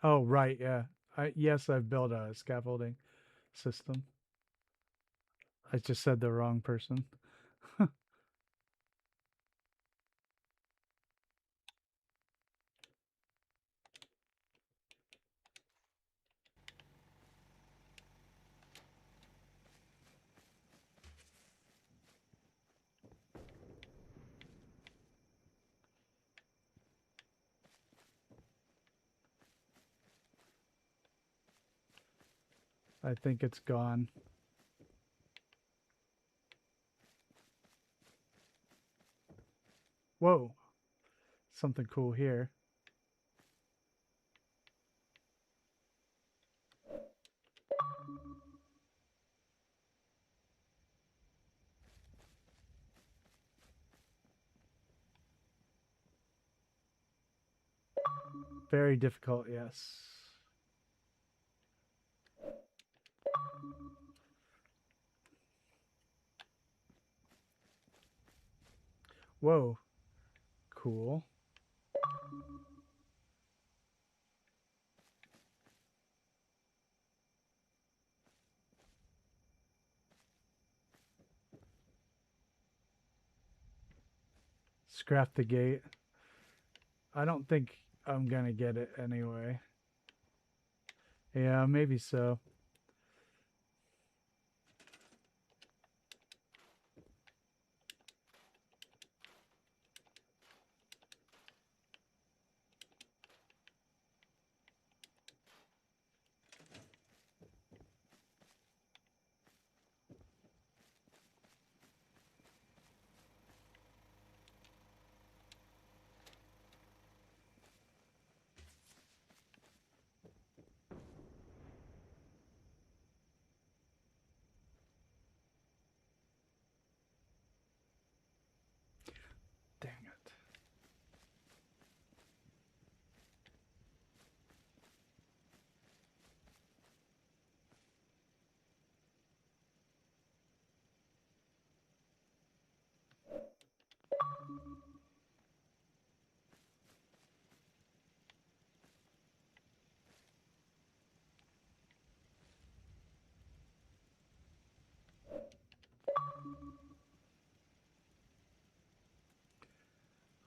Oh, right, yeah. Yes, I've built a scaffolding system. I just said the wrong person. I think it's gone. Whoa. Something cool here. Very difficult, yes. Whoa. Cool. Scrap the gate. I don't think I'm gonna get it anyway. Yeah, maybe so. Dang it.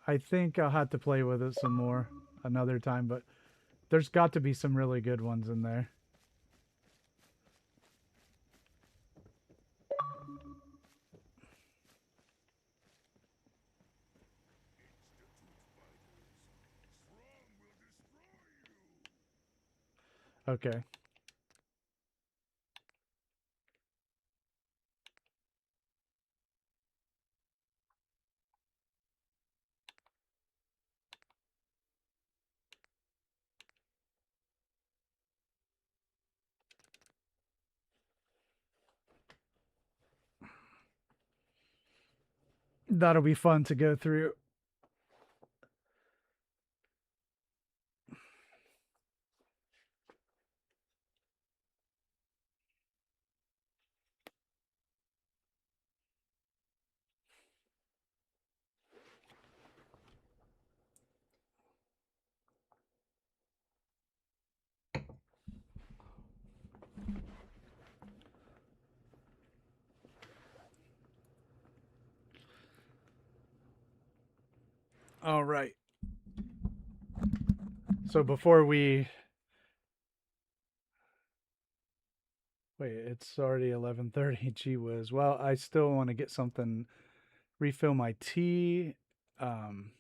I think I'll have to play with it some more another time, but there's got to be some really good ones in there. Okay. That'll be fun to go through. All right. So before we wait, it's already 11:30. Gee whiz. Well, I still want to get something, refill my tea. So I'm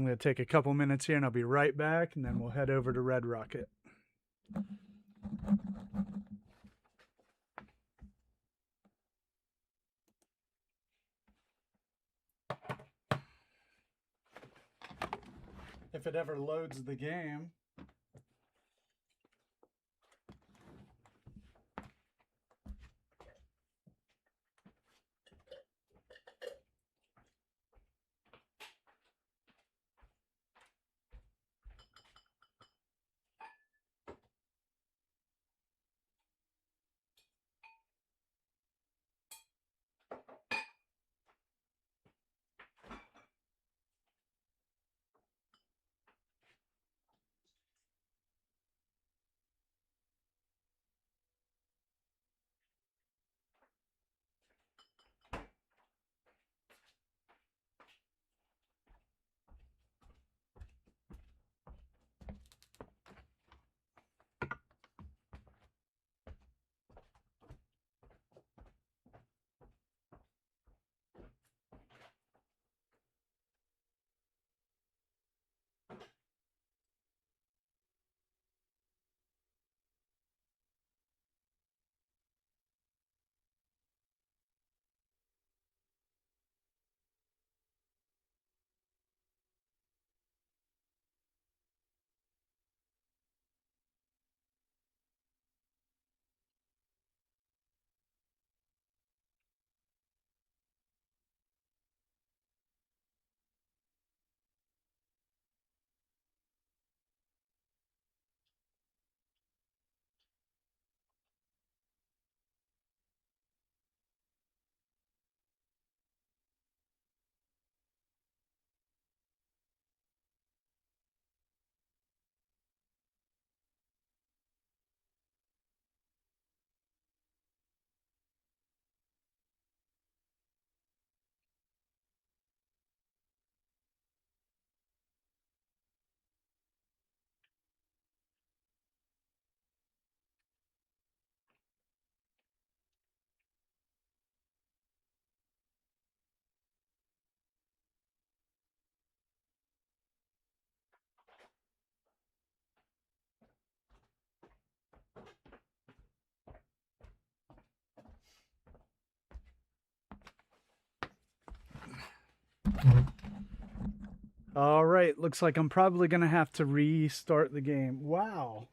going to take a couple minutes here and I'll be right back, and then we'll head over to Red Rocket. If it ever loads the game. All right, looks like I'm probably going to have to restart the game. Wow.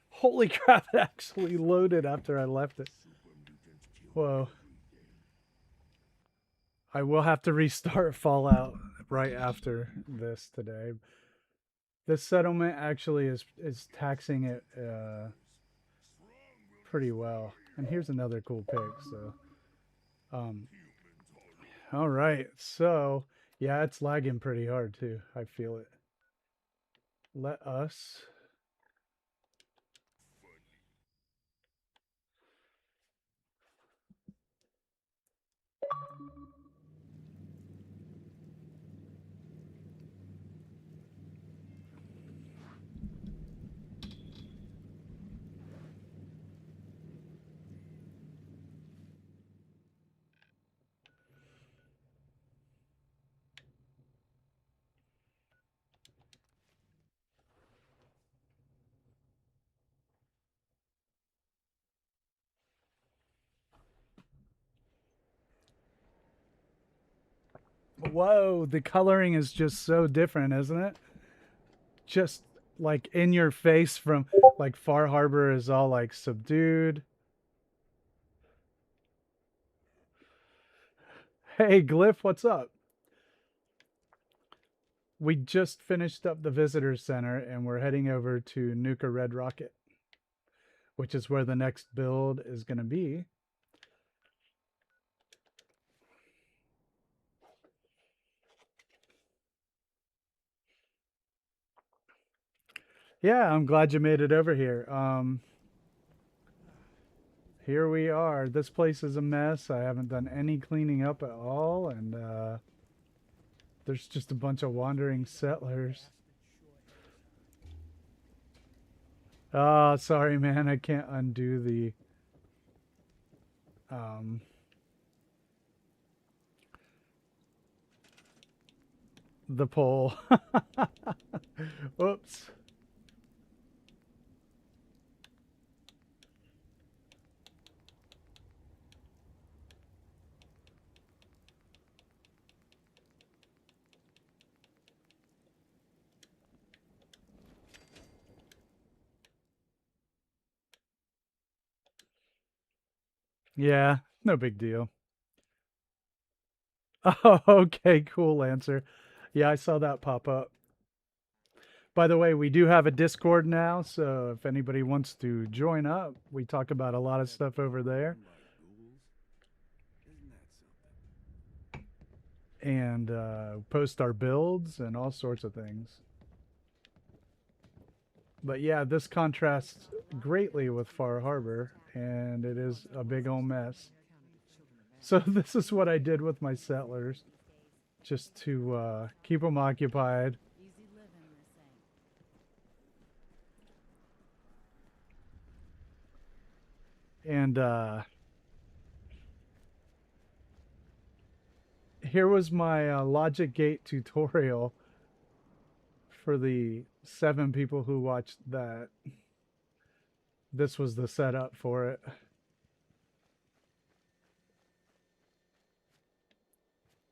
Holy crap, it actually loaded after I left it. Whoa. I will have to restart Fallout right after this today. This settlement actually is taxing it pretty well. And here's another cool pic, so all right. So, yeah, it's lagging pretty hard too. I feel it. Let us Whoa, the coloring is just so different, isn't it? Just like in your face from like Far Harbor is all like subdued. Hey, Glyph, what's up? We just finished up the visitor center and we're heading over to Nuka Red Rocket, which is where the next build is going to be. Yeah, I'm glad you made it over here. Here we are. This place is a mess. I haven't done any cleaning up at all, and There's just a bunch of wandering settlers. Oh, sorry, man. I can't undo um, the poll. Whoops. Yeah, no big deal. Oh, okay, cool, Lancer. Yeah, I saw that pop up. By the way, we do have a Discord now, so if anybody wants to join up, we talk about a lot of stuff over there. And post our builds and all sorts of things. But yeah, this contrasts greatly with Far Harbor, and it is a big old mess. So this is what I did with my settlers, just to keep them occupied. Easy living, they say. And here was my logic gate tutorial for the 7 people who watched that. This was the setup for it.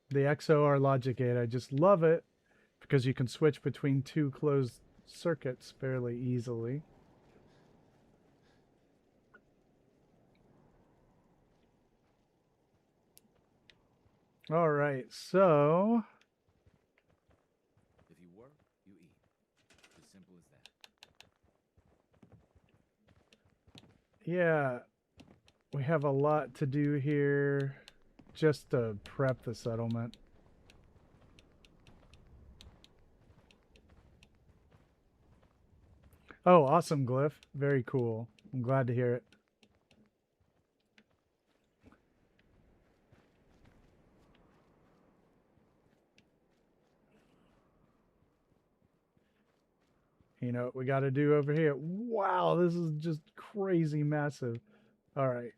The XOR logic gate, I just love it because you can switch between 2 closed circuits fairly easily. All right, so If you work, you eat. As simple as that. yeah, we have a lot to do here just to prep the settlement. Oh, awesome, Glyph. Very cool. I'm glad to hear it. You know what we got to do over here? Wow, this is just crazy massive. All right.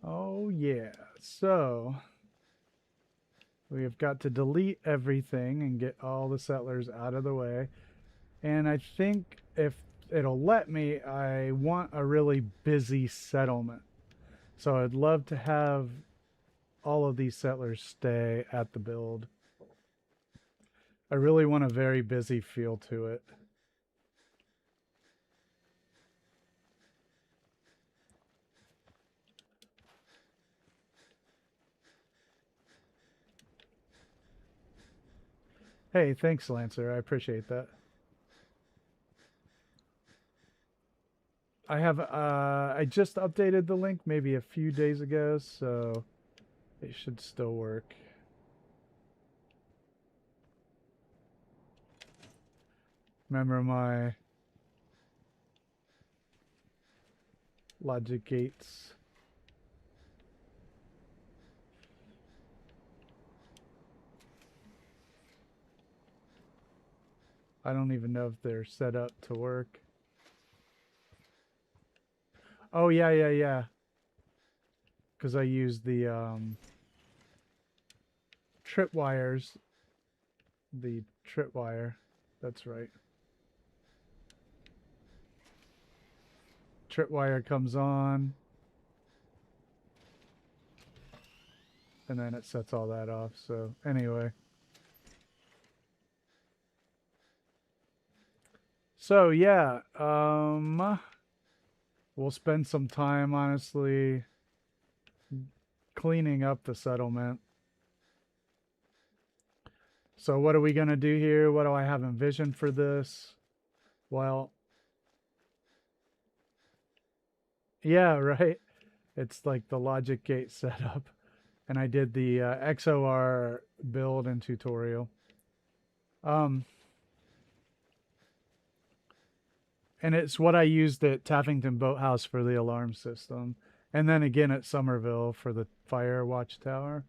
Oh, yeah. So we have got to delete everything and get all the settlers out of the way. And I think if it'll let me, I want a really busy settlement. So I'd love to have all of these settlers stay at the build. I really want a very busy feel to it. Hey, thanks, Lancer. I appreciate that. I just updated the link maybe a few days ago, so it should still work. Remember my logic gates. I don't even know if they're set up to work. Oh, yeah. Because I used the tripwires. The tripwire. That's right. Tripwire comes on. And then it sets all that off. So, anyway. So, yeah. we'll spend some time, honestly, cleaning up the settlement. So what are we going to do here? What do I have envisioned for this? Well, yeah, right. It's like the logic gate setup. And I did the XOR build and tutorial. And it's what I used at Taffington Boathouse for the alarm system. And then again at Somerville for the fire watchtower.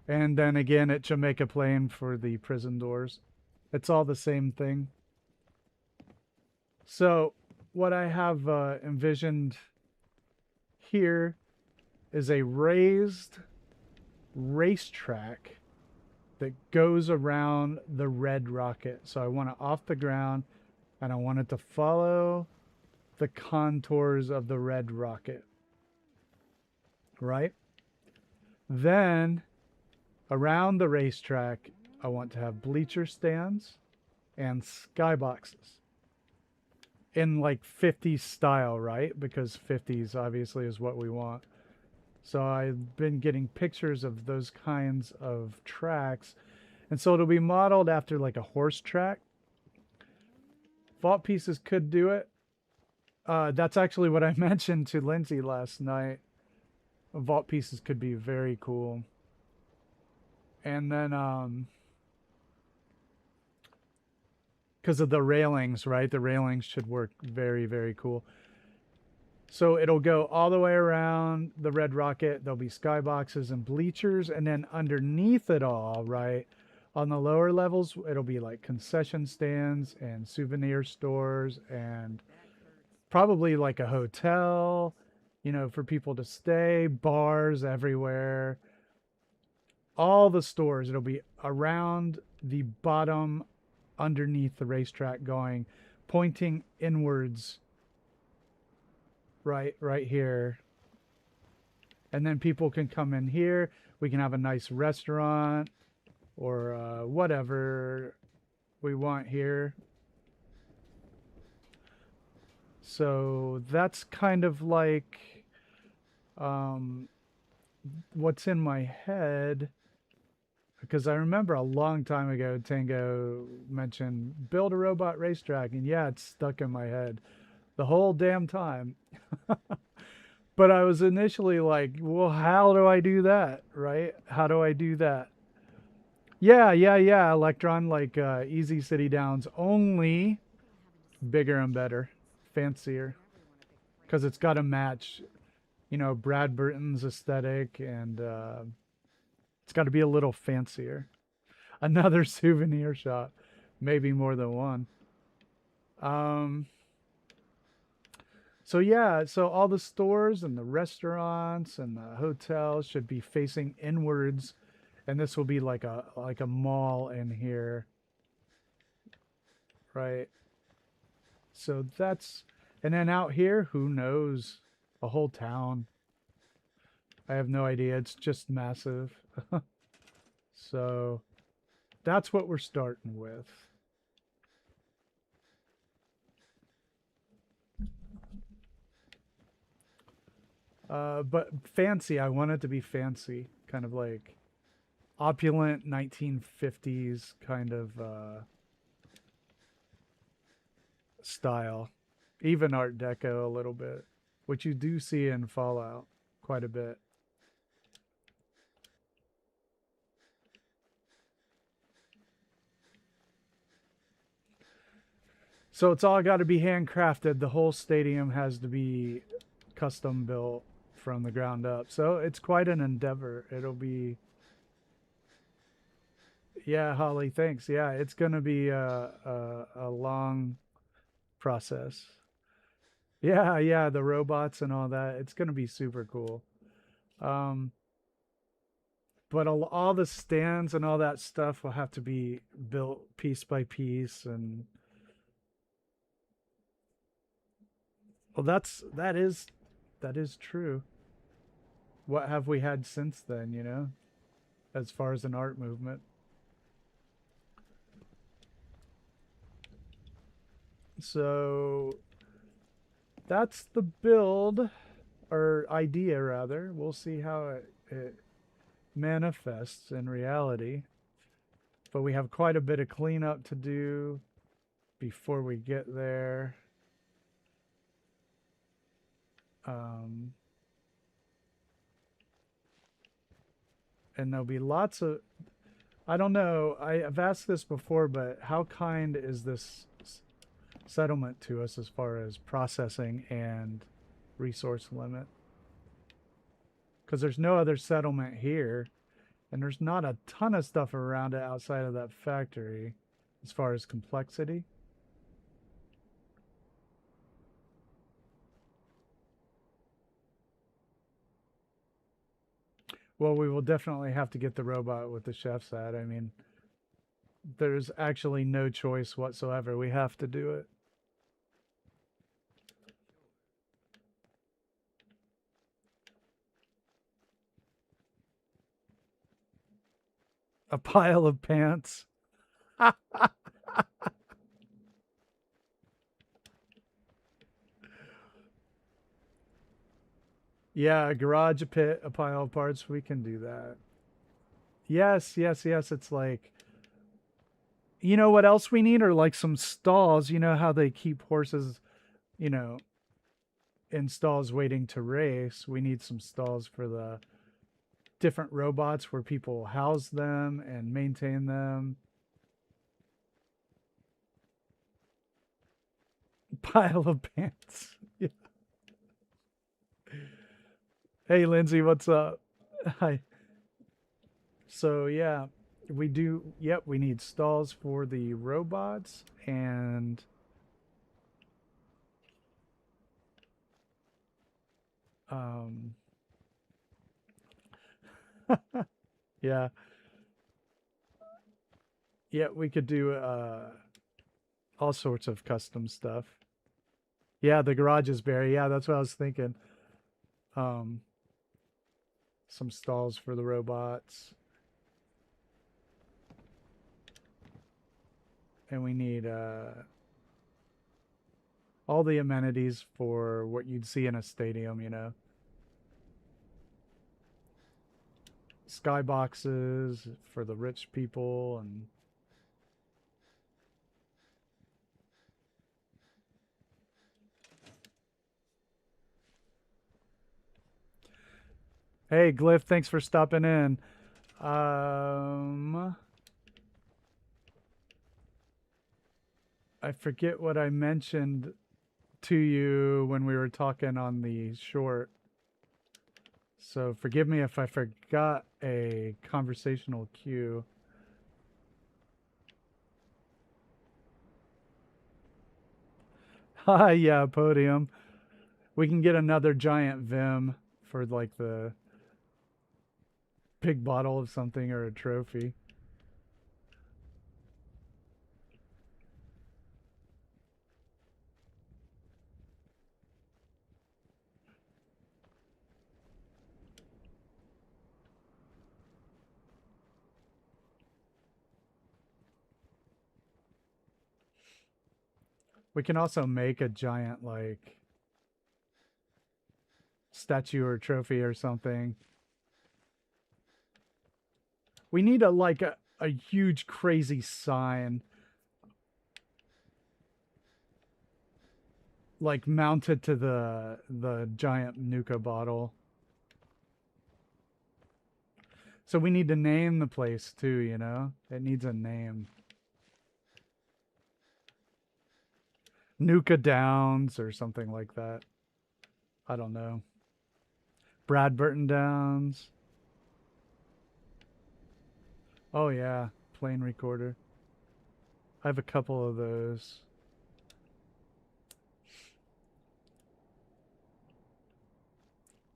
And then again at Jamaica Plain for the prison doors. It's all the same thing. So what I have envisioned here is a raised racetrack that goes around the red rocket. So I want it off the ground and I want it to follow the contours of the red rocket. Right? Then around the racetrack, I want to have bleacher stands and skyboxes in like 50s style, right? Because 50s obviously is what we want. So I've been getting pictures of those kinds of tracks. And so it'll be modeled after like a horse track. Vault Pieces could do it. That's actually what I mentioned to Lindsay last night. Vault Pieces could be very cool. And then, because of the railings, right? The railings should work very, very cool. So it'll go all the way around the red rocket. There'll be skyboxes and bleachers. And then underneath it all, right, on the lower levels, it'll be like concession stands and souvenir stores and probably like a hotel, you know, for people to stay, bars everywhere. All the stores, it'll be around the bottom underneath the racetrack going, pointing inwards. Right here. And then people can come in here. We can have a nice restaurant or whatever we want here. So that's kind of like what's in my head. Because I remember a long time ago, Tango mentioned build a robot racetrack. And yeah, it's stuck in my head the whole damn time. But I was initially like, well, how do I do that? Right? How do I do that? Yeah. Electron, like Easy City Downs, only bigger and better, fancier. Because it's got to match, you know, Brad Burton's aesthetic, and it's got to be a little fancier. Another souvenir shop, maybe more than one. So yeah, so all the stores and the restaurants and the hotels should be facing inwards, and this will be like a mall in here, right? So that's, and then out here, who knows? A whole town. I have no idea. It's just massive. So that's what we're starting with. But fancy, I want it to be fancy, kind of like opulent 1950s kind of style, even Art Deco a little bit, which you do see in Fallout quite a bit. So it's all got to be handcrafted. The whole stadium has to be custom built from the ground up. So it's quite an endeavor. It'll be, yeah, Holly, thanks. Yeah, it's going to be a long process. Yeah, the robots and all that. It's going to be super cool. But all the stands and all that stuff will have to be built piece by piece. And well, that is true. What have we had since then, you know, as far as an art movement? So that's the build, or idea rather. We'll see how it manifests in reality. But we have quite a bit of cleanup to do before we get there. And there'll be lots of, I don't know, I've asked this before, but how kind is this settlement to us as far as processing and resource limit? Because there's no other settlement here, and there's not a ton of stuff around it outside of that factory as far as complexity. Well, we will definitely have to get the robot with the chef's at. I mean, there's actually no choice whatsoever. We have to do it. A pile of pants. Yeah, a garage, a pit, a pile of parts. We can do that. Yes, yes, yes. It's like, you know what else we need are like some stalls. You know how they keep horses, you know, in stalls waiting to race. We need some stalls for the different robots where people house them and maintain them. Pile of pants. Yeah. Hey, Lindsay, what's up? Hi. So, yeah, we do. Yep, we need stalls for the robots and um yeah. Yeah, we could do all sorts of custom stuff. Yeah, the garage is bare. Yeah, that's what I was thinking. Um some stalls for the robots. And we need all the amenities for what you'd see in a stadium, you know. Skyboxes for the rich people and hey, Glyph, thanks for stopping in. I forget what I mentioned to you when we were talking on the short. So forgive me if I forgot a conversational cue. Hi, yeah, podium. We can get another giant Vim for like the big bottle of something or a trophy. We can also make a giant like statue or trophy or something. We need a huge crazy sign like mounted to the giant Nuka bottle. So we need to name the place too, you know? It needs a name. Nuka Downs or something like that. I don't know. Brad Burton Downs. Oh yeah, plane recorder. I have a couple of those.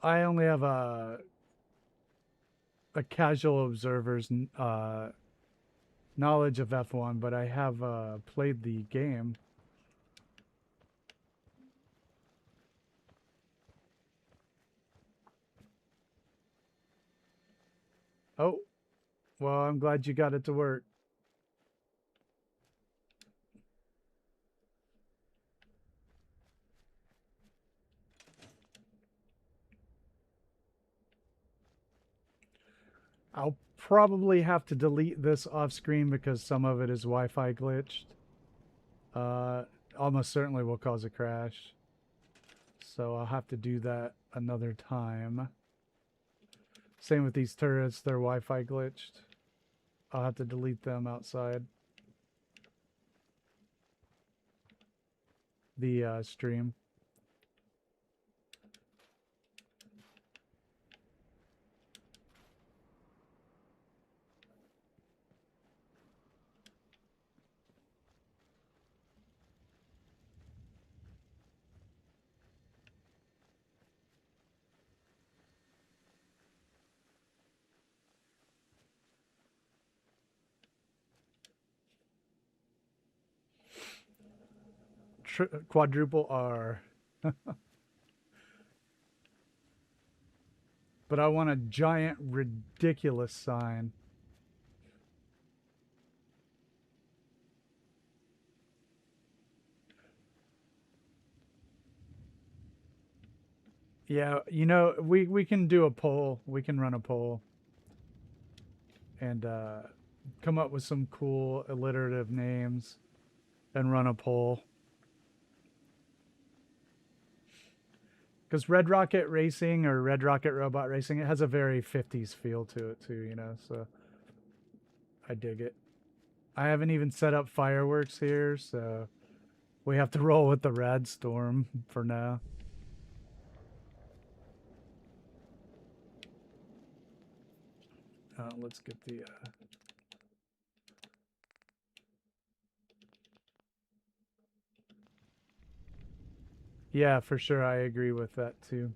I only have a casual observer's knowledge of F1, but I have played the game. Oh, well, I'm glad you got it to work. I'll probably have to delete this off screen because some of it is Wi-Fi glitched. Almost certainly will cause a crash. So I'll have to do that another time. Same with these turrets, they're Wi-Fi glitched. I'll have to delete them outside the stream. Quadruple R. But I want a giant, ridiculous sign. Yeah, you know, we can do a poll. We can run a poll. And come up with some cool alliterative names and run a poll. Because Red Rocket Racing or Red Rocket Robot Racing, it has a very 50s feel to it too, you know, so I dig it. I haven't even set up fireworks here, so we have to roll with the Rad Storm for now. Let's get the... Yeah, for sure, I agree with that too.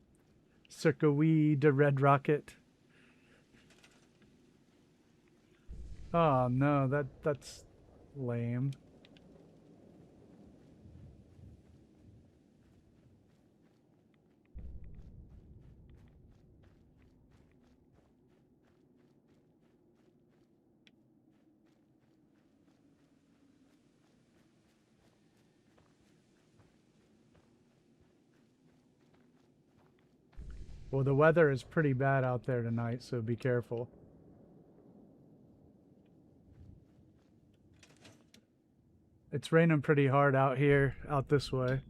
Circuit de Red Rocket. Oh no, that's lame. Well, the weather is pretty bad out there tonight, so be careful. It's raining pretty hard out here, out this way.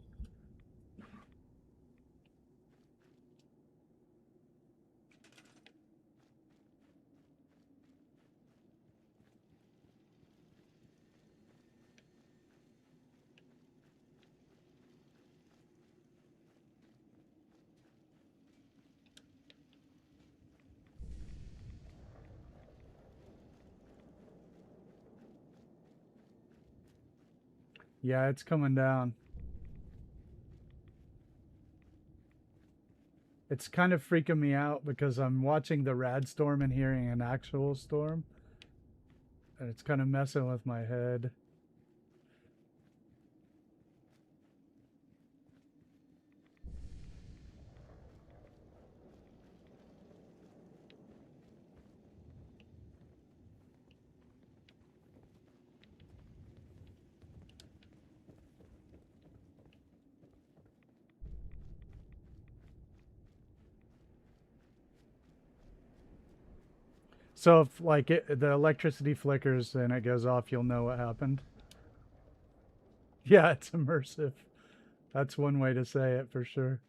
Yeah, it's coming down. It's kind of freaking me out because I'm watching the rad storm and hearing an actual storm. And it's kind of messing with my head. So if like the electricity flickers and it goes off, you'll know what happened. Yeah, it's immersive. That's one way to say it for sure.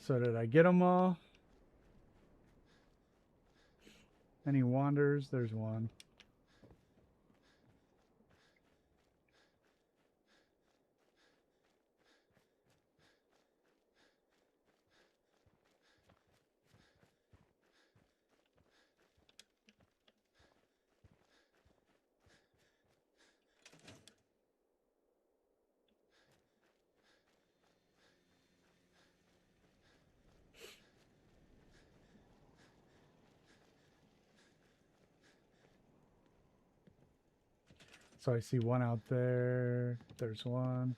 So did I get them all? Any wanders? There's one. So I see one out there. There's one.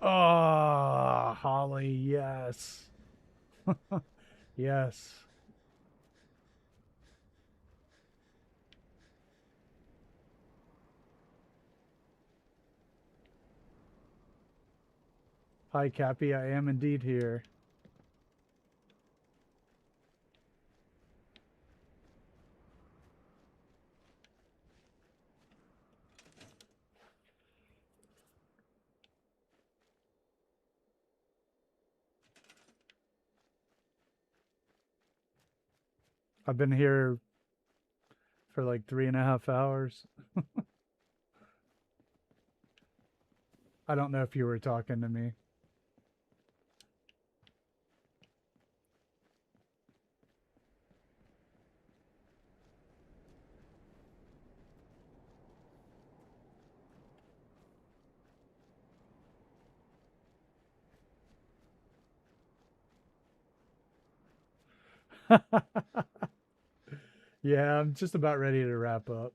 Oh, Holly, yes. Yes. Hi, Cappy. I am indeed here. I've been here for like 3.5 hours. I don't know if you were talking to me. Yeah, I'm just about ready to wrap up.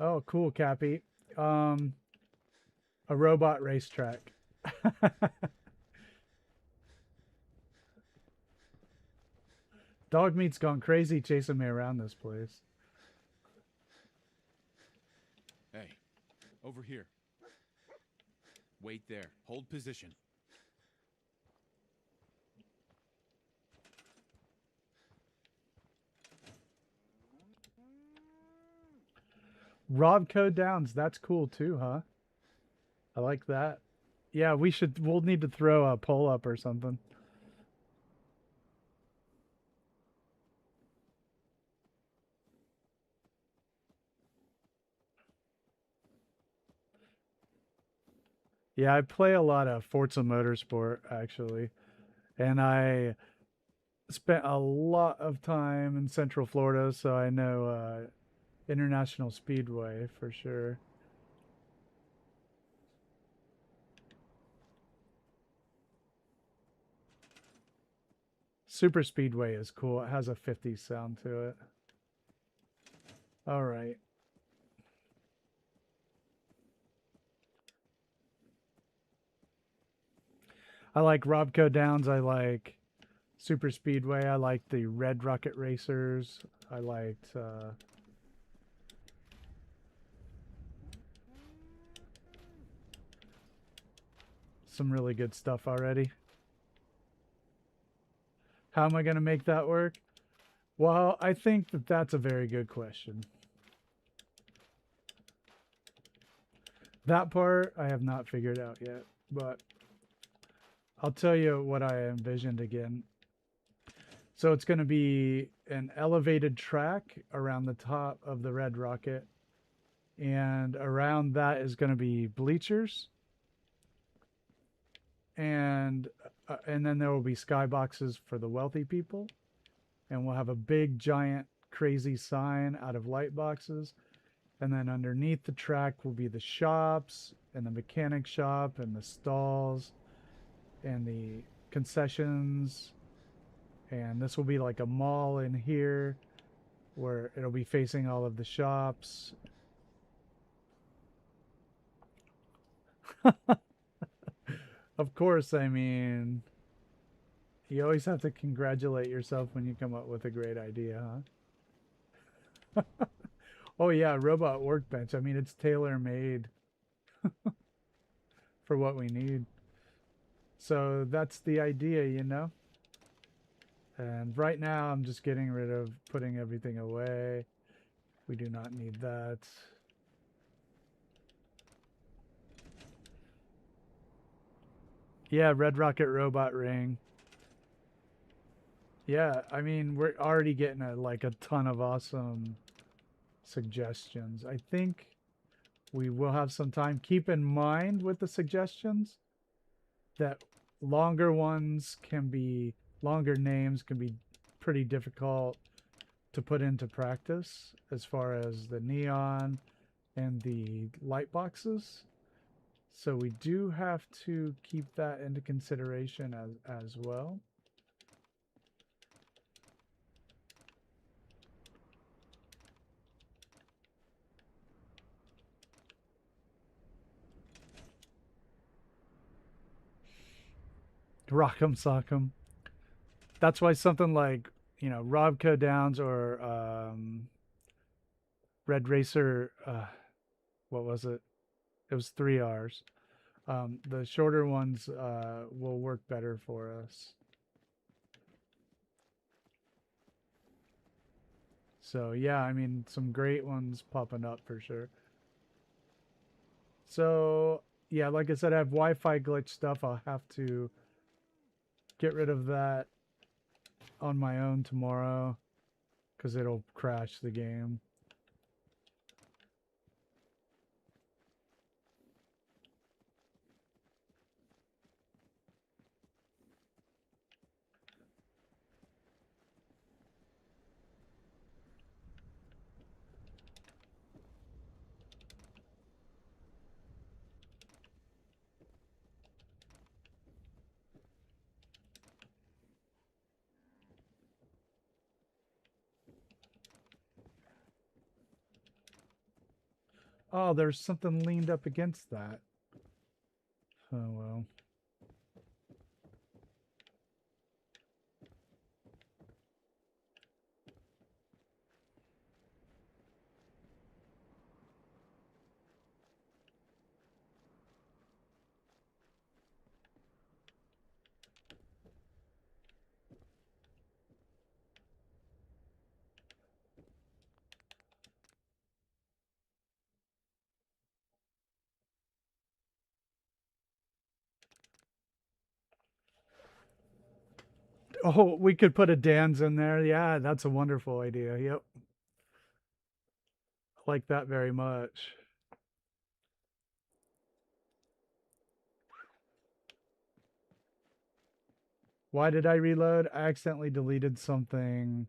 Oh, cool, Cappy. Um, a robot racetrack. Dog meat's gone crazy chasing me around this place. Hey, over here. Wait there. Hold position. Robco Downs, that's cool too, huh? I like that. Yeah, we'll need to throw a poll up or something. Yeah, I play a lot of Forza Motorsport actually, and I spent a lot of time in Central Florida, so I know International Speedway for sure. Super Speedway is cool. It has a 50 sound to it. All right. I like Robco Downs. I like Super Speedway. I like the Red Rocket Racers. I liked some really good stuff already. How am I going to make that work? Well, I think that that's a very good question. That part I have not figured out yet, but I'll tell you what I envisioned again. So it's going to be an elevated track around the top of the Red Rocket, and around that is going to be bleachers, and then there will be skyboxes for the wealthy people, and we'll have a big giant crazy sign out of light boxes, and then underneath the track will be the shops and the mechanic shop and the stalls and the concessions, and this will be like a mall in here where it'll be facing all of the shops. Of course, I mean, you always have to congratulate yourself when you come up with a great idea, huh? Oh yeah, robot workbench. I mean, it's tailor made for what we need. So that's the idea, you know? And right now I'm just getting rid of putting everything away. We do not need that. Yeah, Red Rocket Robot Ring. Yeah, I mean, we're already getting like a ton of awesome suggestions. I think we will have some time. Keep in mind with the suggestions that longer names can be pretty difficult to put into practice as far as the neon and the light boxes. So we do have to keep that into consideration as well. Rock'em sock'em. That's why something like, you know, Robco Downs or Red Racer, what was it? It was 3 Rs. The shorter ones will work better for us. So yeah, I mean, some great ones popping up for sure. So yeah, like I said, I have Wi-Fi glitch stuff. I'll have to get rid of that on my own tomorrow because it'll crash the game. Oh, there's something leaned up against that. Oh well. Oh, we could put a Dan's in there. Yeah, that's a wonderful idea. Yep. I like that very much. Why did I reload? I accidentally deleted something.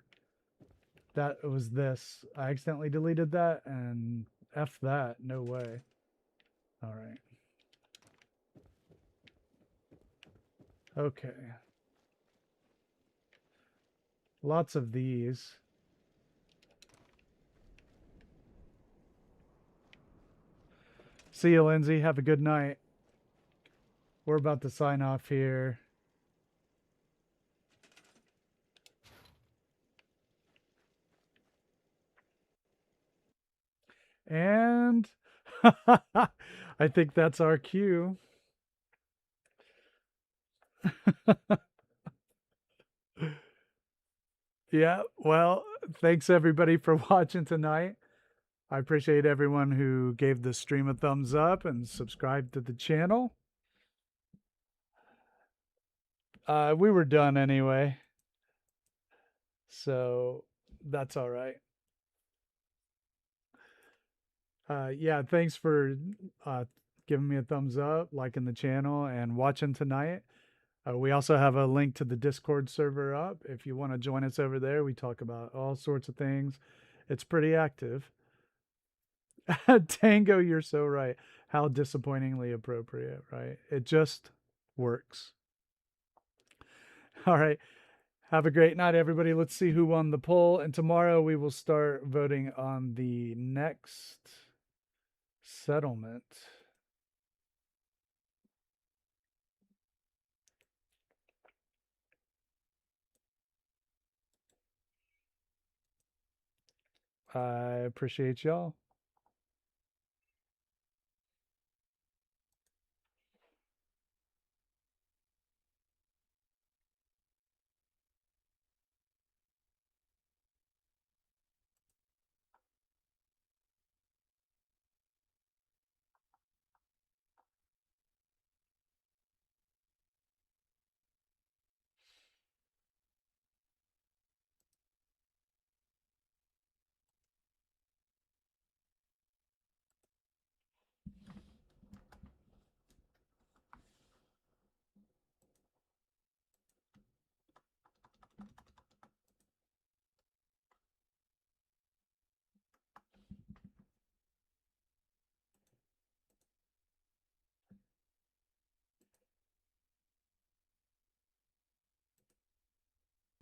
That was this. I accidentally deleted that and F that. No way. All right. Okay. Lots of these. See you, Lindsay. Have a good night. We're about to sign off here. And I think that's our cue. Yeah, well, thanks everybody for watching tonight. I appreciate everyone who gave the stream a thumbs up and subscribed to the channel. We were done anyway, so that's all right. Yeah, thanks for giving me a thumbs up, liking the channel, and watching tonight. We also have a link to the Discord server up. If you want to join us over there, we talk about all sorts of things. It's pretty active. Tango, you're so right. How disappointingly appropriate, right? It just works. All right. Have a great night, everybody. Let's see who won the poll. And tomorrow we will start voting on the next settlement. I appreciate y'all.